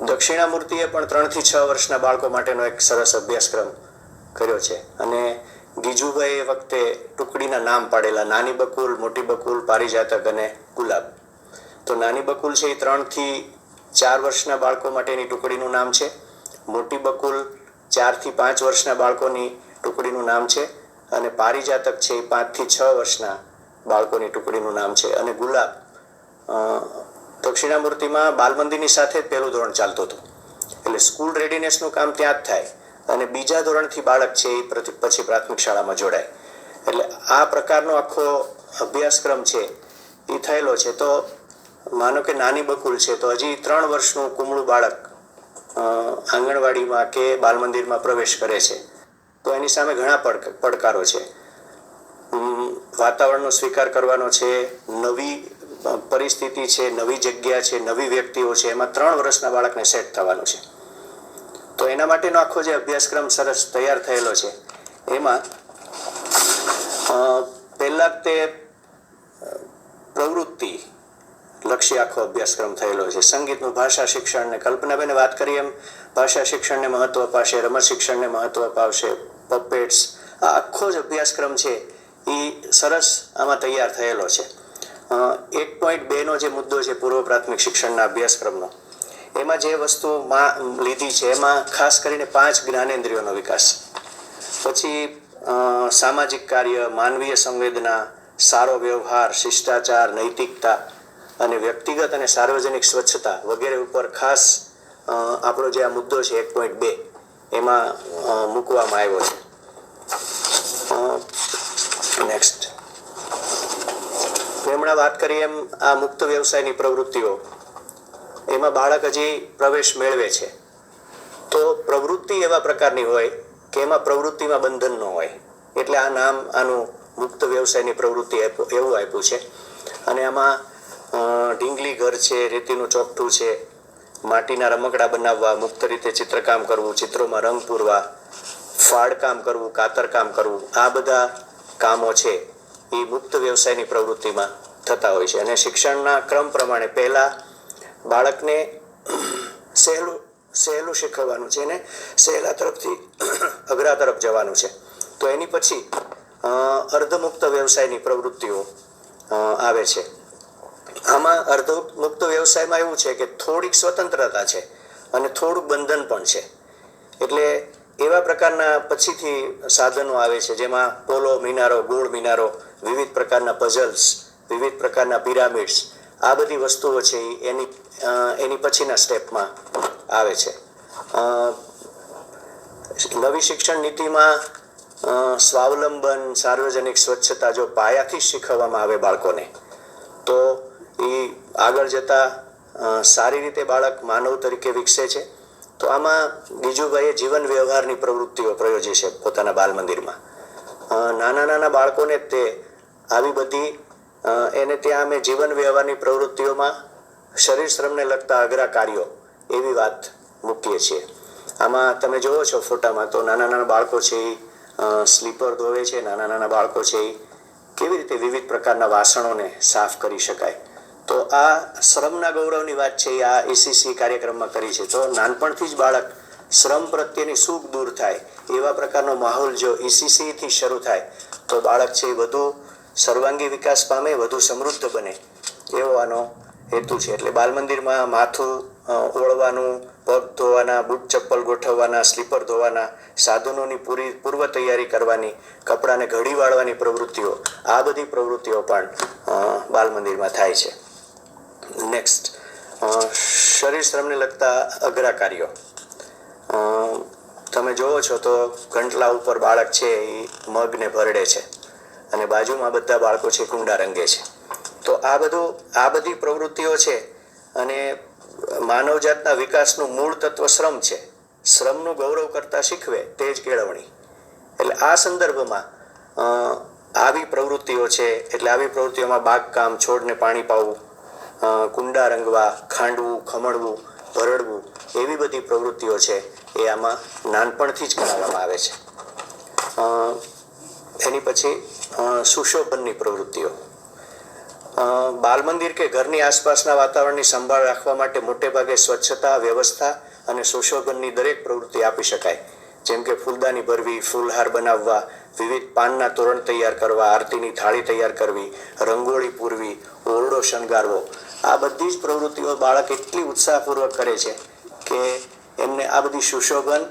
દક્ષિણામૂર્તિએ પણ 3 થી 6 વર્ષના બાળકો માટેનો એક સરસ અભ્યાસક્રમ કર્યો છે અને ગીજુભાઈ એ વખતે ટુકડીના નામ પાડેલા નાની બકુલ, મોટી બકુલ, પારિજાતક અને ગુલાબ. તો નાની બકુલ છે એ 3 થી 4 વર્ષના બાળકો માટેની ટુકડીનું નામ છે. મોટી બકુલ 4 થી 5 વર્ષના બાળકોની ટુકડીનું નામ છે અને પારિજાતક છે એ 5 થી 6 વર્ષના બાળકોની ટુકડીનું નામ છે અને ગુલાબ દક્ષિણામૂર્તિમાં બાલ મંદિરની સાથે જ પહેલું ધોરણ ચાલતું હતું એટલે સ્કૂલ રેડીનેસનું કામ ત્યાં જ થાય અને બીજા ધોરણથી બાળક છે એ પછી પ્રાથમિક શાળામાં જોડાય. એટલે આ પ્રકારનો આખો અભ્યાસક્રમ છે એ થયેલો છે. તો માનો કે નાની બકુલ છે તો હજી 3 વર્ષનું કુમળું બાળક આંગણવાડીમાં કે બાલ મંદિરમાં પ્રવેશ કરે છે તો એની સામે ઘણા પડકારો છે. વાતાવરણનો સ્વીકાર કરવાનો છે, નવી પરિસ્થિતિ છે, નવી જગ્યા છે, નવી વ્યક્તિઓ છે, એમાં 3 વર્ષના બાળકને સેટ થવાનું છે. તો એના માટેનો આખો જે અભ્યાસક્રમ સરસ તૈયાર થયેલો છે એમાં પહેલા તે પ્રવૃત્તિ લક્ષ્ય આખો અભ્યાસક્રમ થયેલો છે. સંગીતનું ભાષા શિક્ષણને કલ્પનાબેને વાત કરી એમ ભાષા શિક્ષણને મહત્વ અપાશે, રમત શિક્ષણને મહત્વ અપાવશે, પપેટ્સ, આ આખો જ અભ્યાસક્રમ છે એ સરસ આમાં તૈયાર થયેલો છે. 1.2નો જે મુદ્દો છે પૂર્વ પ્રાથમિક શિક્ષણના અભ્યાસક્રમનો, એમાં જે વસ્તુ લીધી છે એમાં ખાસ કરીને 5 જ્ઞાનેન્દ્રિયોનો વિકાસ, પછી સામાજિક કાર્ય, માનવીય સંવેદના, સારો વ્યવહાર, શિષ્ટાચાર, નૈતિકતા અને વ્યક્તિગત અને સાર્વજનિક સ્વચ્છતા વગેરે ઉપર ખાસ આપણો જે આ મુદ્દો છે 1.2 એમાં મૂકવામાં આવ્યો છે. નેક્સ્ટ હમણાં વાત કરી એમ આ મુક્ત વ્યવસાયની પ્રવૃત્તિઓ, એમાં બાળક હજી પ્રવેશ મેળવે છે તો પ્રવૃત્તિ એવા પ્રકારની હોય કે એમાં પ્રવૃત્તિમાં બંધન ન હોય, એટલે આ નામ આનું મુક્ત વ્યવસાયની પ્રવૃત્તિ એવું આપ્યું છે. અને આમાં ઢીંગલી ઘર છે, રેતીનું ચોકઠું છે, માટીના રમકડા બનાવવા, મુક્ત રીતે ચિત્રકામ કરવું, ચિત્રોમાં રંગ પૂરવા, ફાડકામ કરવું, કાતરકામ કરવું, આ બધા કામો છે એ મુક્ત વ્યવસાયની પ્રવૃત્તિમાં થતા હોય છે. અને શિક્ષણના ક્રમ પ્રમાણે પહેલા બાળકને સહેલું શીખવવાનું છે અને સહેલા તરફથી અઘરા તરફ જવાનું છે. તો એની પછી અર્ધમુક્ત વ્યવસાયની પ્રવૃત્તિઓ આવે છે. આમાં અર્ધમુક્ત વ્યવસાયમાં એવું છે કે થોડીક સ્વતંત્રતા છે અને થોડુંક બંધન પણ છે. એટલે એવા પ્રકારના પછીથી સાધનો આવે છે જેમાં પોલો મિનારો, ગોળ મિનારો, વિવિધ પ્રકારના પઝલ્સ, વિવિધ પ્રકારના પિરામિડ્સ, આ બધી વસ્તુઓ છે એની પછીના સ્ટેપમાં આવે છે. નવી શિક્ષણ નીતિમાં સ્વાવલંબન, સાર્વજનિક સ્વચ્છતા જો પાયાથી શીખવવામાં આવે બાળકોને તો એ આગળ જતા સારી રીતે બાળક માનવ તરીકે વિકસે છે. તો આમાં ગીજુભાઈએ જીવન વ્યવહારની પ્રવૃત્તિઓ પ્રયોજી છે પોતાના બાલ મંદિરમાં. નાના બાળકોને તે આવી બધી એને ત્યાં અમે જીવન વ્યવહારની પ્રવૃત્તિઓમાં શરીર શ્રમને લગતા અઘરા કાર્યો એવી વાત મૂકીએ છીએ. આમાં તમે જોવો છો ફોટામાં તો નાના બાળકો છે એ સ્લીપર ધોવે છે, નાના બાળકો છે એ કેવી રીતે વિવિધ પ્રકારના વાસણોને સાફ કરી શકાય. તો આ શ્રમના ગૌરવની વાત છે એ આ એસીસી કાર્યક્રમમાં કરી છે. તો નાનપણથી જ બાળક શ્રમ પ્રત્યેની સૂક દૂર થાય એવા પ્રકારનો માહોલ જો એસીસીથી શરૂ થાય તો બાળક છે એ વધુ સર્વાંગી વિકાસ પામે, વધુ સમૃદ્ધ બને એવો આનો હેતુ છે. એટલે બાલ મંદિરમાં માથું ઓળવાનું, પગ ધોવાના, બૂટ ચપ્પલ ગોઠવવાના, સ્લીપર ધોવાના, સાધનોની પૂર્વ તૈયારી કરવાની, કપડાને ઘડી વાળવાની પ્રવૃત્તિઓ, આ બધી પ્રવૃત્તિઓ પણ બાલ મંદિરમાં થાય છે. નેક્સ્ટ, શરીર શ્રમને લગતા અઘરા કાર્યો. તમે જોવો છો તો ઘંટલા ઉપર બાળક છે એ મગને ભરડે છે અને બાજુમાં બધા બાળકો છે કુંડા રંગે છે. તો આ બધી પ્રવૃત્તિઓ છે અને માનવજાતના વિકાસનું મૂળ તત્વ શ્રમ છે. શ્રમનું ગૌરવ કરતા શીખવે તે જ કેળવણી. એટલે આ સંદર્ભમાં આવી પ્રવૃત્તિઓ છે. એટલે આવી પ્રવૃત્તિઓમાં બાગકામ, છોડને પાણી પાવું, કુંડા રંગવા, ખાંડવું, ખમણવું, ભરડવું, એવી બધી પ્રવૃત્તિઓ છે એ આમાં નાનપણથી જ કરાવવામાં આવે છે. એની પછી સુશોભનની પ્રવૃત્તિઓ. બાલ મંદિર કે ઘરની આસપાસના વાતાવરણની સંભાળ રાખવા માટે મોટે ભાગે સ્વચ્છતા, વ્યવસ્થા અને સુશોભનની દરેક પ્રવૃત્તિ આપી શકાય. જેમ કે ફૂલદાની ભરવી, ફૂલહાર બનાવવા, વિવિધ પાનના તોરણ તૈયાર કરવા, આરતીની થાળી તૈયાર કરવી, રંગોળી પૂરવી, ઓરડો શણગારવો, આ બધી જ પ્રવૃત્તિઓ બાળક એટલી ઉત્સાહપૂર્વક કરે છે કે એમને આ બધી સુશોભન,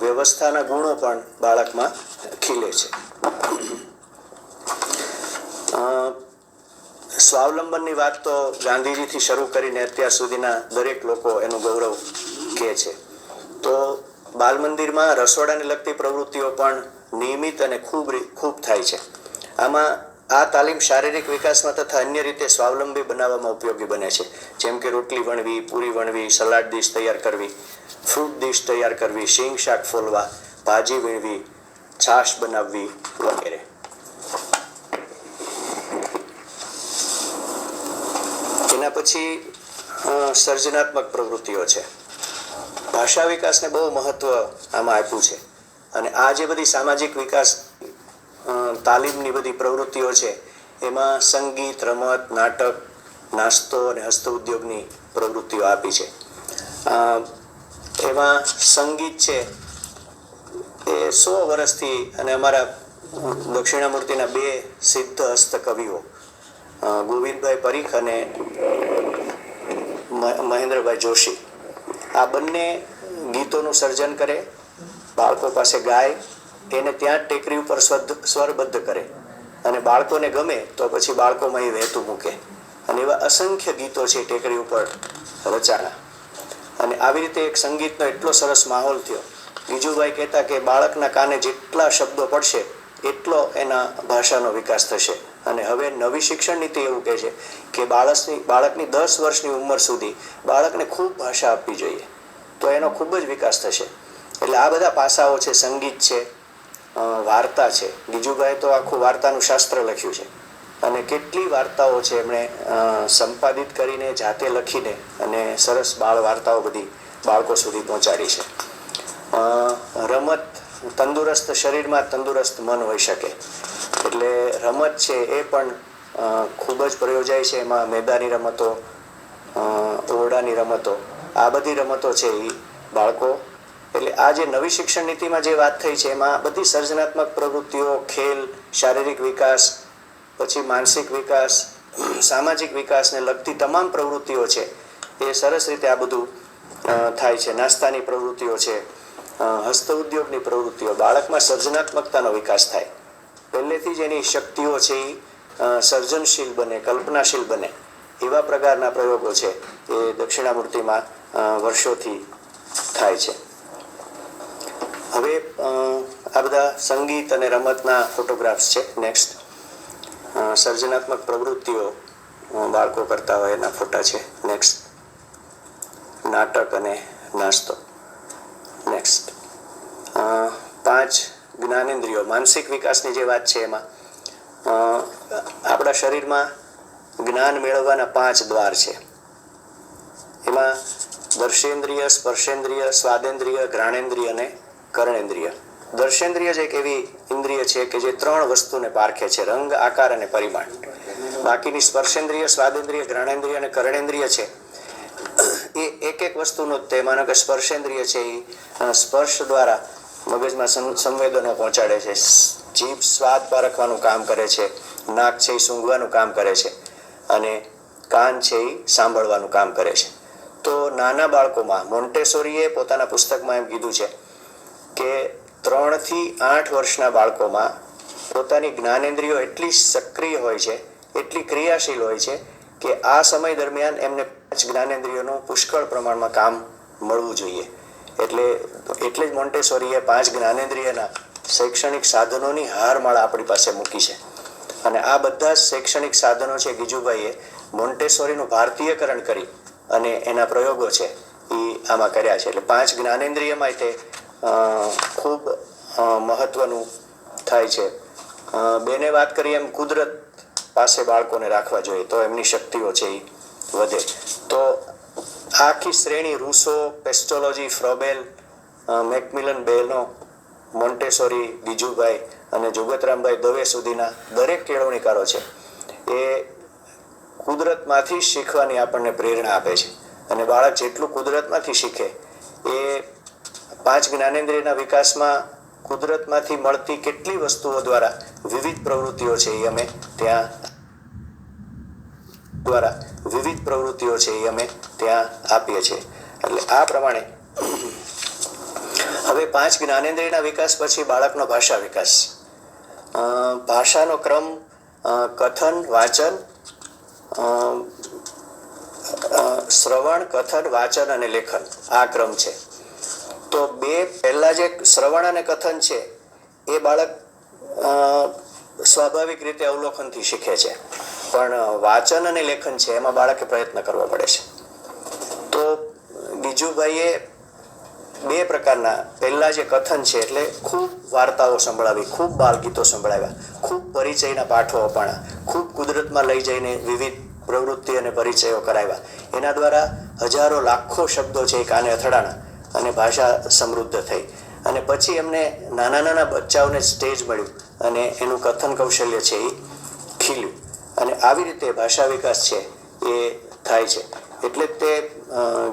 વ્યવસ્થાના ગુણો પણ બાળકમાં ખીલે છે. સ્વાવલંબનની વાત તો ગાંધીજીથી શરૂ કરીને અત્યાર સુધીના દરેક લોકો એનું ગૌરવ કહે છે. તો બાલ મંદિરમાં રસોડાને લગતી પ્રવૃત્તિઓ પણ નિયમિત અને ખૂબ થાય છે. આમાં આ તાલીમ શારીરિક વિકાસમાં તથા અન્ય રીતે સ્વાવલંબી બનાવવામાં ઉપયોગી બને છે. જેમ કે રોટલી વણવી, પૂરી વણવી, સલાડ ડીશ તૈયાર કરવી, ફ્રૂટ ડીશ તૈયાર કરવી, શીંગ શાક ફોલવા, ભાજી વીણવી, છાશ બનાવવી વગેરે. એના પછી સર્જનાત્મક પ્રવૃત્તિઓ છે. ભાષા વિકાસને બહુ મહત્વ આમાં આપ્યું છે. અને આ જે બધી સામાજિક વિકાસ તાલીમની બધી પ્રવૃત્તિઓ છે એમાં સંગીત, રમત, નાટક, નાસ્તો અને હસ્ત ઉદ્યોગની પ્રવૃત્તિઓ આપી છે. એમાં સંગીત છે એ 100 વર્ષથી, અને અમારા દક્ષિણામૂર્તિના 2 સિદ્ધ હસ્ત કવિઓ ગોવિંદભાઈ પરીખ અને મહેન્દ્રભાઈ જોશી, આ બંને ગીતોનું સર્જન કરે, બાળકો પાસે ગાય, એને ત્યાં જ ટેકરી ઉપર સ્વરબદ્ધ કરે, અને બાળકોને ગમે તો પછી બાળકોમાં એ વહેતું મૂકે. અને એવા અસંખ્ય ગીતો છે ટેકરી ઉપર રચાણા. અને આવી રીતે એક સંગીતનો એટલો સરસ માહોલ થયો. ગીજુભાઈ કહેતા કે બાળકના કાને જેટલા શબ્દો પડશે એટલો એના ભાષાનો વિકાસ થશે. અને હવે નવી શિક્ષણ નીતિ એવું કહે છે કે બાળકની 10 વર્ષની ઉંમર સુધી બાળકને ખૂબ ભાષા આપવી જોઈએ, તો એનો ખૂબ જ વિકાસ થશે. એટલે આ બધા પાસાઓ છે. સંગીત છે, વાર્તા છે. ગીજુભાઈ તો આખું વાર્તાનું શાસ્ત્ર લખ્યું છે, અને કેટલી વાર્તાઓ છે એમણે સંપાદિત કરીને, જાતે લખીને અને સરસ બાળ વાર્તાઓ બધી બાળકો સુધી પહોંચાડી છે. રમત, તંદુરસ્ત શરીરમાં તંદુરસ્ત મન હોઈ શકે, એટલે રમત છે એ પણ ખૂબ જ પ્રયોજાય છે. એમાં મેદાની રમતો, ઓરડાની રમતો, આ બધી રમતો છે એ બાળકો, એટલે આ જે નવી શિક્ષણ નીતિમાં જે વાત થઈ છે એમાં બધી સર્જનાત્મક પ્રવૃત્તિઓ, ખેલ, શારીરિક વિકાસ, પછી માનસિક વિકાસ, સામાજિક વિકાસને લગતી તમામ પ્રવૃત્તિઓ છે એ સરસ રીતે આ બધું થાય છે. નાસ્તાની પ્રવૃત્તિઓ છે, હસ્ત ઉદ્યોગની પ્રવૃત્તિઓ, બાળકમાં સર્જનાત્મકતાનો વિકાસ થાય. પહેલેથી જ એની શક્તિઓ છે એ સર્જનશીલ બને, કલ્પનાશીલ બને, એવા પ્રકારના પ્રયોગો છે એ દક્ષિણામૂર્તિમાં વર્ષોથી થાય છે. હવે આ બધા સંગીત અને રમતના ફોટોગ્રાફ્સ છે. નેક્સ્ટ, સર્જનાત્મક પ્રવૃત્તિઓ બાળકો કરતા હોય એના ફોટા છે. નેક્સ્ટ, નાટક અને નાસ્તો. નેક્સ્ટ, 5 જ્ઞાનેન્દ્રિયો, માનસિક વિકાસની જે વાત છે એમાં આપણા શરીરમાં જ્ઞાન મેળવવાના 5 દ્વાર છે. એમાં દર્શેન્દ્રિય, સ્પર્શેન્દ્રિય, સ્વાદેન્દ્રિય, ઘ્રાણેન્દ્રિય અને કર્ણેન્દ્રિય. દર્શેન્દ્રિય જ એક એવી ઇન્દ્રિય છે કે જે 3 વસ્તુને પારખે છે: રંગ, આકાર અને પરિમાણ. બાકીની સ્પર્શેન્દ્રિય, સ્વાદેન્દ્રિય, ઘ્રાણેન્દ્રિય અને કર્ણેન્દ્રિય છે એ એક વસ્તુનો જ તે. માનો કે સ્પર્શેન્દ્રિય છે એ સ્પર્શ દ્વારા મગજમાં સંવેદનો પહોંચાડે છે. જીભ સ્વાદ પારખવાનું કામ કરે છે, નાક છે એ સૂંઘવાનું કામ કરે છે, અને કાન છે એ સાંભળવાનું કામ કરે છે. તો નાના બાળકોમાં મોન્ટેસોરીએ પોતાના પુસ્તકમાં એમ કીધું છે કે 3 થી 8 વર્ષના બાળકોમાં પોતાની જ્ઞાનેન્દ્રિયો એટલી સક્રિય હોય છે, એટલી ક્રિયાશીલ હોય છે કે આ સમય દરમિયાન એમને 5 જ્ઞાનેન્દ્રિયોનું પુષ્કળ પ્રમાણમાં કામ મળવું જોઈએ. એટલે જ મોન્ટેસોરીએ 5 જ્ઞાનેન્દ્રિયના શૈક્ષણિક સાધનોની હારમાળા આપણી પાસે મૂકી છે. અને આ બધા જ શૈક્ષણિક સાધનો છે ગીજુભાઈએ મોન્ટેસોરીનું ભારતીયકરણ કરી અને એના પ્રયોગો છે એ આમાં કર્યા છે. એટલે 5 જ્ઞાનેન્દ્રિયમાં તે ખૂબ મહત્વનું થાય છે. બેને વાત કરી એમ કુદરત પાસે બાળકોને રાખવા જોઈએ તો એમની શક્તિઓ છે એ વધે. તો આખી શ્રેણી રૂસો, પેસ્ટોલોજી, ફ્રોબેલ, મેકમિલન બેનો, મોન્ટેસોરી, ગીજુભાઈ અને જુગતરામભાઈ દવે સુધીના દરેક કેળવણીકારો છે એ કુદરતમાંથી શીખવાની આપણને પ્રેરણા આપે છે. અને બાળક જેટલું કુદરતમાંથી શીખે એ 5 જ્ઞાનેન્દ્રિયના વિકાસમાં કુદરતમાંથી મળતી કેટલી વસ્તુઓ દ્વારા વિવિધ પ્રવૃત્તિઓ છે એ અમે ત્યાં આપીએ છીએ. એટલે આ પ્રમાણે હવે 5 જ્ઞાનેન્દ્રિયના વિકાસ પછી બાળકનો ભાષા વિકાસ. ભાષાનો ક્રમ કથન, વાચન, શ્રવણ, કથન, વાચન અને લેખન, આ ક્રમ છે. તો પહેલા જે શ્રવણ અને કથન છે એ બાળક સ્વાભાવિક રીતે અવલોકનથી શીખે છે, પણ વાંચન અને લેખન છે એમાં બાળકે પ્રયત્ન કરવો પડે છે. તો ગીજુભાઈએ બે પ્રકારના, પહેલા જે કથન છે એટલે ખૂબ વાર્તાઓ સંભળાવી, ખૂબ બાલગીતો સંભળાવ્યા, ખૂબ પરિચયના પાઠો અપાણા, ખૂબ કુદરતમાં લઈ જઈને વિવિધ પ્રવૃત્તિ અને પરિચયો કરાવ્યા. એના દ્વારા હજારો લાખો શબ્દો છે એ કાને અથડાણા અને ભાષા સમૃદ્ધ થઈ. અને પછી એમને નાના નાના બચ્ચાઓને સ્ટેજ મળ્યું અને એનું કથન કૌશલ્ય છે એ ખીલ્યું. અને આવી રીતે ભાષા વિકાસ છે એ થાય છે. એટલે જ તે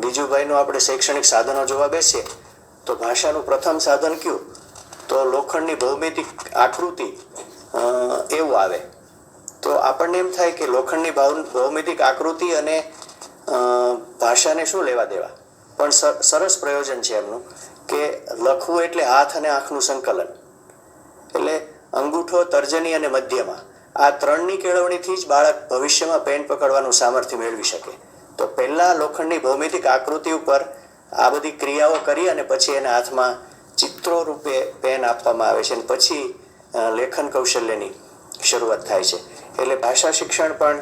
ગીજુભાઈનું આપણે શૈક્ષણિક સાધનો જોવા બેસીએ તો ભાષાનું પ્રથમ સાધન કયું, તો લોખંડની ભૌમિતિક આકૃતિ એવું આવે. તો આપણને એમ થાય કે લોખંડની ભૌમિતિક આકૃતિ અને ભાષાને શું લેવા દેવા, પણ સરસ પ્રયોજન છે એમનું કે લખવું એટલે હાથ અને આંખનું સંકલન. એટલે અંગૂઠો, તર્જની અને મધ્યમાં આ ત્રણની કેળવણીથી જ બાળક ભવિષ્યમાં પેન પકડવાનું સામર્થ્ય મેળવી શકે. તો પહેલાં લોખંડની ભૌમિતિક આકૃતિ ઉપર આ બધી ક્રિયાઓ કરી અને પછી એના હાથમાં ચિત્રો રૂપે પેન આપવામાં આવે છે અને પછી લેખન કૌશલ્યની શરૂઆત થાય છે. એટલે ભાષા શિક્ષણ પણ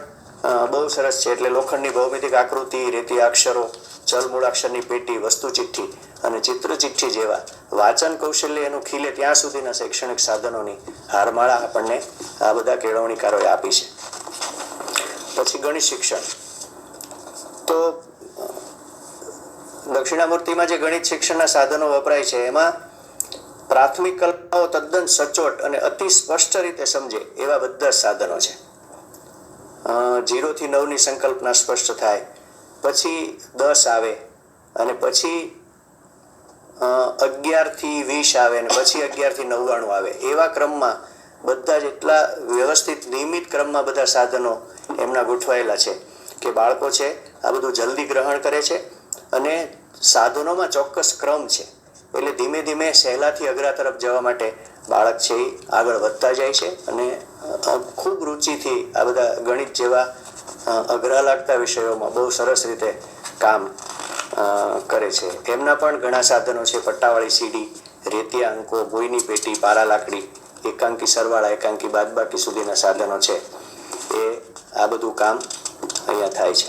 બહુ સરસ છે. એટલે લોખંડની ભૌમિતિક આકૃતિ, રેતી અક્ષરો, ચલમૂળાક્ષરની પેટી, વસ્તુ ચિઠ્ઠી અને ચિત્ર ચિઠ્ઠી જેવા વાંચન કૌશલ્ય એનું ખીલે ત્યાં સુધીના શૈક્ષણિક સાધનોની હારમાળા આપણને આ બધા કેળવણીકારોએ આપી છે. પછી ગણિત શિક્ષણ. તો દક્ષિણામૂર્તિમાં જે ગણિત શિક્ષણના સાધનો વપરાય છે એમાં પ્રાથમિક કલ્પનાઓ તદ્દન સચોટ અને અતિ સ્પષ્ટ રીતે સમજે એવા બધા જ સાધનો છે. 0 થી 9ની સંકલ્પના સ્પષ્ટ થાય, પછી 10 આવે અને પછી 11 થી 20 આવે અને પછી 11 થી 99 આવે. એવા ક્રમમાં બધા જ એટલા વ્યવસ્થિત નિયમિત ક્રમમાં બધા સાધનો એમના ગોઠવાયેલા છે કે બાળકો છે આ બધું જલ્દી ગ્રહણ કરે છે. અને સાધનોમાં ચોક્કસ ક્રમ છે એટલે ધીમે ધીમે સહેલાથી અઘરા તરફ જવા માટે બાળક છે એ આગળ વધતા જાય છે અને ખૂબ રુચિથી આ બધા ગણિત જેવા અઘરા લાગતા વિષયોમાં બહુ સરસ રીતે કામ કરે છે. એમના પણ ઘણા સાધનો છે. પટ્ટાવાળી સીડી, રેતિયા અંકો, ભોંયની પેટી, પારા લાકડી, એકાંકી સરવાળા, એકાંકી બાદબાકી સુધીના સાધનો છે એ આ બધું કામ અહીંયા થાય છે.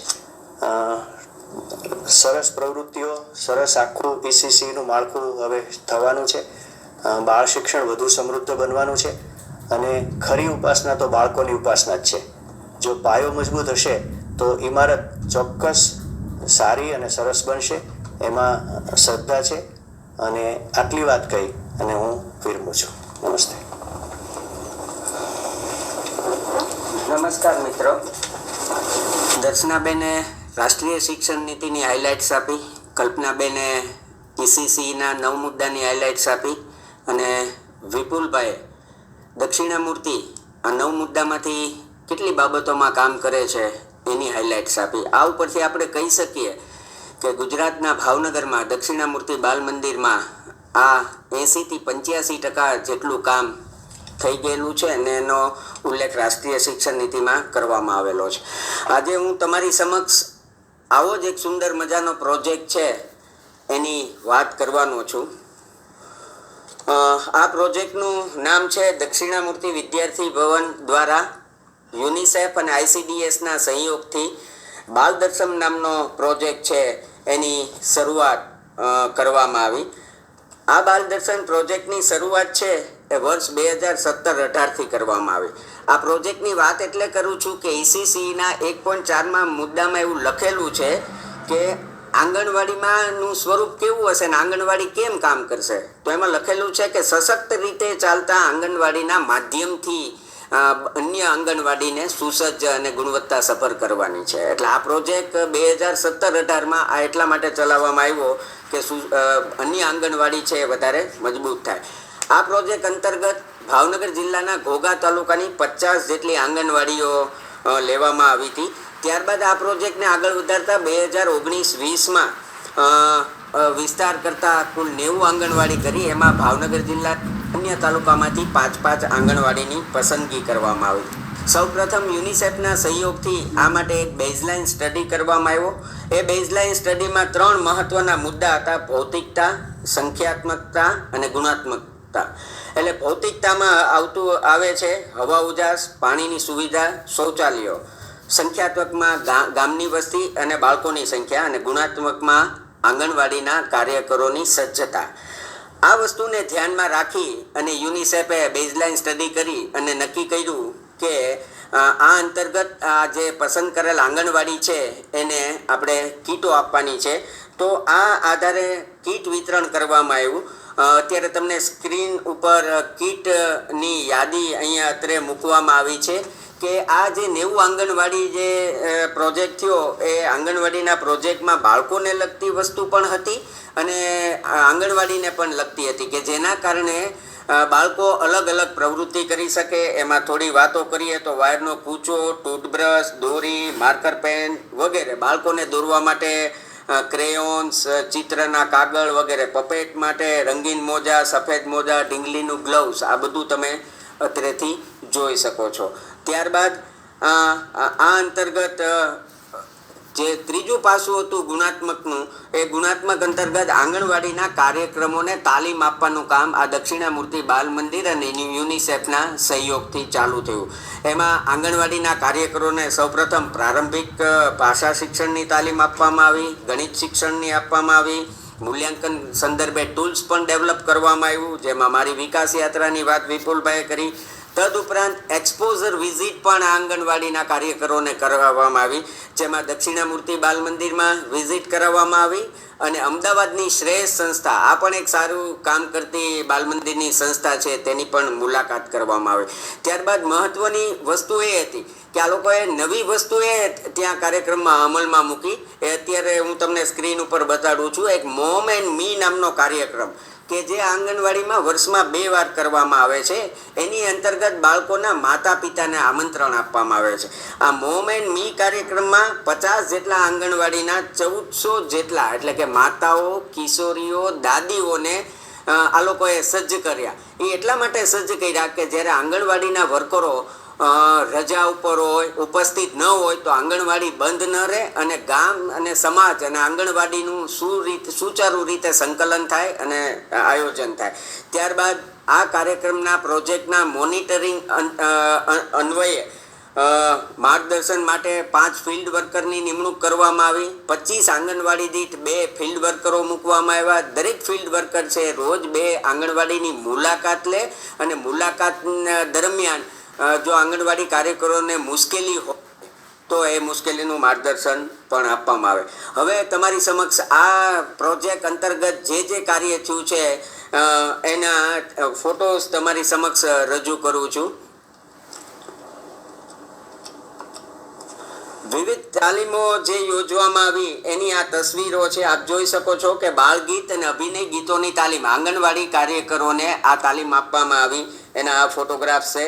સરસ પ્રવૃત્તિઓ, સરસ આખું PCCનું માળખું હવે થવાનું છે. બાળ શિક્ષણ વધુ સમૃદ્ધ બનવાનું છે અને ખરી ઉપાસના તો બાળકોની ઉપાસના જ છે. જો પાયો મજબૂત હશે તો ઇમારત ચોક્કસ સારી અને સરસ બનશે, એમાં શ્રદ્ધા છે. અને આટલી વાત કહી અને હું વિરમું છું. નમસ્તે. નમસ્કાર મિત્રો. દર્શનાબેને રાષ્ટ્રીય શિક્ષણ નીતિની હાઇલાઇટ્સ આપી, કલ્પનાબેને PCCના 9 મુદ્દાની હાઇલાઇટ્સ આપી અને વિપુલભાઈએ દક્ષિણામૂર્તિ આ 9 મુદ્દામાંથી કેટલી બાબતોમાં કામ કરે છે એની હાઇલાઇટ્સ આપી. આ ઉપરથી આપણે કહી શકીએ કે ગુજરાતના ભાવનગરમાં દક્ષિણામૂર્તિ બાલ મંદિરમાં આ 80 થી 85% જેટલું કામ થઈ ગયેલું છે અને એનો ઉલ્લેખ રાષ્ટ્રીય શિક્ષણ નીતિમાં કરવામાં આવેલો છે. આજે હું તમારી સમક્ષ આવો જ એક સુંદર મજાનો પ્રોજેક્ટ છે એની વાત કરવાનો છું. આ પ્રોજેક્ટનું નામ છે દક્ષિણામૂર્તિ વિદ્યાર્થી ભવન દ્વારા યુનિસેફ અને ICDSના સહયોગથી બાલ દર્શન નામનો પ્રોજેક્ટ છે એની શરૂઆત કરવામાં આવી. આ બાલ દર્શન પ્રોજેક્ટની શરૂઆત છે એ વર્ષ 2017-18થી કરવામાં આવી. આ પ્રોજેક્ટની વાત એટલે કરું છું કે ECCના 1.4માં મુદ્દામાં એવું લખેલું છે કે આંગણવાડીમાંનું સ્વરૂપ કેવું હશે ને આંગણવાડી કેમ કામ કરશે. તો એમાં લખેલું છે કે સશક્ત રીતે ચાલતા આંગણવાડીના માધ્યમથી અન્ય આંગણવાડીને સુસજ્જ અને ગુણવત્તા સભર કરવાની છે. એટલે આ પ્રોજેક્ટ 2017-18માં આ એટલા માટે ચલાવવામાં આવ્યો કે અન્ય આંગણવાડી છે એ વધારે મજબૂત થાય. આ પ્રોજેક્ટ અંતર્ગત ભાવનગર જિલ્લાના ઘોઘા તાલુકાની 50 જેટલી આંગણવાડીઓ લેવામાં આવી હતી. ત્યારબાદ આ પ્રોજેક્ટને આગળ વધારતા 2019-20માં વિસ્તાર કરતાં કુલ 90 આંગણવાડી કરી. એમાં ભાવનગર જિલ્લા અન્ય તાલુકામાંથી 5 આંગણવાડીની પસંદગી કરવામાં આવી. સૌપ્રથમ યુનિસેફના સહયોગથી આ માટે એક બેઝલાઇન સ્ટડી કરવામાં આવ્યો. એ બેઝલાઇન સ્ટડીમાં 3 મહત્વના મુદ્દા હતા: ભૌતિકતા, સંખ્યાત્મકતા અને ગુણાત્મકતા. એટલે ભૌતિકતામાં આવે છે હવા ઉજાસ, પાણીની સુવિધા, શૌચાલયો. સંખ્યાત્મકમાં ગામની વસ્તી અને બાળકોની સંખ્યા, અને ગુણાત્મકમાં આંગણવાડીના કાર્યકરોની સજ્જતા. આ વસ્તુને ધ્યાનમાં રાખી અને યુનિસેફે બેઝલાઇન સ્ટડી કરી અને નક્કી કર્યું કે આ અંતર્ગત આ જે પસંદ કરેલ આંગણવાડી છે એને આપણે કીટો આપવાની છે. તો આ આધારે કીટ વિતરણ કરવામાં આવ્યું. અત્યારે તમને સ્ક્રીન ઉપર કીટની યાદી અહીંયા અત્રે મૂકવામાં આવી છે કે આ જે 90 આંગણવાડી જે પ્રોજેક્ટ થયો એ આંગણવાડીના પ્રોજેક્ટમાં બાળકોને લગતી વસ્તુ પણ હતી અને આંગણવાડીને પણ લગતી હતી, કે જેના કારણે બાળકો અલગ અલગ પ્રવૃત્તિ કરી શકે. એમાં થોડી વાતો કરીએ તો વાયરનો કૂચો, ટૂથબ્રશ, દોરી, માર્કર પેન વગેરે, બાળકોને દોરવા માટે ક્રેયોન્સ, ચિત્રના કાગળ વગેરે, પપેટ માટે રંગીન મોજા, સફેદ મોજા, ઢીંગલીનું ગ્લવ્સ, આ બધું તમે અત્રેથી જોઈ શકો છો. ત્યારબાદ આ અંતર્ગત જે ત્રીજું પાસું હતું ગુણાત્મકનું, એ ગુણાત્મક અંતર્ગત આંગણવાડીના કાર્યક્રમોને તાલીમ આપવાનું કામ આ દક્ષિણામૂર્તિ બાલ મંદિર અને યુનિસેફના સહયોગથી ચાલુ થયું. એમાં આંગણવાડીના કાર્યકરોને સૌપ્રથમ પ્રારંભિક ભાષા શિક્ષણની તાલીમ આપવામાં આવી, ગણિત શિક્ષણની આપવામાં આવી, મૂલ્યાંકન સંદર્ભે ટૂલ્સ પણ ડેવલપ કરવામાં આવ્યું, જેમાં મારી વિકાસ યાત્રાની વાત વિપુલભાઈએ કરી. તદુપરાંત એક્સપોઝર વિઝિટ પણ આંગણવાડીના કાર્યકરોને કરાવવામાં આવી, જેમાં દક્ષિણામૂર્તિ બાલ મંદિરમાં વિઝિટ કરાવવામાં આવી અને અમદાવાદની શ્રેષ્ઠ સંસ્થા, આ પણ એક સારું કામ કરતી બાલ મંદિરની સંસ્થા છે, તેની પણ મુલાકાત કરવામાં આવી. ત્યારબાદ મહત્વની વસ્તુ એ હતી કે આ લોકોએ નવી વસ્તુ એ ત્યાં કાર્યક્રમમાં અમલમાં મૂકી. એ અત્યારે હું તમને સ્ક્રીન ઉપર બતાડું છું. એક મોમ એન્ડ મી નામનો કાર્યક્રમ કે જે આંગણવાડીમાં વર્ષમાં 2 વાર કરવામાં આવે છે. એની અંતર્ગત બાળકોના માતા પિતાને આમંત્રણ આપવામાં આવે છે. આ મોમ એન્ડ મી કાર્યક્રમમાં 50 જેટલા આંગણવાડીના 1400 જેટલા એટલે કે માતાઓ, કિશોરીઓ, દાદીઓને આ લોકોએ સજ્જ કર્યા. એ એટલા માટે સજ્જ કર્યા કે જ્યારે આંગણવાડીના વર્કરો રજા ઉપર હોય, ઉપસ્થિત ન હોય તો આંગણવાડી બંધ ન રહે અને ગામ અને સમાજ અને આંગણવાડીનું સુચારુ રીતે સંકલન થાય અને આયોજન થાય. ત્યારબાદ આ કાર્યક્રમના પ્રોજેક્ટના મોનિટરિંગ અન્વયે માર્ગદર્શન માટે 5 ફિલ્ડ વર્કરની નિમણૂક કરવામાં આવી. 25 આંગણવાડી દીઠ 2 ફિલ્ડ વર્કરો મૂકવામાં આવ્યા. દરેક ફિલ્ડ વર્કર છે રોજ 2 આંગણવાડીની મુલાકાત લે અને મુલાકાત દરમિયાન જો આંગણવાડી કાર્યકરોને મુશ્કેલી હોય તો એ મુશ્કેલીનું માર્ગદર્શન પણ આપવામાં આવે. હવે તમારી સમક્ષ આ પ્રોજેક્ટ અંતર્ગત જે કાર્ય થયું છે એના ફોટોસ તમારી સમક્ષ રજૂ કરું છું. વિવિધ તાલીમો જે યોજવામાં આવી એની આ તસવીરો છે. આપ જોઈ શકો છો કે બાળ ગીત અને અભિનય ગીતોની તાલીમ આંગણવાડી કાર્યકરોને આ તાલીમ આપવામાં આવી, એના આ ફોટોગ્રાફ્સ છે.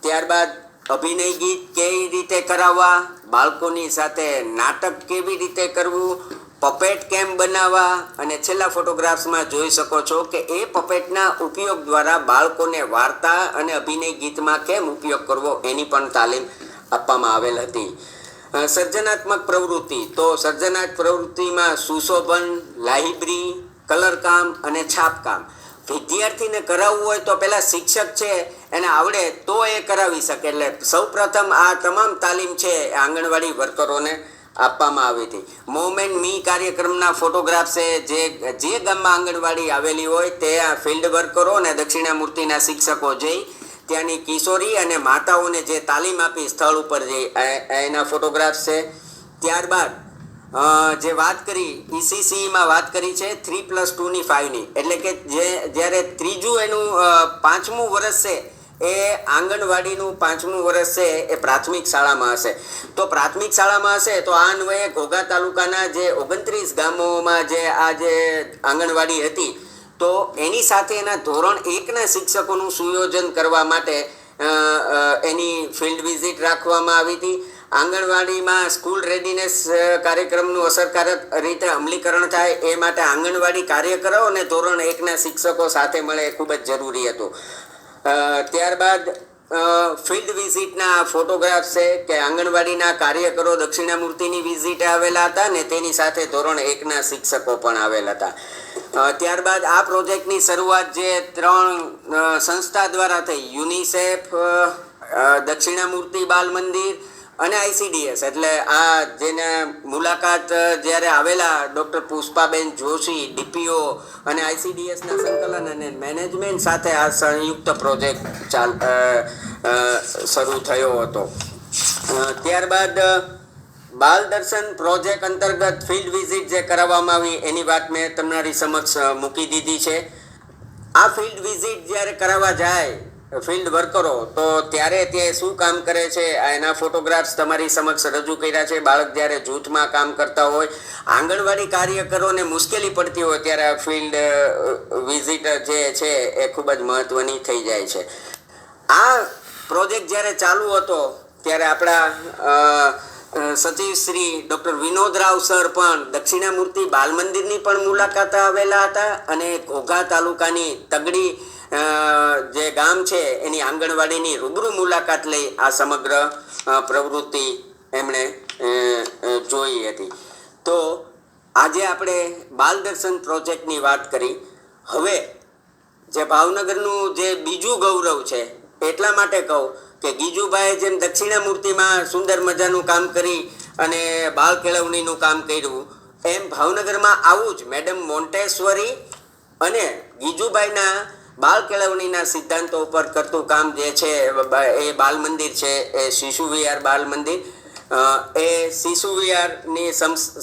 ત્યારબાદ અભિનય ગીત કેવી રીતે કરાવવા, બાળકોની સાથે નાટક કેવી રીતે કરવું, પપેટ કેમ બનાવવા, અને છેલ્લા ફોટોગ્રાફ્સમાં જોઈ શકો છો કે એ પપેટના ઉપયોગ દ્વારા બાળકોને વાર્તા અને અભિનય ગીતમાં કેમ ઉપયોગ કરવો એની પણ તાલીમ આપવામાં આવેલ હતી. સર્જનાત્મક પ્રવૃત્તિ, તો સર્જનાત્મક પ્રવૃત્તિમાં સુશોભન, લાહિબ્રી, કલરકામ અને છાપકામ. વિદ્યાર્થીને કરાવવું હોય તો પહેલાં શિક્ષક છે એને આવડે તો એ કરાવી શકે. એટલે સૌ પ્રથમ આ તમામ તાલીમ છે એ આંગણવાડી વર્કરોને આપવામાં આવી હતી. મોમ એન્ડ મી કાર્યક્રમના ફોટોગ્રાફ્સ છે જે ગામમાં આંગણવાડી આવેલી હોય તે આ ફિલ્ડ વર્કરો અને દક્ષિણામૂર્તિના શિક્ષકો જઈ ત્યાંની કિશોરી અને માતાઓને જે તાલીમ આપી સ્થળ ઉપર જઈ એના ફોટોગ્રાફ્સ છે. ત્યારબાદ જે વાત કરી ECCમાં વાત કરી છે 3+2ની 5ની, એટલે કે જ્યારે ત્રીજું એનું 5મું વર્ષ છે એ આંગણવાડીનું 5મું વર્ષ છે એ પ્રાથમિક શાળામાં હશે. તો પ્રાથમિક શાળામાં હશે તો આ અન્વયે ઘોઘા તાલુકાના જે 29 ગામોમાં જે આ જે આંગણવાડી હતી તો એની સાથે એના ધોરણ 1ના શિક્ષકોનું સુયોજન કરવા માટે એની ફિલ્ડ વિઝિટ રાખવામાં આવી હતી. આંગણવાડીમાં સ્કૂલ રેડીનેસ કાર્યક્રમનું અસરકારક રીતે અમલીકરણ થાય એ માટે આંગણવાડી કાર્યકરો અને ધોરણ 1ના શિક્ષકો સાથે મળે એ ખૂબ જ જરૂરી હતું. ત્યારબાદ ફિલ્ડ વિઝિટના ફોટોગ્રાફ્સ છે કે આંગણવાડીના કાર્યકરો દક્ષિણામૂર્તિની વિઝિટે આવેલા હતા ને તેની સાથે ધોરણ 1ના શિક્ષકો પણ આવેલા હતા. ત્યારબાદ આ પ્રોજેક્ટની શરૂઆત જે 3 સંસ્થા દ્વારા થઈ, યુનિસેફ, દક્ષિણામૂર્તિ બાલ મંદિર અને ICDS, એટલે આ જેને મુલાકાત જ્યારે આવેલા ડૉક્ટર પુષ્પાબેન જોશી, DPO અને ICDSના સંકલન અને મેનેજમેન્ટ સાથે આ સંયુક્ત પ્રોજેક્ટ શરૂ થયો હતો. ત્યારબાદ બાલ દર્શન પ્રોજેક્ટ અંતર્ગત ફિલ્ડ વિઝિટ જે કરાવવામાં આવી એની વાત મેં તમારી સમક્ષ મૂકી દીધી છે. આ ફિલ્ડ વિઝિટ જ્યારે કરાવવા જાય ફિલ્ડ વર્કરો, તો ત્યારે તે શું કામ કરે છે એના ફોટોગ્રાફ્સ તમારી સમક્ષ રજૂ કર્યા છે. બાળક જ્યારે જૂથમાં કામ કરતા હોય, આંગણવાડી કાર્યકરોને મુશ્કેલી પડતી હોય ત્યારે આ ફિલ્ડ વિઝિટ જે છે એ ખૂબ જ મહત્ત્વની થઈ જાય છે. આ પ્રોજેક્ટ જ્યારે ચાલુ હતો ત્યારે આપણા સચિવ શ્રી ડૉક્ટર વિનોદ રાવ સર પણ દક્ષિણામૂર્તિ બાલ મંદિરની પણ મુલાકાત આવેલા હતા અને ઘોઘા તાલુકાની તગડી જે ગામ છે એની આંગણવાડીની રૂબરૂ મુલાકાત લઈ આ સમગ્ર પ્રવૃત્તિ એમણે જોઈ હતી. તો આજે આપણે બાલ દર્શન પ્રોજેક્ટની વાત કરી. હવે જે ભાવનગરનું જે બીજું ગૌરવ છે એટલા માટે કહું કે ગીજુભાઈએ જેમ દક્ષિણામૂર્તિમાં સુંદર મજાનું કામ કરી અને બાળ કેળવણીનું કામ કર્યું, એમ ભાવનગરમાં આવું જ મેડમ મોન્ટેસરી અને ગીજુભાઈના બાળ કેળવણીના સિદ્ધાંતો ઉપર કરતું કામ જે છે એ બાલ મંદિર છે, એ શિશુ વિહાર બાલ મંદિર. એ શિશુ વિહારની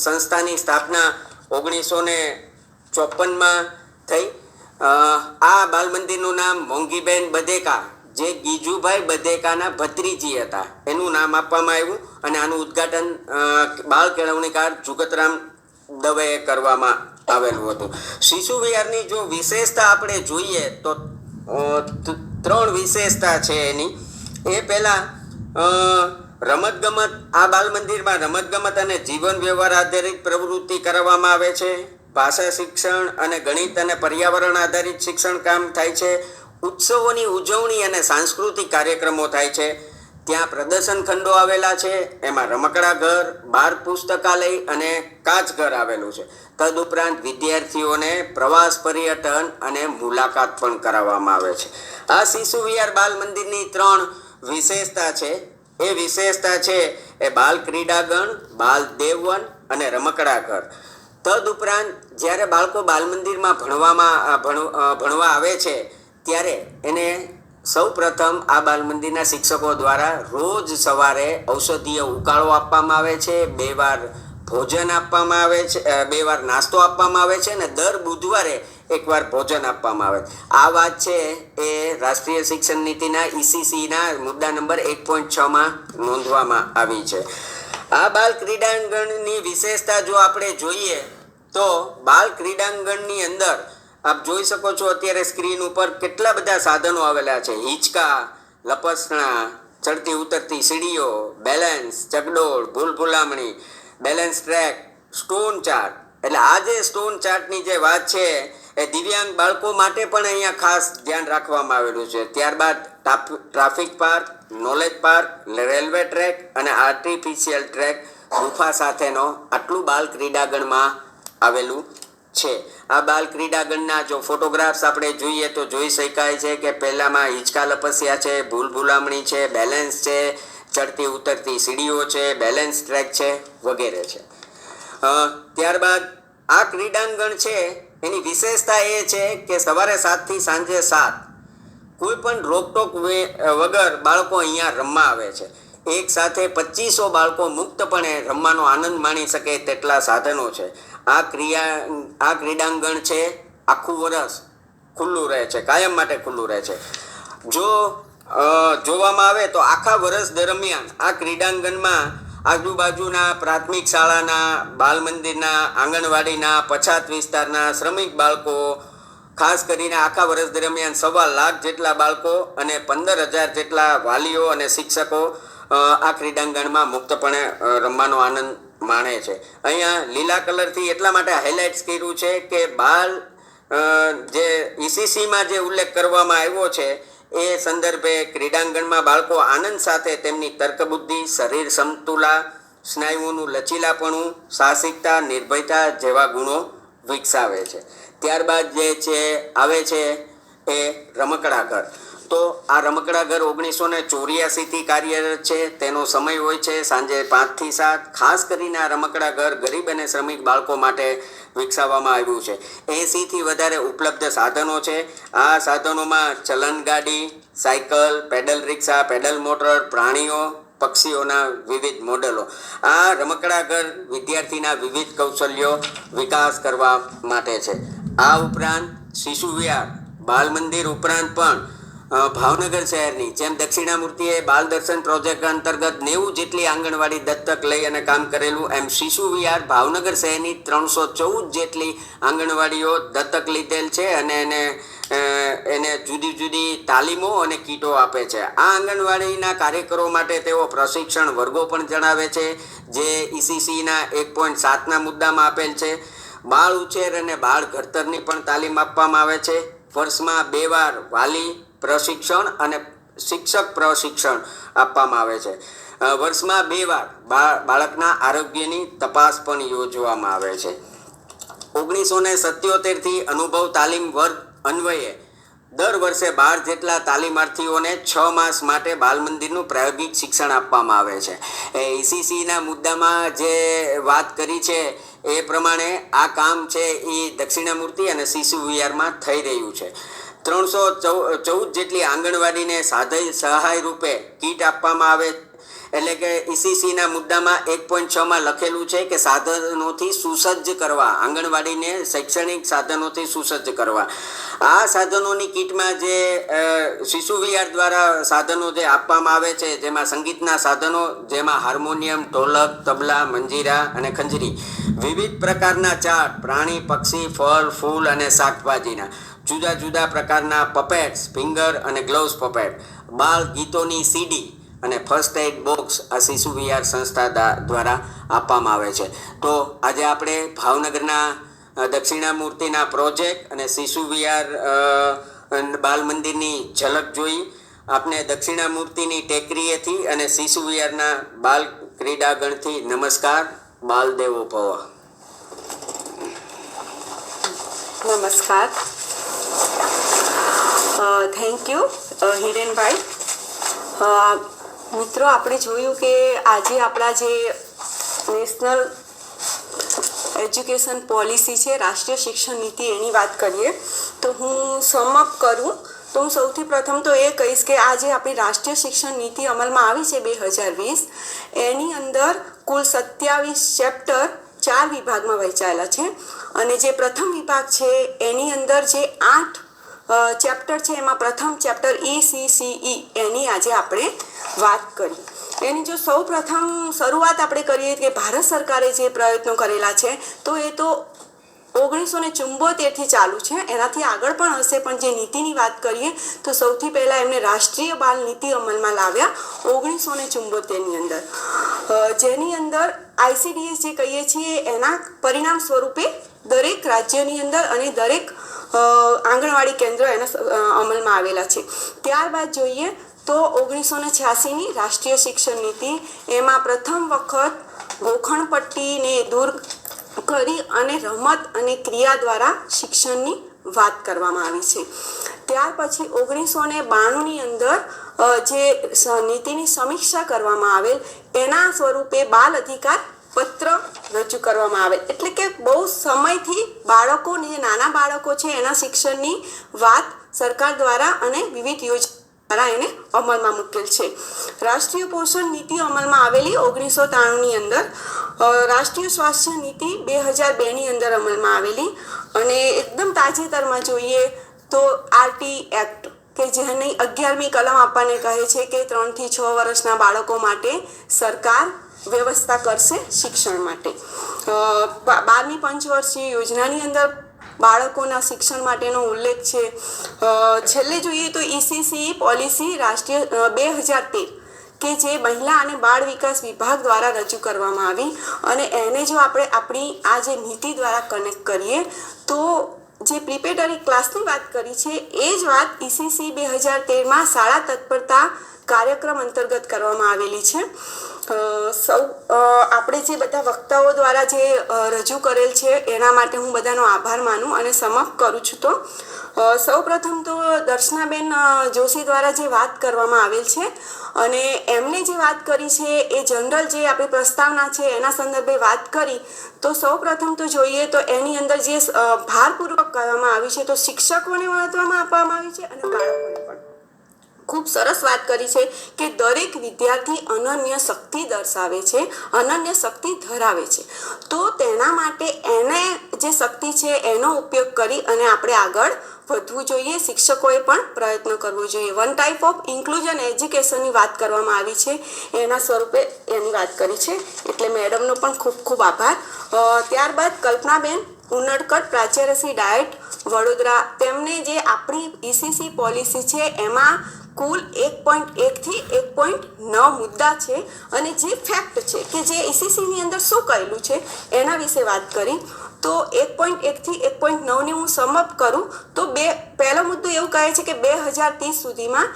સંસ્થાની સ્થાપના 1954માં થઈ. આ બાલ મંદિરનું નામ મોંઘીબેન બધેકા, જે ગીજુભાઈ બધેકાના ભત્રીજી હતા, એનું નામ આપવામાં આવ્યું અને આનું ઉદ્ઘાટન બાળ કેળવણીકાર જુગતરામ દવેએ કરવામાં આવેલું હતું. શિશુ વિહારની જો વિશેષતા આપણે જોઈએ તો 3 વિશેષતા છે એની. એ પહેલાં રમતગમત, આ બાલ મંદિરમાં રમતગમત અને જીવન વ્યવહાર આધારિત પ્રવૃત્તિ કરવામાં આવે છે. ભાષા શિક્ષણ અને ગણિત અને પર્યાવરણ આધારિત શિક્ષણ કામ થાય છે. ઉત્સવોની ઉજવણી અને સાંસ્કૃતિક કાર્યક્રમો થાય છે. ત્યાં પ્રદર્શન ખંડો આવેલા છે, એમાં રમકડા ઘર, બાળ પુસ્તકાલય અને કાચ ઘર આવેલું છે. તદુપરાંત વિદ્યાર્થીઓને પ્રવાસ, પર્યટન અને મુલાકાત પણ કરાવવામાં આવે છે. આ શિશુ વિહાર બાલ મંદિરની 3 વિશેષતા છે. એ વિશેષતા છે એ બાલ ક્રીડાગણ, બાલ દેવવન અને રમકડા ઘર. તદુપરાંત જ્યારે બાળકો બાલ મંદિરમાં ભણવા આવે છે ત્યારે એને સૌ પ્રથમ આ બાલ મંદિરના શિક્ષકો દ્વારા રોજ સવારે ઔષધીય ઉકાળો આપવામાં આવે છે, 2 વાર ભોજન આપવામાં આવે છે, 2 વાર નાસ્તો આપવામાં આવે છે અને દર બુધવારે 1 વાર ભોજન આપવામાં આવે. આ વાત છે એ રાષ્ટ્રીય શિક્ષણ નીતિના ECCના મુદ્દા નંબર 1.6માં નોંધવામાં આવી છે. આ બાલ ક્રીડાંગણની વિશેષતા જો આપણે જોઈએ તો બાલ ક્રીડાંગણની અંદર આપ જોઈ શકો છો અત્યારે સ્ક્રીન ઉપર કેટલા બધા સાધનો આવેલા છે. હિંચકા, લપસણા, ચડતી ઉતરતી સીડીઓ, બેલેન્સ, ચકડોળ, ભૂલભુલામણી, બેલેન્સ ટ્રેક, સ્ટોન ચાર્ટ. એટલે આ જે સ્ટોન ચાર્ટની જે વાત છે એ દિવ્યાંગ બાળકો માટે પણ અહીંયા ખાસ ધ્યાન રાખવામાં આવેલું છે. ત્યારબાદ traffic park, knowledge park, railway track અને આર્ટિફિશિયલ ટ્રેક, ગુફા સાથેનો આટલું બાલ ક્રીડાગણમાં આવેલું છે. આ બાલ ક્રીડાગણના જો ફોટોગ્રાફ્સ આપણે જોઈએ તો જોઈ શકાય છે કે પહેલામાં હિંચકા લપસ્યા છે, ભૂલભુલામણી છે, બેલેન્સ છે, ચડતી ઉતરતી સીડીઓ છે, બેલેન્સ ટ્રેક છે વગેરે છે. ત્યારબાદ આ ક્રીડાંગણ છે એની વિશેષતા એ છે કે સવારે 7 થી સાંજે 7 કોઈ પણ રોકટોક વગર બાળકો અહીંયા રમવા આવે છે. એક સાથે 2500 બાળકો મુક્તપણે રમવાનો આનંદ માણી શકે તેટલા સાધનો છે. આ ક્રીડાંગણ છે આખું વર્ષ ખુલ્લું રહે છે, કાયમ માટે ખુલ્લું રહે છે. જો જોવામાં આવે તો આખા વર્ષ દરમિયાન આ ક્રીડાંગણમાં આજુબાજુના પ્રાથમિક શાળાના, બાલ મંદિરના, આંગણવાડીના, પછાત વિસ્તારના શ્રમિક બાળકો, ખાસ કરીને આખા વર્ષ દરમિયાન 1.25 લાખ જેટલા બાળકો અને 15,000 જેટલા વાલીઓ અને શિક્ષકો આ ક્રીડાંગણમાં મુક્તપણે રમવાનો આનંદ માણે છે. અહીંયા લીલા કલરથી એટલા માટે હાઇલાઇટ્સ કર્યું છે કે બાલ જે ECCમાં જે ઉલ્લેખ કરવામાં આવ્યો છે એ સંદર્ભે ક્રીડાંગણમાં બાળકો આનંદ સાથે તેમની તર્કબુદ્ધિ, શરીર સમતુલા, સ્નાયુઓનું લચીલાપણું, સાહસિકતા, નિર્ભયતા જેવા ગુણો વિકસાવે છે. ત્યારબાદ જે છે આવે છે એ રમકડાઘર. તો આ રમકડાઘર 1984થી કાર્યરત છે. તેનો સમય હોય છે સાંજે 5 થી 7. ખાસ કરીને આ રમકડાઘર ગરીબ અને શ્રમિક બાળકો માટે વિકસાવવામાં આવ્યું છે. 80થી વધારે ઉપલબ્ધ સાધનો છે. આ સાધનોમાં ચલન ગાડી, સાયકલ, પેડલ રિક્ષા, પેડલ મોટર, પ્રાણીઓ, પક્ષીઓના વિવિધ મોડેલો. આ રમકડાઘર વિદ્યાર્થીના વિવિધ કૌશલ્યો વિકાસ કરવા માટે છે. આ ઉપરાંત શિશુ વિહાર, બાલ મંદિર ઉપરાંત પણ ભાવનગર શહેરની જેમ દક્ષિણામૂર્તિએ બાલ દર્શન પ્રોજેક્ટ અંતર્ગત 90 જેટલી આંગણવાડી દત્તક લઈ અને કામ કરેલું, એમ શિશુ વિહાર ભાવનગર શહેરની 314 જેટલી આંગણવાડીઓ દત્તક લીધેલ છે અને એને જુદી જુદી તાલીમો અને કીટો આપે છે. આ આંગણવાડીના કાર્યકરો માટે તેઓ પ્રશિક્ષણ વર્ગો પણ જણાવે છે, જે ECCના 1.7ના મુદ્દામાં આપેલ છે. બાળ ઉછેર અને બાળ ઘડતરની પણ તાલીમ આપવામાં આવે છે. વર્ષમાં 2 વાર વાલી પ્રશિક્ષણ અને શિક્ષક પ્રશિક્ષણ આપવામાં આવે છે. વર્ષમાં 2 વાર બાળકના આરોગ્યની તપાસ પણ યોજવામાં આવે છે. 1977થી અનુભવ તાલીમ વર્ગ અન્વયે દર વર્ષે 12 જેટલા તાલીમાર્થીઓને 6 માસ માટે બાલ મંદિરનું પ્રાયોગિક શિક્ષણ આપવામાં આવે છે. ECCના મુદ્દામાં જે વાત કરી છે એ પ્રમાણે આ કામ છે એ દક્ષિણામૂર્તિ અને શિશુ વિહારમાં થઈ રહ્યું છે. 314 જેટલી આંગણવાડીને સહાય રૂપે કીટ આપવામાં આવે. એટલે કે ECCના મુદ્દામાં 1.6માં લખેલું છે કે સાધનોથી સુસજ્જ કરવા, આંગણવાડીને શૈક્ષણિક સાધનોથી સુસજ્જ કરવા. આ સાધનોની કીટમાં જે શિશુ વિહાર દ્વારા સાધનો જે આપવામાં આવે છે, જેમાં સંગીતના સાધનો, જેમાં હાર્મોનિયમ, ઢોલક, તબલા, મંજીરા અને ખંજરી, વિવિધ પ્રકારના ચાર્ટ, પ્રાણી, પક્ષી, ફળ, ફૂલ અને શાકભાજીના, જુદા જુદા પ્રકારના પપેટ્સ, ફિંગર અને ગ્લોવ્સ પપેટ, બાળ ગીતોની CD અને ફર્સ્ટ એડ બોક્સ આ શિશુ વિહાર સંસ્થા દ્વારા આપવામાં આવે છે. તો આજે આપણે ભાવનગરના દક્ષિણામૂર્તિના પ્રોજેક્ટ અને શિશુ વિહાર બાલ મંદિરની ઝલક જોઈ. આપને દક્ષિણામૂર્તિની ટેકરીએથી અને શિશુ વિહારના બાલ ક્રીડાગણથી નમસ્કાર. બાલ દેવો ભવ. નમસ્કાર. Thank you Hirenbhai. મિત્રો, આપણે જોયું કે આજે આપણા જે નેશનલ એજ્યુકેશન પોલિસી છે, રાષ્ટ્રીય શિક્ષણ નીતિ, એની વાત કરીએ તો હું સમઅપ કરું તો હું સૌથી પ્રથમ તો એ કહીશ કે આ જે આપણી રાષ્ટ્રીય શિક્ષણ નીતિ અમલમાં આવી છે 2020, એની અંદર કુલ 27 ચેપ્ટર 4 વિભાગમાં વહેંચાયેલા છે. અને જે પ્રથમ વિભાગ છે એની અંદર જે 8 ચેપ્ટર છે, એમાં પ્રથમ ચેપ્ટર ECCE એની આજે આપણે વાત કરી. એની જો સૌ પ્રથમ શરૂઆત આપણે કરીએ કે ભારત સરકારે જે પ્રયત્નો કરેલા છે તો એ તો 1974થી ચાલુ છે. એનાથી આગળ પણ હશે, પણ જે નીતિની વાત કરીએ તો સૌથી પહેલાં એમને રાષ્ટ્રીય બાલ નીતિ અમલમાં લાવ્યા 1974ની અંદર, જેની અંદર ICDS જે કહીએ છીએ એના પરિણામ સ્વરૂપે દરેક રાજ્યની અંદર અને દરેક આંગણવાડી કેન્દ્ર એના અમલમાં આવેલા છે. ત્યારબાદ જોઈએ તો 1986ની રાષ્ટ્રીય શિક્ષણ નીતિ, એમાં પ્રથમ વખત ગોખણપટ્ટીને દૂર કરી અને રમત અને ક્રિયા દ્વારા શિક્ષણની વાત કરવામાં આવી છે. ત્યાર પછી 1992ની અંદર જે નીતિની સમીક્ષા કરવામાં આવેલ, એના સ્વરૂપે બાલ અધિકાર પત્ર રજૂ કરવામાં આવે. એટલે કે બહુ સમયથી બાળકોને, જે નાના બાળકો છે એના શિક્ષણની વાત સરકાર દ્વારા અને વિવિધ યોજના દ્વારા એને અમલમાં મૂકેલ છે. રાષ્ટ્રીય પોષણ નીતિ અમલમાં આવેલી 1993ની અંદર, રાષ્ટ્રીય સ્વાસ્થ્ય નીતિ 2002ની અંદર અમલમાં આવેલી, અને એકદમ તાજેતરમાં જોઈએ તો RT એક્ટ કે જેની 11મી કલમ આપણને કહે છે કે 3 થી 6 વર્ષના બાળકો માટે સરકાર વ્યવસ્થા કરશે શિક્ષણ માટે. 12મી પંચવર્ષીય યોજનાની અંદર બાળકોના શિક્ષણ માટેનો ઉલ્લેખ છે. છેલ્લે જોઈએ તો ECCE પોલિસી રાષ્ટ્રીય 2013 કે જે મહિલા અને બાળ વિકાસ વિભાગ દ્વારા રજૂ કરવામાં આવી, અને એને જો આપણે આપણી આ જે નીતિ દ્વારા કનેક્ટ કરીએ તો જે પ્રિપેટરી ક્લાસની વાત કરી છે એ જ વાત ECC 2013માં શાળા તત્પરતા કાર્યક્રમ અંતર્ગત કરવામાં આવેલી છે. આપણે જે બધા વક્તાઓ દ્વારા જે રજૂ કરેલ છે એના માટે હું બધાનો આભાર માનું અને સમાપ્ત કરું છું. તો સૌપ્રથમ તો દર્શનાબેન જોશી દ્વારા જે વાત કરવામાં આવેલ છે અને એમને જે વાત કરી છે એ જનરલ જે આપણી પ્રસ્તાવના છે એના સંદર્ભે વાત કરી. તો સૌપ્રથમ તો જોઈએ તો એની અંદર જે ભારપૂર્વક કહેવામાં આવ્યું છે તો શિક્ષકોને મહત્વમાં આપવામાં આવ્યું છે અને બાળકોને પણ ખૂબ સરસ વાત કરી છે કે દરેક વિદ્યાર્થી અનન્ય શક્તિ દર્શાવે છે, અનન્ય શક્તિ ધરાવે છે. તો તેના માટે એને જે શક્તિ છે એનો ઉપયોગ કરી અને આપણે આગળ વધવું જોઈએ. શિક્ષકોએ પણ પ્રયત્ન કરવો જોઈએ. વન ટાઈપ ઓફ ઇન્ક્લુઝન એજ્યુકેશનની વાત કરવામાં આવી છે, એના સ્વરૂપે એની વાત કરી છે. એટલે મેડમનો પણ ખૂબ ખૂબ આભાર. ત્યારબાદ કલ્પનાબેન ઉનડકટ, પ્રાચાર્ય શ્રી ડાયટ વડોદરા, તેમને જે આપણી ECC પોલિસી છે એમાં કુલ 1.1 થી 1.9 મુદ્દા છે અને જે ફેક્ટ છે કે જે ECCની અંદર શું કહેલું છે એના વિશે વાત કરી. તો 1.1 થી 1.9 હું સમાપ્ત કરું તો પહેલો મુદ્દો એવું કહે છે કે 2030 સુધીમાં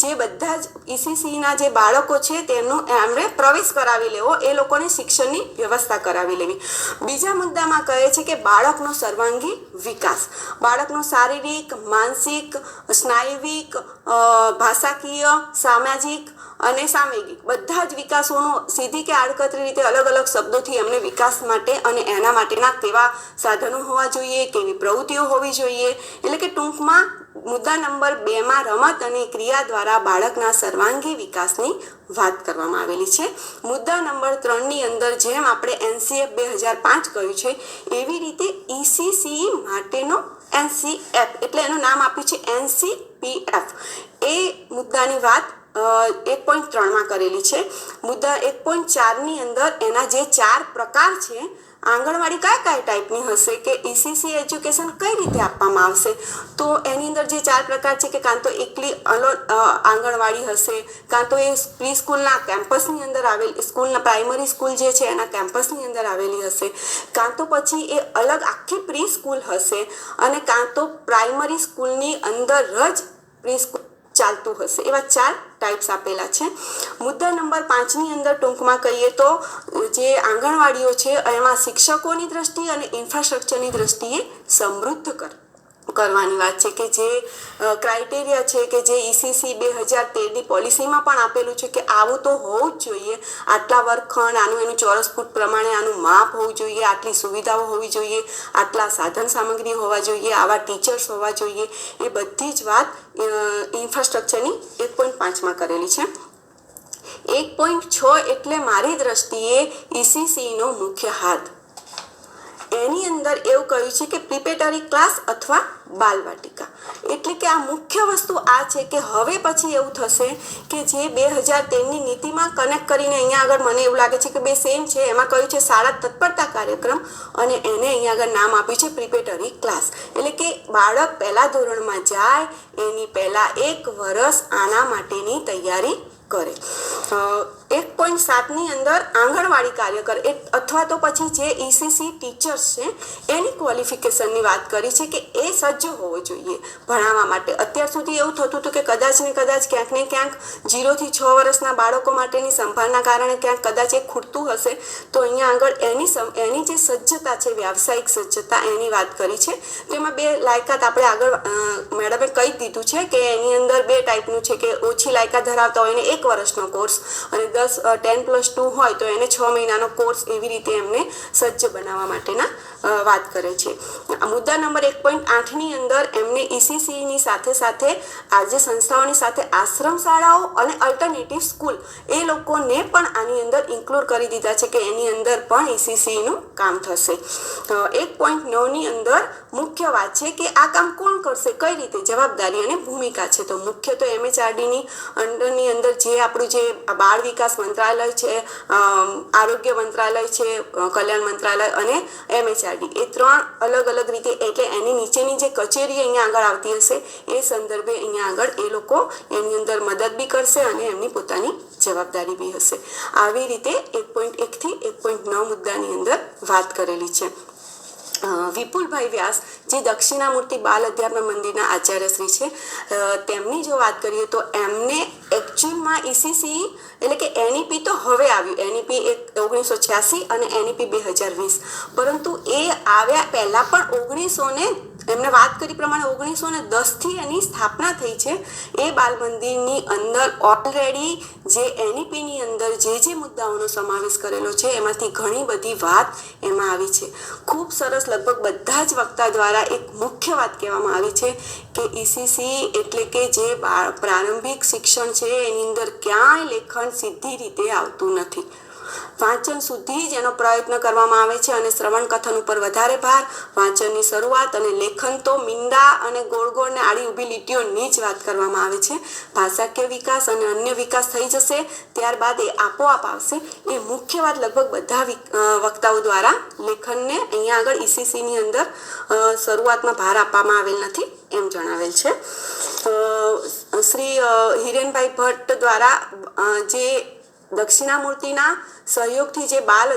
જે બધા જ ECCના જે બાળકો છે તેમનું એમણે પ્રવેશ કરાવી લેવો, એ લોકોને શિક્ષણની વ્યવસ્થા કરાવી લેવી. બીજા મુદ્દામાં કહે છે કે બાળકનો સર્વાંગી વિકાસ, બાળકનો શારીરિક, માનસિક, સ્નાયુવિક, ભાષાકીય, સામાજિક અને સામયિક બધા જ વિકાસોનો સીધી કે આડકતરી રીતે અલગ અલગ શબ્દોથી એમને વિકાસ માટે અને એના માટેના કેવા સાધનો હોવા જોઈએ, કેવી પ્રવૃત્તિઓ હોવી જોઈએ. એટલે કે ટૂંકમાં મુદ્દા નંબર 2માં રમત અને ક્રિયા દ્વારા બાળકના સર્વાંગી વિકાસની વાત કરવામાં આવેલી છે. મુદ્દા નંબર 3ની અંદર જેમ આપણે NCF 2005 કહ્યું છે એવી રીતે ECC માટેનો NCF એટલે એનું નામ આપ્યું છે NCPF, એ મુદ્દાની વાત 1.3માં કરેલી છે. મુદ્દા 1.4ની અંદર એના જે 4 પ્રકાર છે, આંગણવાડી કયા ટાઈપની હશે, કે ECC એજ્યુકેશન કઈ રીતે આપવામાં આવશે, તો એની અંદર જે 4 પ્રકાર છે કે કાં તો એકલી આંગણવાડી હશે, કાં તો એ પ્રી સ્કૂલના કેમ્પસની અંદર આવેલી સ્કૂલના પ્રાઇમરી સ્કૂલ જે છે એના કેમ્પસની અંદર આવેલી હશે, કાં તો પછી એ અલગ આખી પ્રી સ્કૂલ હશે અને કાં તો પ્રાઇમરી સ્કૂલની અંદર જ પ્રી સ્કૂલ ચાલતું હશે. એવા 4 ટાઈપ્સ આપેલા છે. મુદ્દા નંબર 5ની અંદર ટૂંકમાં કહીએ તો જે આંગણવાડીઓ છે એમાં શિક્ષકોની દ્રષ્ટિએ અને ઇન્ફ્રાસ્ટ્રક્ચરની દ્રષ્ટિએ સમૃદ્ધ કરવાની વાત છે કે જે ક્રાઇટેરિયા છે કે જે ECC 2013ની પોલિસીમાં પણ આપેલું છે કે આવું તો હોવું જ જોઈએ, આટલા વર્ગખંડ, આનું એનું ચોરસ ફૂટ પ્રમાણે આનું માપ હોવું જોઈએ, આટલી સુવિધાઓ હોવી જોઈએ, આટલા સાધન સામગ્રી હોવા જોઈએ, આવા ટીચર્સ હોવા જોઈએ. એ બધી જ વાત ઇન્ફ્રાસ્ટ્રક્ચરની 1.5માં કરેલી છે. 1.6 એટલે મારી દ્રષ્ટિએ ECCનો મુખ્ય હાથ. એની અંદર એવું કહ્યું છે કે પ્રિપેટરી ક્લાસ અથવા બાલવાટિકા. એટલે કે આ મુખ્ય વસ્તુ આ છે કે હવે પછી એવું થશે કે જે 2013ની નીતિમાં કનેક્ટ કરીને અહીંયા આગળ મને એવું લાગે છે કે બે સેમ છે. એમાં કહ્યું છે શાળા તત્પરતા કાર્યક્રમ અને એને અહીંયા આગળ નામ આપ્યું છે પ્રિપેટરી ક્લાસ. એટલે કે બાળક પહેલા ધોરણમાં જાય એની પહેલા 1 વર્ષ આના માટેની તૈયારી કરે. 1.7ની અંદર આંગણવાડી કાર્યકર અથવા તો પછી જે ECC ટીચર્સ છે એની ક્વોલિફિકેશનની વાત કરી છે કે એ સજ્જ હોવો જોઈએ ભણાવવા માટે. અત્યાર સુધી એવું થતું હતું કે કદાચ ને કદાચ ક્યાંક ને ક્યાંક 0 થી 6 વર્ષના બાળકો માટેની સંભાળના કારણે ક્યાંક કદાચ એ ખૂટતું હશે. તો અહીંયા આગળ એની જે સજ્જતા છે, વ્યાવસાયિક સજ્જતા, એની વાત કરી છે. તેમાં 2 લાયકાત આપણે આગળ મેડમે કહી દીધું છે કે એની અંદર 2 ટાઈપનું છે કે ઓછી લાયકાત ધરાવતા હોય એને 1 વર્ષનો કોર્સ અને 10+2 હોય તો એને 6 મહિનાનો કોર્સ, એવી રીતે એમને સજ્જ બનાવવા માટેના વાત કરે છે. મુદ્દા નંબર 1.8ની અંદર એમને ECCની સાથે સાથે આજે સંસ્થાઓની સાથે આશ્રમ શાળાઓ અને અલ્ટરનેટિવ સ્કૂલ એ લોકોને પણ આની અંદર ઇન્ક્લુડ કરી દીધા છે કે એની અંદર પણ ECCનું કામ થશે. 1.9ની અંદર મુખ્ય વાત છે કે આ કામ કોણ કરશે, કઈ રીતે, જવાબદારી અને ભૂમિકા છે. તો મુખ્ય તો MHRDની અંડરની અંદર જે આપણું જે બાળ વિકાસ મંત્રાલય છે, આરોગ્ય મંત્રાલય છે, કલ્યાણ મંત્રાલય અને MHRD, એ 3 અલગ અલગ રીતે, એટલે એની નીચેની જે કચેરી અહીંયા આગળ આવતી હશે એ સંદર્ભે અહીંયા આગળ એ લોકો એની અંદર મદદ બી કરશે અને એમની પોતાની જવાબદારી બી હશે. આવી રીતે 1.1 થી 1.9 મુદ્દાની અંદર વાત કરેલી છે. વિપુલભાઈ વ્યાસ જે દક્ષિણામૂર્તિ બાલ અધ્યાપન મંદિરના આચાર્યશ્રી છે, તેમની જો વાત કરીએ તો એમને એકચ્યુઅલમાં ECCE એટલે કે NEP તો હવે આવ્યું, NEP 1986 અને NEP 2020, પરંતુ એ આવ્યા પહેલાં પણ એમને વાત કરી પ્રમાણે 1910થી એની સ્થાપના થઈ છે. એ બાલ મંદિરની અંદર ઓલરેડી જે NEPની અંદર જે મુદ્દાઓનો સમાવેશ કરેલો છે એમાંથી ઘણી બધી વાત એમાં આવી છે. ખૂબ સરસ, લગભગ બધા જ વક્તા દ્વારા એક મુખ્ય વાત કહેવામાં આવી છે કે ECCE એટલે કે જે પ્રારંભિક શિક્ષણ છે એની અંદર ક્યાંય લેખન સીધી રીતે આવતું નથી. વાંચન સુધી જ એનો પ્રયત્ન કરવામાં આવે છે અને શ્રવણ કથન ઉપર વધારે ભાર, વાંચનની શરૂઆત અને લેખન તો મીંડા અને ગોળ ગોળ ને આડી ઊભી લીટીઓની જ વાત કરવામાં આવે છે. ભાષાકીય વિકાસ અને અન્ય વિકાસ થઈ જશે, ત્યારબાદ એ આપોઆપ આવશે. એ મુખ્ય વાત લગભગ બધા વક્તાઓ દ્વારા લેખનને અહીંયા આગળ ECCની અંદર શરૂઆતમાં ભાર આપવામાં આવેલ નથી એમ જણાવેલ છે. શ્રી હિરેનભાઈ ભટ્ટ દ્વારા જે દક્ષિણામૂર્તિના સહયોગથી જે બાલ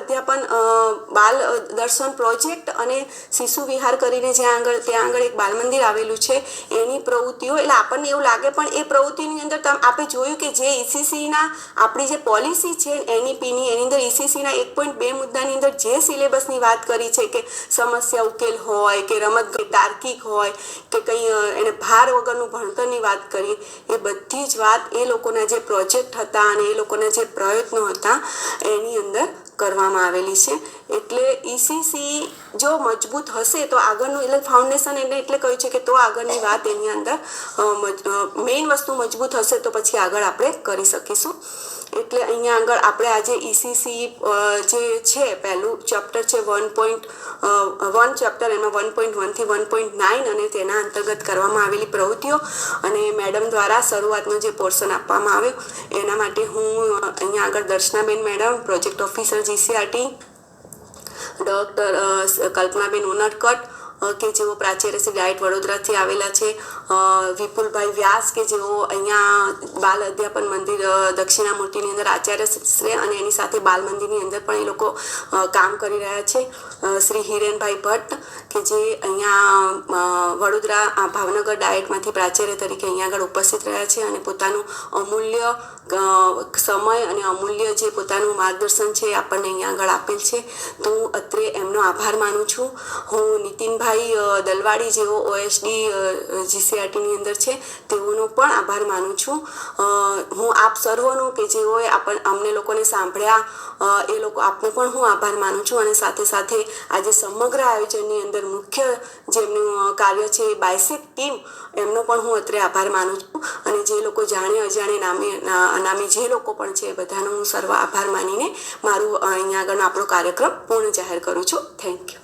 દર્શન પ્રોજેક્ટ અને શિશુ વિહાર કરીને ત્યાં આગળ એક બાલ મંદિર આવેલું છે, એની પ્રવૃત્તિઓ, એટલે આપણને એવું લાગે પણ એ પ્રવૃત્તિની અંદર આપણે જોયું કે જે ECCના આપણી જે પોલિસી છે NEPની, એની અંદર ECCના 1.2 મુદ્દાની અંદર જે સિલેબસની વાત કરી છે કે સમસ્યા ઉકેલ હોય કે રમત તાર્કિક હોય કે કંઈ એને ભાર વગરનું ભણતરની વાત કરી, એ બધી જ વાત એ લોકોના જે પ્રોજેક્ટ હતા અને એ લોકોના જે પ્રયત્નો હતા એની અંદર કરવામાં આવેલી છે. એટલે ECCE જો મજબૂત હશે તો આગળનું, એટલે ફાઉન્ડેશન એટલે કહ્યું છે કે તો આગળની વાત એની અંદર મેઇન વસ્તુ મજબૂત હશે તો પછી આગળ આપણે કરી શકીશું. એટલે અહીંયા આગળ આપણે આજે ECCE જે છે પહેલું ચેપ્ટર છે 1.1 ચેપ્ટર, એમાં 1.1 થી 1.9 અને તેના અંતર્ગત કરવામાં આવેલી પ્રવૃત્તિઓ અને મેડમ દ્વારા શરૂઆતનો જે પોર્શન આપવામાં આવ્યો એના માટે હું અહીંયા આગળ Darshanaben madam, project officer GCRT, doctor Kalpanaben Unadkat કે જેઓ પ્રાચાર્ય શ્રી ડાયટ વડોદરાથી આવેલા છે, વિપુલભાઈ વ્યાસ કે જેઓ અહીંયા બાલ અધ્યાપન મંદિર દક્ષિણામૂર્તિની અંદર આચાર્ય શ્રી અને એની સાથે બાલ મંદિરની અંદર પણ એ લોકો કામ કરી રહ્યા છે, શ્રી હિરેનભાઈ ભટ્ટ કે જે અહીંયા વડોદરા ભાવનગર ડાયટમાંથી પ્રાચાર્ય તરીકે અહીંયા આગળ ઉપસ્થિત રહ્યા છે અને પોતાનું અમૂલ્ય સમય અને અમૂલ્ય જે પોતાનું માર્ગદર્શન છે એ આપણને અહીંયા આગળ આપેલ છે. તો હું અત્રે એમનો આભાર માનું છું. હું નીતિનભાઈ દલવાડી જેઓ OSD GCRTની અંદર છે તેઓનો પણ આભાર માનું છું. હું આપ સર્વનો કે જેઓએ અમને લોકોને સાંભળ્યા એ લોકો આપનો પણ હું આભાર માનું છું અને સાથે સાથે આજે સમગ્ર આયોજનની અંદર મુખ્ય જેમનું કાર્ય છે એ બાયસેપ ટીમ, એમનો પણ હું અત્રે આભાર માનું છું અને જે લોકો જાણે અજાણે નામે જે લોકો પણ છે એ બધાનો હું સર્વ આભાર માનીને મારું અહીંયા આગળનો આપણો કાર્યક્રમ પૂર્ણ જાહેર કરું છું. Thank you.